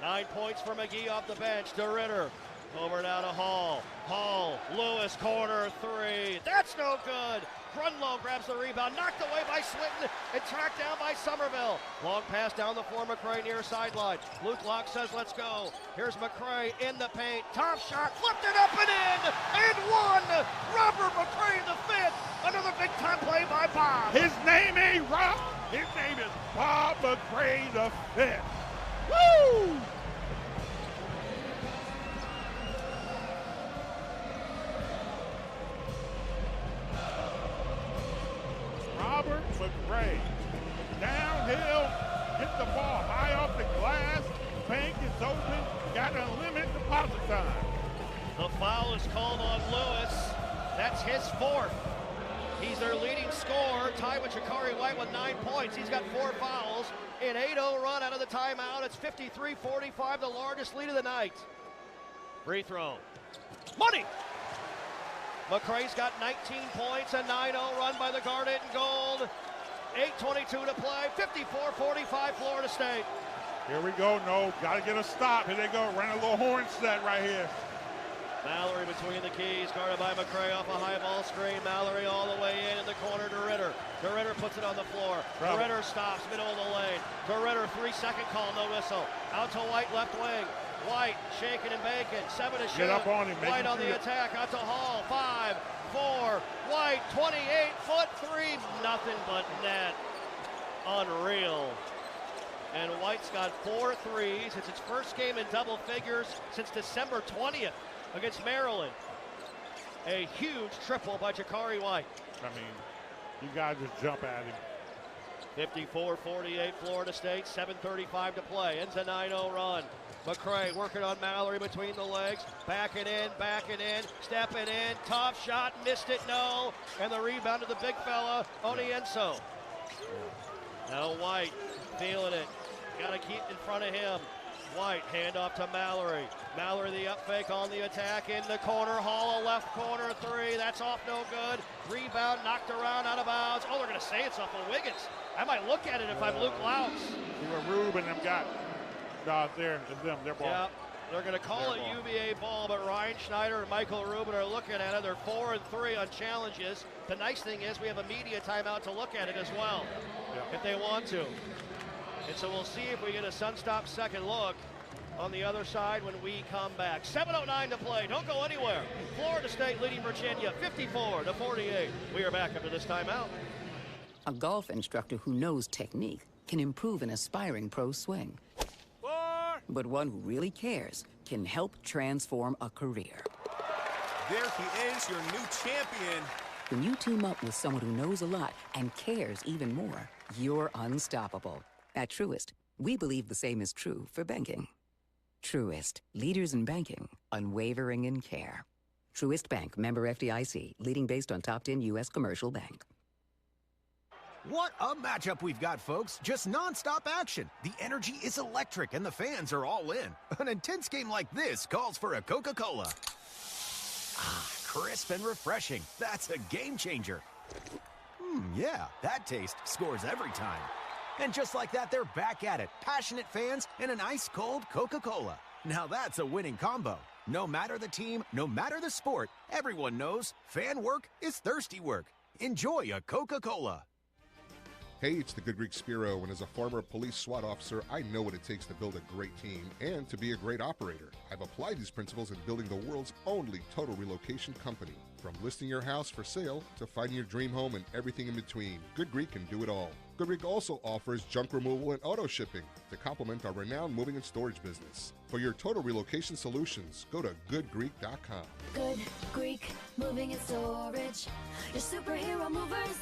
9 points for McGee off the bench. DeRitter over now to Hall. Hall, Lewis, corner 3. That's no good. Grunlow grabs the rebound, knocked away by Swinton, and tracked down by Somerville. Long pass down the floor, McCray near sideline. Luke Locke says, let's go. Here's McCray in the paint. Top shot, flipped it up and in, and one. Robert McCray the 5th. Another big-time play by Bob. His name ain't Rob. His name is Bob McCray the 5th. Woo! Robert McCray, downhill, hit the ball high off the glass, bank is open, got unlimited deposit time. The foul is called on Lewis. That's his 4th. He's their leading scorer, tied with Jakari White with 9 points. He's got 4 fouls. An 8-0 run out of the timeout. It's 53-45, the largest lead of the night. Free throw. Money! McCray's got 19 points, a 9-0 run by the Garnet and Gold. 8:22 to play, 54-45 Florida State. Here we go, no, gotta get a stop. Here they go, run a little horn set right here. Mallory between the keys, guarded by McCray off a high ball screen. Mallory all the way in the corner to Ritter. DeRitter puts it on the floor. DeRitter stops, middle of the lane. DeRitter, 3-second call, no whistle. Out to White, left wing. White shaking and baking, 7 to shoot. Get up on him, White on the attack, out to Hall, 5, 4. White, 28-foot 3, nothing but net. Unreal. And White's got 4 threes. It's his first game in double figures since December 20th against Maryland. A huge triple by Jakari White. I mean, you guys just jump at him. 54-48 Florida State, 7:35 to play. Ends a 9-0 run. McCray working on Mallory between the legs. Backing in, stepping in. Tough shot, missed it, no. And the rebound to the big fella, Onienso. Now White feeling it. Got to keep in front of him. White, handoff to Mallory. Mallory the up fake on the attack in the corner. Hall, a left corner three. That's off no good. Rebound knocked around out of bounds. Oh, they're going to say it's off of Wiggins. I might look at it if I'm Luke Louts. See what Rube and them got. There, it's them, their ball. Yeah, they're going to call it UVA ball, but Ryan Schneider and Michael Rubin are looking at it. They're 4 and 3 on challenges. The nice thing is we have a media timeout to look at it as well, if they want to. And so we'll see if we get a Sunstop second look on the other side when we come back. 7:09 to play. Don't go anywhere. Florida State leading Virginia 54-48. We are back after this timeout. A golf instructor who knows technique can improve an aspiring pro swing. But one who really cares can help transform a career. There he is, your new champion. When you team up with someone who knows a lot and cares even more, you're unstoppable. At Truist, we believe the same is true for banking. Truist, leaders in banking, unwavering in care. Truist Bank, member FDIC, leading based on top 10 U.S. commercial bank. What a matchup we've got, folks. Just non-stop action. The energy is electric and the fans are all in. An intense game like this calls for a Coca-Cola. Ah, crisp and refreshing. That's a game changer. Yeah, that taste scores every time. And just like that, they're back at it. Passionate fans and an ice-cold Coca-Cola. Now that's a winning combo. No matter the team, no matter the sport, everyone knows fan work is thirsty work. Enjoy a Coca-Cola. Hey, it's the Good Greek Spiro, and as a former police SWAT officer, I know what it takes to build a great team and to be a great operator. I've applied these principles in building the world's only total relocation company. From listing your house for sale to finding your dream home and everything in between, Good Greek can do it all. Good Greek also offers junk removal and auto shipping to complement our renowned moving and storage business. For your total relocation solutions, go to goodgreek.com. Good Greek Moving and Storage, your superhero movers.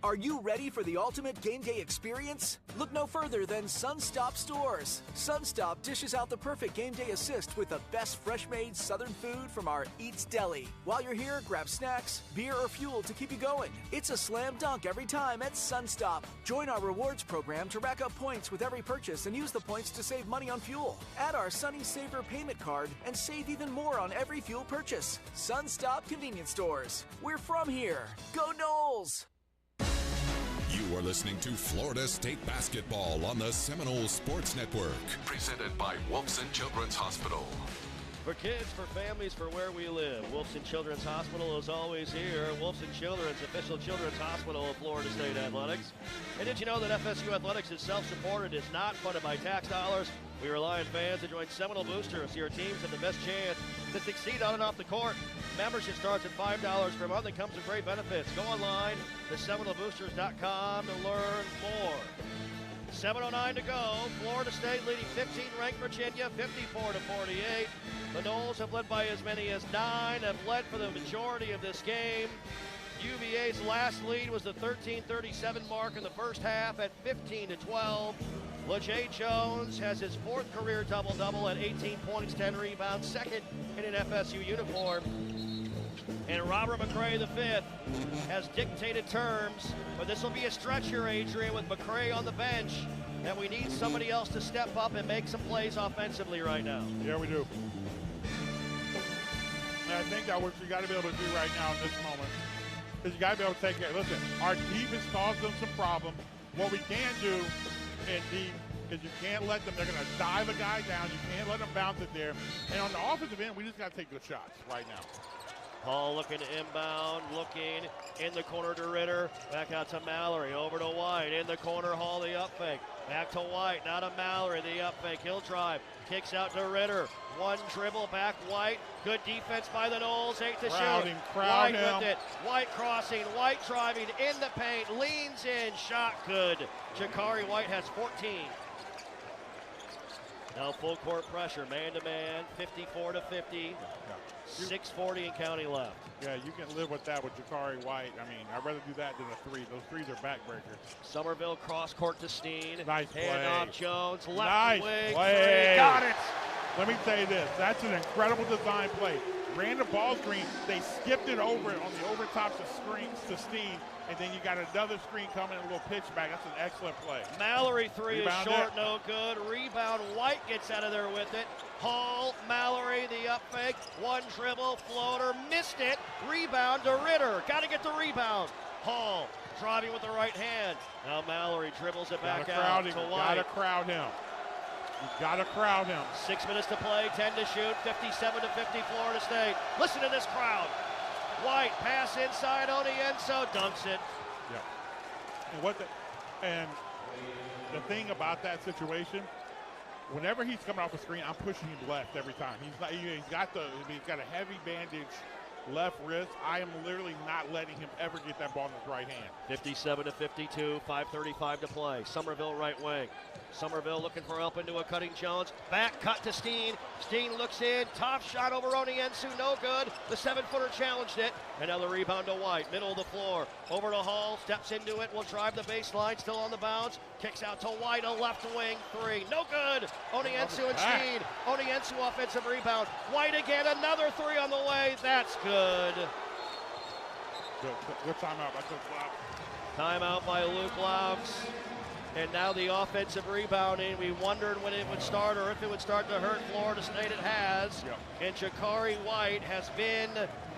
Are you ready for the ultimate game day experience? Look no further than Sunstop Stores. Sunstop dishes out the perfect game day assist with the best fresh-made Southern food from our Eats Deli. While you're here, grab snacks, beer, or fuel to keep you going. It's a slam dunk every time at Sunstop. Join our rewards program to rack up points with every purchase and use the points to save money on fuel. Add our Sunny Saver payment card and save even more on every fuel purchase. Sunstop Convenience Stores. We're from here. Go Noles! You are listening to Florida State Basketball on the Seminole Sports Network. Presented by Wolfson Children's Hospital. For kids, for families, for where we live, Wolfson Children's Hospital is always here. Wolfson Children's, official children's hospital of Florida State Athletics. And did you know that FSU Athletics is self-supported, is not funded by tax dollars? We rely on fans to join Seminole Boosters so your teams have the best chance to succeed on and off the court. Membership starts at $5 per month and comes with great benefits. Go online to SeminoleBoosters.com to learn more. 7:09 to go. Florida State leading 15th-ranked Virginia 54-48. The Noles have led by as many as 9, have led for the majority of this game. UVA's last lead was the 13:37 mark in the first half at 15-12. LaJay Jones has his 4th career double-double at 18 points, 10 rebounds, second in an FSU uniform. And Robert McCray, the 5th, has dictated terms, but this will be a stretch here, Adrian, with McCray on the bench, and we need somebody else to step up and make some plays offensively right now. Yeah, we do. And I think that's what you got to be able to do right now in this moment. Because you got to be able to take care. Listen, our defense caused them some problems. What we can do in deep is you can't let them, they're going to dive a guy down. You can't let them bounce it there. And on the offensive end, we just got to take good shots right now. Hall looking to inbound, looking in the corner to Ritter. Back out to Mallory, over to White. In the corner, Hall the up fake. Back to White, now to Mallory, the up fake. He'll drive, kicks out to Ritter. One dribble, back White. Good defense by the Noles, 8 to shoot. White with it. White crossing, White driving in the paint, leans in, shot good. Jakari White has 14. Now full court pressure, man-to-man, 54-50. 6:40 and counting left. Yeah, you can live with that with Jakari White. I mean, I'd rather do that than a 3. Those 3s are backbreakers. Somerville cross court to Steen. Nice play. Hand off Jones, left nice wing, play. 3. Got it. Let me tell you this. That's an incredible design play. Ran the ball screen. They skipped it over on the overtops of screens to Steve, and then you got another screen coming, a little pitch back. That's an excellent play. Mallory three Rebound is short, it. no good. Rebound, White gets out of there with it. Hall, Mallory, the up fake. One dribble, floater, missed it. Rebound to Ritter. Got to get the rebound. Hall driving with the right hand. Now Mallory dribbles it back out to White. Got to crowd him. You got to crowd him. 6 minutes to play, 10 to shoot, 57-50 Florida State. Listen to this crowd. White, pass inside, Onienso dunks it. Yeah. And the thing about that situation, whenever he's coming off the screen, I'm pushing him left every time. He's got a heavy bandage left wrist. I am literally not letting him ever get that ball in his right hand. 57-52, 5:35 to play. Somerville right wing. Somerville looking for help into a cutting Jones. Back cut to Steen. Steen looks in. Top shot over Oniensu. No good. The 7-footer challenged it. Another rebound to White. Middle of the floor. Over to Hall. Steps into it. Will drive the baseline. Still on the bounce. Kicks out to White. A left wing three. No good. Oniensu and Steen. Oniensu offensive rebound. White again. Another three on the way. That's good. Good timeout by Coach Laux. Timeout by Luke Laux. And now the offensive rebounding. We wondered when it would start or if it would start to hurt Florida State. It has. Yep. And Jakari White has been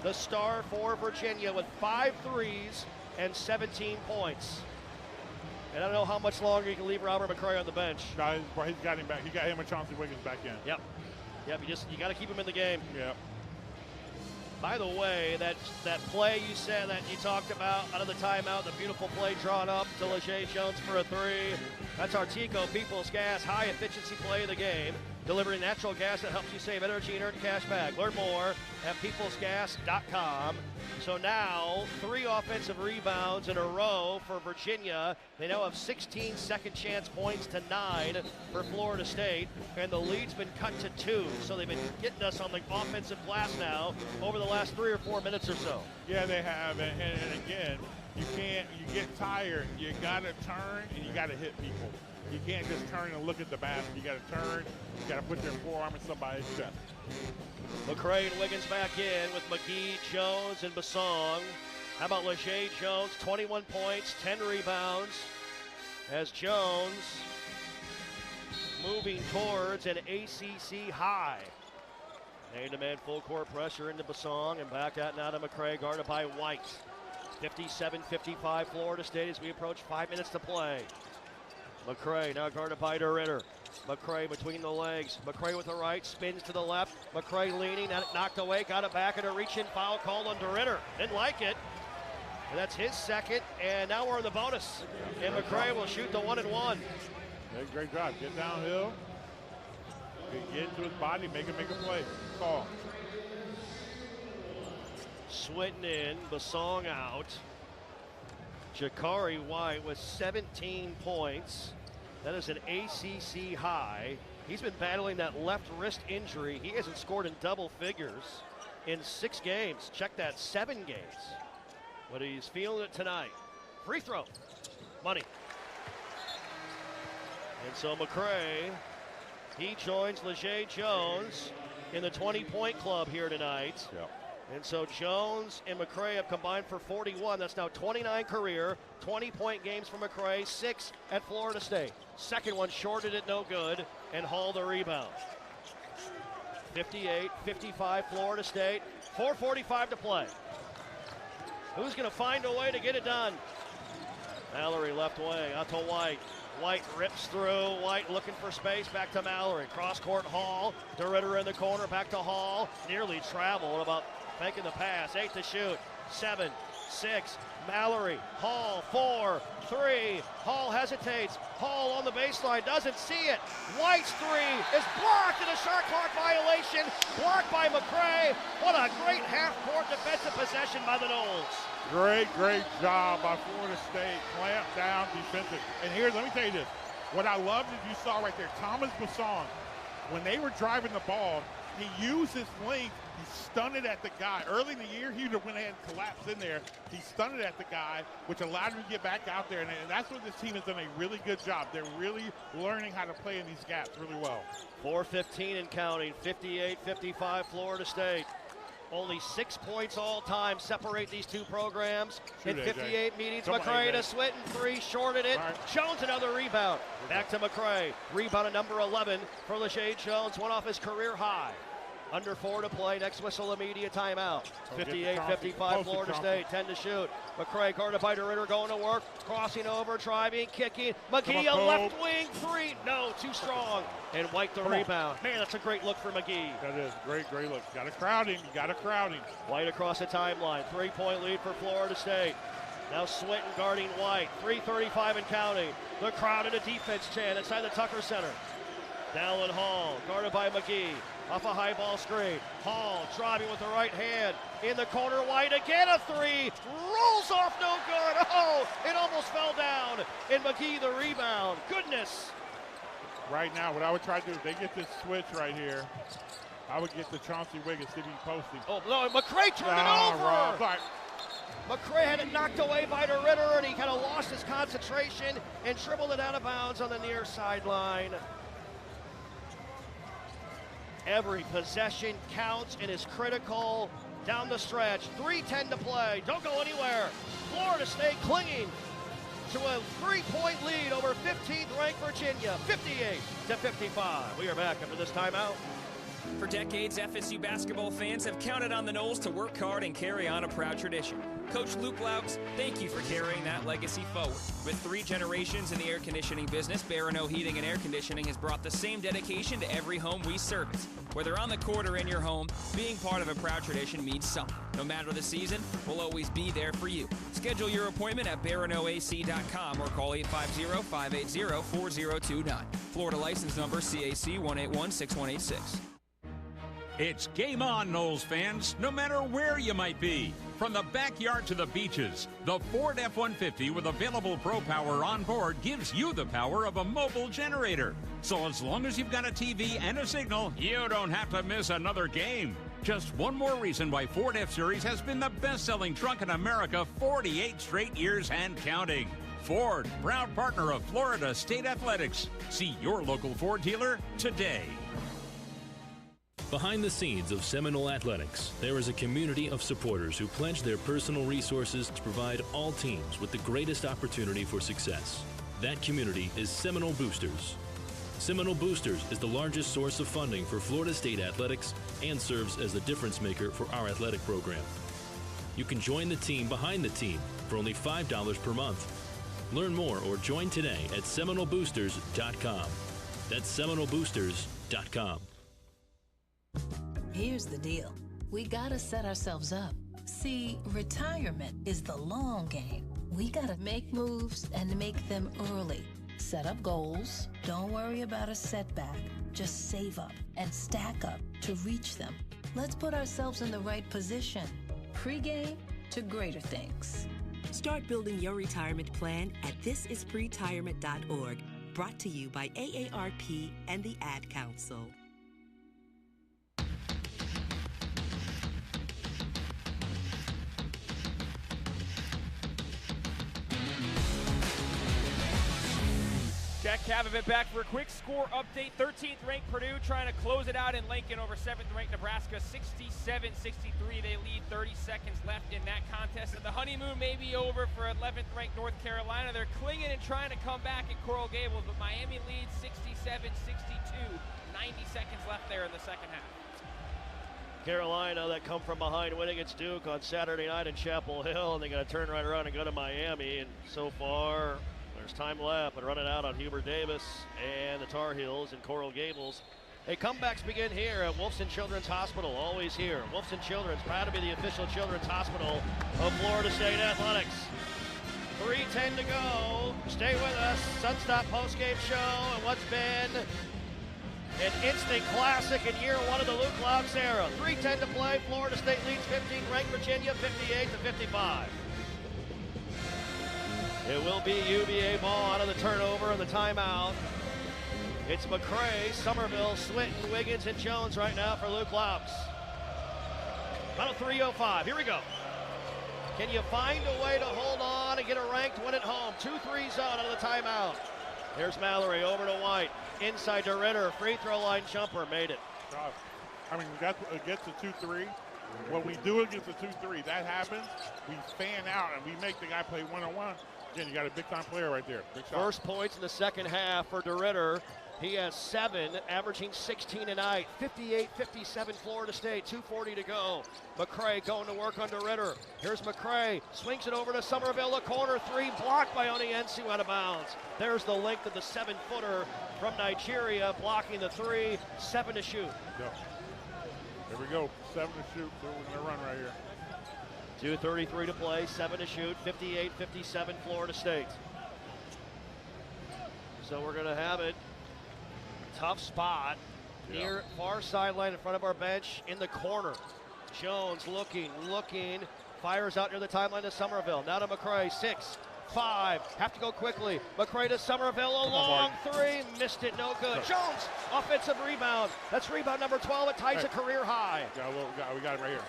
the star for Virginia with 5 threes and 17 points. And I don't know how much longer you can leave Robert McCray on the bench. No, he's got him back. He got him and Chauncey Wiggins back in. Yep. You got to keep him in the game. Yep. By the way, that play you said that you talked about out of the timeout, the beautiful play drawn up to LeJay Jones for a three. That's our Tico People's Gas high efficiency play of the game. Delivering natural gas that helps you save energy and earn cash back. Learn more at peoplesgas.com. So now 3 offensive rebounds in a row for Virginia. They now have 16 second chance points to 9 for Florida State. And the lead's been cut to 2. So they've been getting us on the offensive glass now over the last 3 or 4 minutes or so. Yeah, they have. And again, you get tired. You got to turn and you got to hit people. You can't just turn and look at the basket. You got to turn. You got to put your forearm in somebody's chest. McCray and Wiggins back in with McGee, Jones, and Basong. How about LeJay Jones? 21 points, 10 rebounds. As Jones moving towards an ACC high. Man-to-man full court pressure into Basong and back out now to McCray, guarded by White. 57-55 Florida State as we approach 5 minutes to play. McCray now guarded by DeRitter. McCray between the legs. McCray with the right, spins to the left. McCray leaning, knocked away, got it back, and a reach-in foul called on DeRitter. Didn't like it. And that's his second, and now we're in the bonus. And McCray will shoot the 1-and-1. Yeah, great job. Get downhill. Get into his body, make a play. Call. Swinton in, Basong out. Jakari White with 17 points. That is an ACC high. He's been battling that left wrist injury. He hasn't scored in double figures in 6 games. Check that, 7 games. But he's feeling it tonight. Free throw, money. And so McCray, he joins LeJay Jones in the 20-point club here tonight. Yep. And so Jones and McCray have combined for 41. That's now 29 career, 20-point games for McCray, 6 at Florida State. Second one shorted it, no good, and Hall the rebound. 58-55 Florida State, 4:45 to play. Who's going to find a way to get it done? Mallory left wing, out to White. White rips through. White looking for space. Back to Mallory. Cross court Hall. DeRitter in the corner. Back to Hall. Nearly traveled. About making the pass. 8 to shoot. 7, 6. Mallory. Hall. 4, 3. Hall hesitates. Hall on the baseline. Doesn't see it. White's 3 is blocked in a shot clock violation. Blocked by McCray. What a great half-court defensive possession by the Noles. Great job by Florida State. Clamp down defensive. And here, let me tell you this. What I loved is you saw right there, Thomas Basong, when they were driving the ball, He used his length. He stunned it at the guy. Early in the year, he would have went ahead and collapsed in there. He stunned it at the guy, which allowed him to get back out there. And that's what this team has done a really good job. They're really learning how to play in these gaps really well. 4:15 and counting, 58-55 Florida State. Only 6 points all time separate these two programs. Shoot, in 58 AJ. meetings, Come on, McCray to AJ. Swinton, 3, shorted it. Right. Jones another rebound. Back to McCray. Rebound at number 11 for LaShae Jones, one off his career high. Under 4 to play, next whistle, immediate timeout. 58-55 Florida State, 10 to shoot. McCray guarded by DeRitter, going to work, crossing over, driving, kicking. McGee, a left wing 3, no, too strong. And White the rebound. Man, that's a great look for McGee. That is great look. Got to crowd him. White across the timeline, 3-point lead for Florida State. Now Swinton guarding White, 3:35 and counting. The crowd in a defense chant inside the Tucker Center. Dallin Hall, guarded by McGee. Off a high ball screen. Hall driving with the right hand. In the corner, White again, a 3. Rolls off, no good. Oh, it almost fell down. And McGee the rebound. Goodness. Right now, what I would try to do, if they get this switch right here, I would get the Chauncey Wiggins to be posting. Oh, no, McCray turned it over. Wrong. Sorry. McCray had it knocked away by DeRitter, and he kind of lost his concentration and dribbled it out of bounds on the near sideline. Every possession counts and is critical down the stretch. 3:10 to play. Don't go anywhere. Florida State clinging to a 3-point lead over 15th-ranked Virginia, 58-55. We are back after this timeout. For decades, FSU basketball fans have counted on the Noles to work hard and carry on a proud tradition. Coach Luke Loucks, thank you for carrying that legacy forward. With 3 generations in the air conditioning business, Barano Heating and Air Conditioning has brought the same dedication to every home we service. Whether on the court or in your home, being part of a proud tradition means something. No matter the season, we'll always be there for you. Schedule your appointment at baranoac.com or call 850-580-4029. Florida license number CAC 1816186. It's game on, Noles fans, no matter where you might be. From the backyard to the beaches, the Ford F-150 with available Pro Power on board gives you the power of a mobile generator. So as long as you've got a TV and a signal, you don't have to miss another game. Just one more reason why Ford F-Series has been the best-selling truck in America 48 straight years and counting. Ford, proud partner of Florida State Athletics. See your local Ford dealer today. Behind the scenes of Seminole Athletics, there is a community of supporters who pledge their personal resources to provide all teams with the greatest opportunity for success. That community is Seminole Boosters. Seminole Boosters is the largest source of funding for Florida State Athletics and serves as the difference maker for our athletic program. You can join the team behind the team for only $5 per month. Learn more or join today at SeminoleBoosters.com. That's SeminoleBoosters.com. Here's the deal. We gotta set ourselves up. See, retirement is the long game. We gotta make moves and make them early. Set up goals. Don't worry about a setback. Just save up and stack up to reach them. Let's put ourselves in the right position. Pre-game to greater things. Start building your retirement plan at thisispretirement.org. Brought to you by AARP and the Ad Council. Jack Cavavit back for a quick score update. 13th ranked Purdue trying to close it out in Lincoln over 7th ranked Nebraska. 67-63. They lead 30 seconds left in that contest. And the honeymoon may be over for 11th ranked North Carolina. They're clinging and trying to come back at Coral Gables, but Miami leads 67-62. 90 seconds left there in the second half. Carolina that come from behind winning against Duke on Saturday night in Chapel Hill, and they're going to turn right around and go to Miami. And so far, there's time left, but running out on Hubert Davis and the Tar Heels in Coral Gables. Hey, comebacks begin here at Wolfson Children's Hospital, always here. Wolfson Children's, proud to be the official children's hospital of Florida State Athletics. 3:10 to go. Stay with us. Sunstop postgame show and what's been an instant classic in year one of the Luke Loucks era. 3:10 to play. Florida State leads 15th ranked Virginia 58-55. It will be UVA ball out of the turnover and the timeout. It's McCray, Somerville, Swinton, Wiggins, and Jones right now for Luke Laux. About 3:05. Here we go. Can you find a way to hold on and get a ranked win at home? 2-3 zone out of the timeout. There's Mallory over to White. Inside to Ritter. Free throw line jumper. Made it. I mean, that's against the 2-3. When we do against the 2-3, that happens. We fan out and we make the guy play one-on-one. Again, you got a big-time player right there. Big shot. First points in the second half for DeRitter. He has 7, averaging 16 a night. 58-57 Florida State, 2:40 to go. McCray going to work on DeRitter. Here's McCray, swings it over to Somerville, a corner 3, blocked by Oniensu out of bounds. There's the length of the 7-footer from Nigeria, blocking the 3, 7 to shoot. Yep. There we go, 7 to shoot, so we're gonna run right here. 2:33 to play, 7 to shoot, 58-57 Florida State. So we're gonna have it. Tough spot near far sideline in front of our bench in the corner. Jones looking, fires out near the timeline to Somerville. Now to McCray, 6, 5, have to go quickly. McCray to Somerville, a long 3, missed it, no good. Jones, offensive rebound. That's rebound number 12, it ties a career high. We got it right here.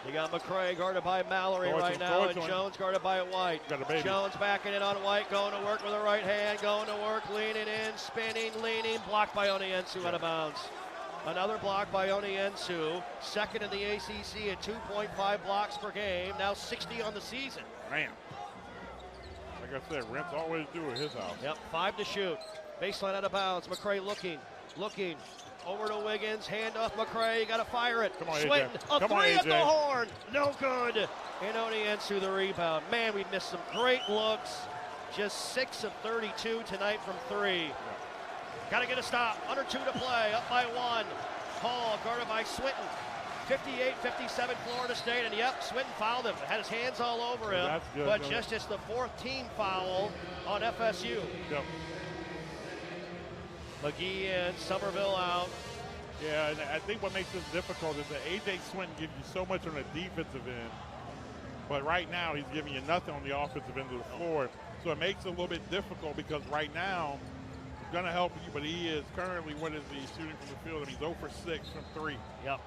You got McCray guarded by Mallory right now, and Jones guarded by White. Jones backing in on White, going to work with the right hand, going to work, leaning in, spinning, leaning, blocked by Oniensu out of bounds. Another block by Oniensu, second in the ACC at 2.5 blocks per game, now 60 on the season. Man, like I said, Rent's always do at his house. Yep, 5 to shoot. Baseline out of bounds. McCray looking. Over to Wiggins, hand off McCray, you gotta fire it. Come on, Swinton, AJ. a 3 at the horn, no good. And Oniensu the rebound. Man, we missed some great looks. Just 6 of 32 tonight from 3. Gotta get a stop, under 2 to play, up by 1. Hall guarded by Swinton. 58-57 Florida State, and yep, Swinton fouled him. Had his hands all over him, that's good, but just it's the 4th team foul on FSU. Yep. McGee in, Somerville out. Yeah, and I think what makes this difficult is that A.J. Swinton gives you so much on the defensive end, but right now he's giving you nothing on the offensive end of the floor. So it makes it a little bit difficult because right now he's going to help you, but he is currently, what is he shooting from the field? I mean, he's 0 for 6 from 3. Yep.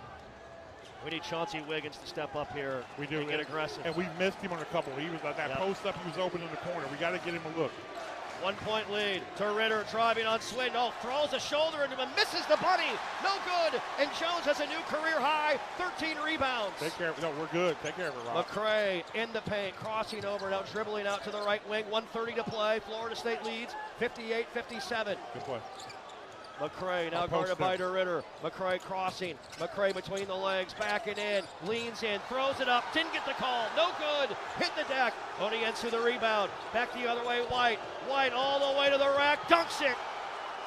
We need Chauncey Wiggins to step up here. We do. And get aggressive. And we missed him on a couple. He was like that post up, he was open in the corner. We got to get him a look. 1-point lead to Ritter, driving on Swinton. Oh, throws a shoulder into him, misses the bunny. No good. And Jones has a new career high, 13 rebounds. Take care of it. No, we're good. Take care of it, Rob. McCray in the paint, crossing over, now dribbling out to the right wing. 1:30 to play. Florida State leads 58-57. Good play. McCray now guarded by DeRitter. McCray crossing. McCray between the legs, backing in, leans in, throws it up, didn't get the call, no good. Hit the deck. Oniensu the rebound. Back the other way, White. White all the way to the rack, dunks it.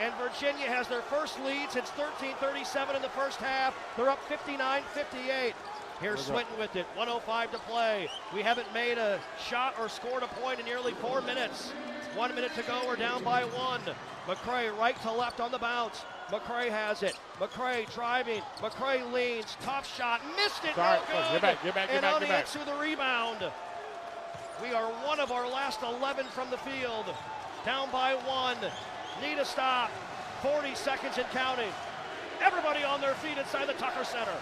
And Virginia has their first lead since 13:37 in the first half. They're up 59-58. Here's Swinton with it, 1:05 to play. We haven't made a shot or scored a point in nearly 4 minutes. 1 minute to go, we're down by 1. McCray right to left on the bounce. McCray has it. McCray driving. McCray leans. Top shot. Missed it. Sorry. No good. Get back. And Oniensu the rebound. We are one of our last 11 from the field. Down by 1. Need a stop. 40 seconds and counting. Everybody on their feet inside the Tucker Center.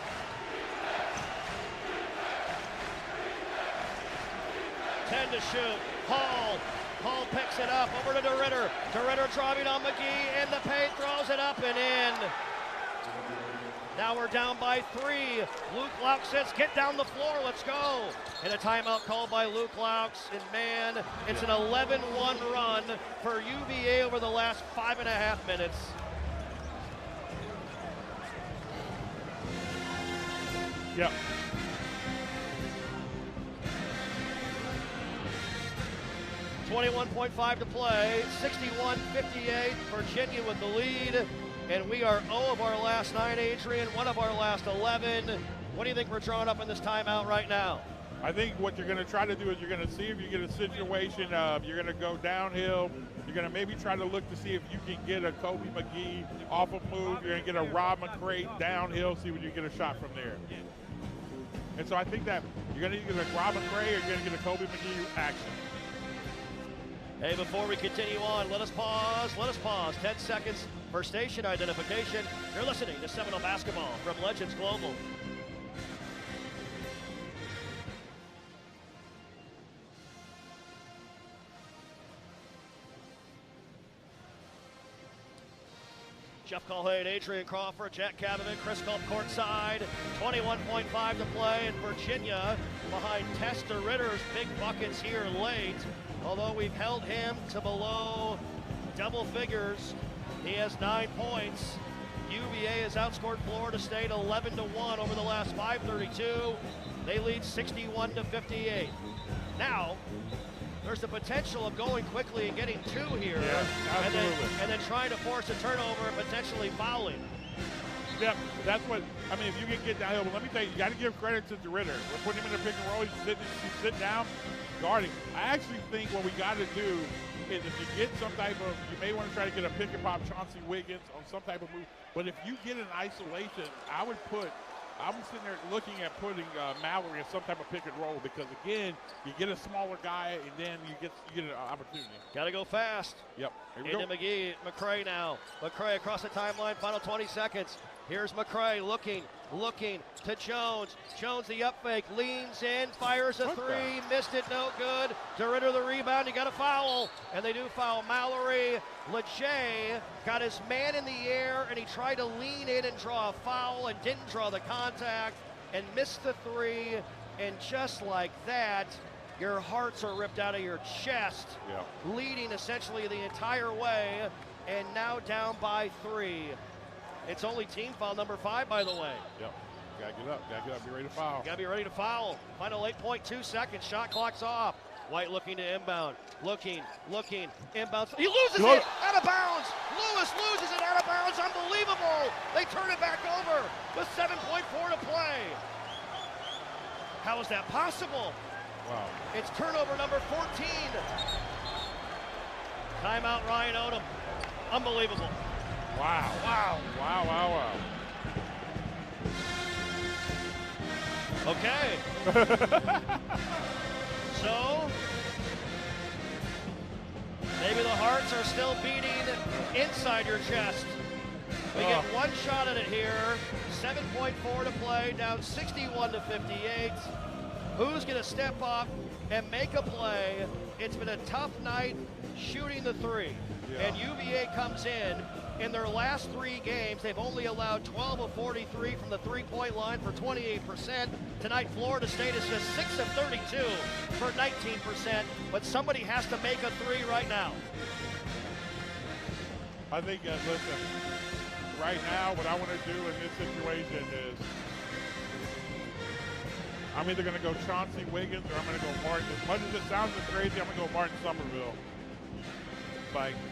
Ten to shoot. Hall picks it up over to DeRitter. DeRitter driving on McGee in the paint, throws it up and in. Now we're down by 3. Luke Laux says, get down the floor, let's go. And a timeout called by Luke Laux. And man, it's an 11-1 run for UVA over the last 5.5 minutes. Yep. .5 to play, 61-58, Virginia with the lead, and we are 0 of our last 9, Adrian, 1 of our last 11. What do you think we're drawing up in this timeout right now? I think what you're going to try to do is you're going to see if you get a situation of you're going to go downhill. You're going to maybe try to look to see if you can get a Kobe McGee off a move. You're going to get a Rob McCray downhill, see if you get a shot from there. And so I think that you're going to get a Rob McCray or you're going to get a Kobe McGee action. Hey, before we continue on, let us pause. 10 seconds for station identification. You're listening to Seminole Basketball from Legends Global. Jeff Colhane, Adrian Crawford, Jack Cavanaugh, Chris Culp courtside. 21.5 to play in Virginia behind Tester Ritter's big buckets here late. Although we've held him to below double figures, he has 9 points. UVA has outscored Florida State 11-1 over the last 5:32. They lead 61-58. Now, there's the potential of going quickly and getting 2 here, and then trying to force a turnover and potentially fouling. Yep, that's what, I mean, if you can get downhill, but let me tell you, you got to give credit to Ritter. We're putting him in a pick and roll, he's sitting down, guarding. I actually think what we got to do is if you get some type of, you may want to try to get a pick and pop Chauncey Wiggins on some type of move, but if you get an isolation, I'm sitting there looking at putting Mallory in some type of pick and roll because, again, you get a smaller guy and then you get an opportunity. Got to go fast. Yep. Into McGee. McCray now. McCray across the timeline. Final 20 seconds. Here's McCray looking to Jones. Jones the up fake. Leans in. Fires a three. Missed it. No good. DeRitter the rebound. You got a foul. And they do foul Mallory. Lejay got his man in the air, and he tried to lean in and draw a foul and didn't draw the contact and missed the three. And just like that, your hearts are ripped out of your chest, leading essentially the entire way, and now down by 3. It's only team foul number 5, by the way. Yep. Gotta get up, be ready to foul. Gotta be ready to foul. Final 8.2 seconds, shot clock's off. White looking to inbound, looking, inbounds. He loses it, out of bounds. Lewis loses it out of bounds, unbelievable. They turn it back over with 7.4 to play. How is that possible? Wow. It's turnover number 14. Timeout Ryan Odom. Unbelievable. Wow. Okay. So, maybe the hearts are still beating inside your chest. We get one shot at it here. 7.4 to play, down 61-58. Who's going to step up and make a play? It's been a tough night shooting the three. And UVA comes in their last 3 games, they've only allowed 12 of 43 from the three-point line for 28%. Tonight, Florida State is just 6 of 32 for 19%, but somebody has to make a 3 right now. I think, listen, right now, what I want to do in this situation is I'm either going to go Chauncey Wiggins or I'm going to go Martin. As much as it sounds crazy, I'm going to go Martin Somerville.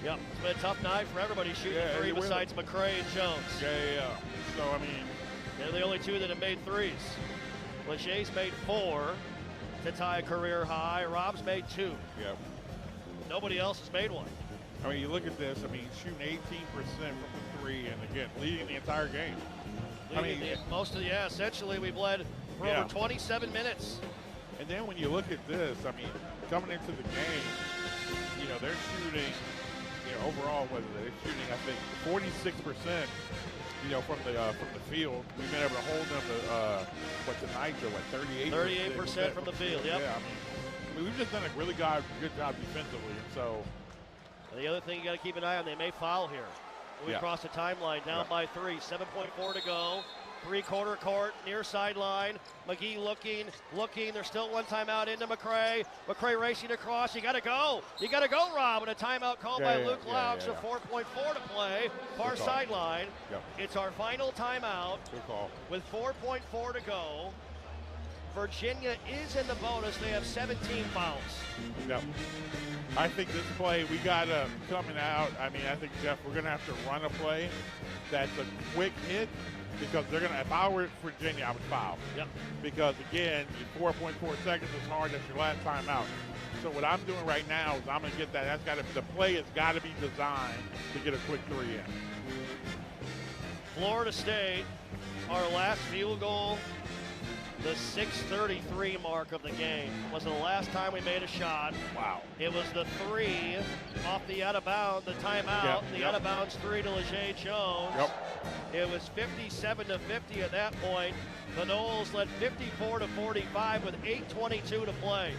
Yep, it's been a tough night for everybody shooting 3 besides McCray and Jones. So, I mean, they're the only 2 that have made 3s. Lejay's made 4 to tie a career high. Rob's made 2. Yep. Nobody else has made 1. I mean, you look at this. I mean, shooting 18% from the 3, and again, leading the entire game. Essentially we've led for over 27 minutes. And then when you look at this, I mean, coming into the game, they're shooting, overall, they're shooting, I think, 46%, from the field. We've been able to hold them to, tonight, they're 38%? 38% from the field, yep. Yeah, I mean, we've just done a really good job defensively, and so. And the other thing you got to keep an eye on, they may foul here. We cross the timeline, down by 3, 7.4 to go. 3-quarter court, near sideline. McGee looking. There's still one timeout into McCray. McCray racing across. You got to go, Rob. And a timeout called by Luke Laux. 4.4 to play. Far sideline. It's our final timeout. Good call. With 4.4 to go. Virginia is in the bonus. They have 17 fouls. Yep. I think this play, we got coming out. I mean, I think, Jeff, we're going to have to run a play that's a quick hit. Because they're going to, if I were Virginia, I would foul. Yep. Because, again, 4.4 seconds is hard. That's your last timeout. So what I'm doing right now is I'm going to get that. The play has got to be designed to get a quick 3 in. Florida State, our last field goal the 6:33 mark of the game. Was the last time we made a shot. Wow. It was the 3 off the out of bounds, the timeout, the out of bounds 3 to Lejeune Jones. It was 57-50 at that point. The Noles led 54-45 with 8:22 to play.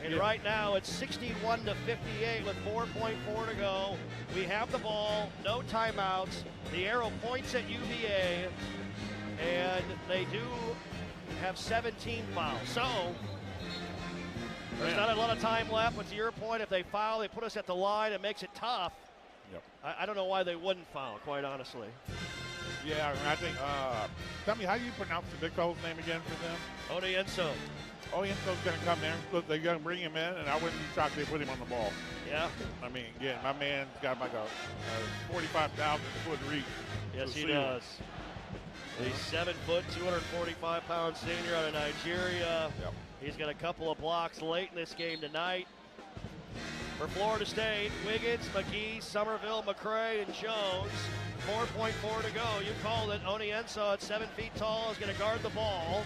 And right now it's 61-58 with 4.4 to go. We have the ball, no timeouts. The arrow points at UVA, and they do have 17 fouls. So there's not a lot of time left, but to your point, if they foul, they put us at the line. It makes it tough. I don't know why they wouldn't foul, quite honestly. Yeah, I think, tell me, how do you pronounce the big fella's name again for them? Onienso. Onienso's going to come in. They're going to bring him in, and I wouldn't be shocked if they put him on the ball. Yeah. I mean, again, my man's got like a 45,000-foot reach. Yes, he does. He's 7 foot, 245-pound senior out of Nigeria. He's got a couple of blocks late in this game tonight. For Florida State, Wiggins, McGee, Somerville, McCray, and Jones. 4.4 to go. You called it. Onienso at 7 feet tall is going to guard the ball.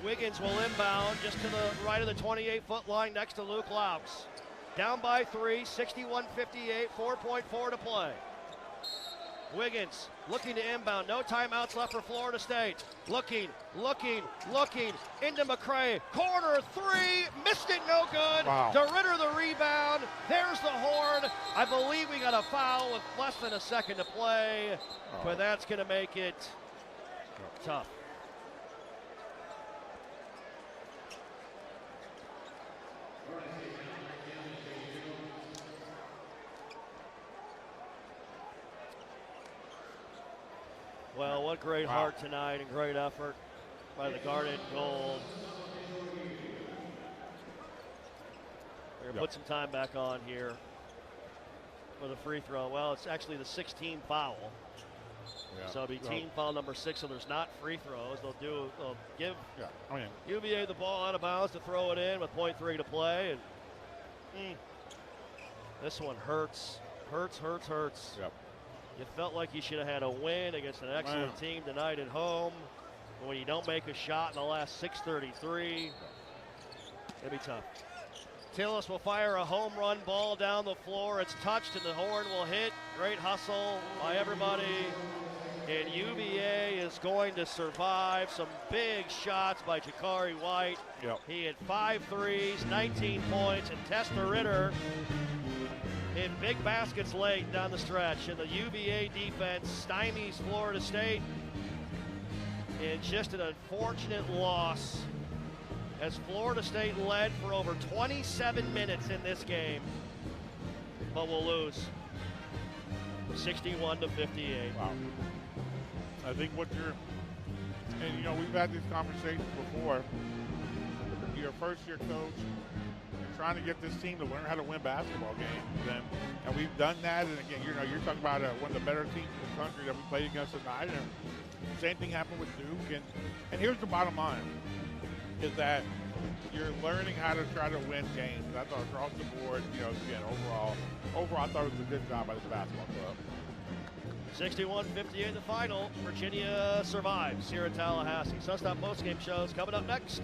Wiggins will inbound just to the right of the 28-foot line next to Luke Laux. Down by 3, 61-58, 4.4 to play. Wiggins looking to inbound. No timeouts left for Florida State. Looking into McCray. Corner 3, missed it, no good. Wow. DeRitter the rebound. There's the horn. I believe we got a foul with less than a second to play, but that's going to make it tough. Well, what great heart tonight and great effort by the Garnet Gold. We're going to put some time back on here for the free throw. Well, it's actually the 16th foul. So it'll be team foul number 6, so there's not free throws. They'll give UVA the ball out of bounds to throw it in with 0.3 to play. And this one hurts. Hurts. You felt like you should have had a win against an excellent team tonight at home. But when you don't make a shot in the last 6:33, it'll be tough. Tillis will fire a home run ball down the floor. It's touched and the horn will hit. Great hustle by everybody. And UVA is going to survive. Some big shots by Jakari White. He had 5 threes, 19 points, and Testa Ritter in big baskets late down the stretch. And the UVA defense stymies Florida State in just an unfortunate loss as Florida State led for over 27 minutes in this game, but will lose 61-58. Wow. I think what and you know, we've had these conversations before. You're a first-year coach. You're trying to get this team to learn how to win basketball games, and we've done that. And again, you're talking about one of the better teams in the country that we played against tonight. And same thing happened with Duke. And here's the bottom line: is that you're learning how to try to win games. And I thought across the board, you know, again, overall, I thought it was a good job by the basketball club. 61-58 the final. Virginia survives here in Tallahassee. Sunstop postgame shows coming up next.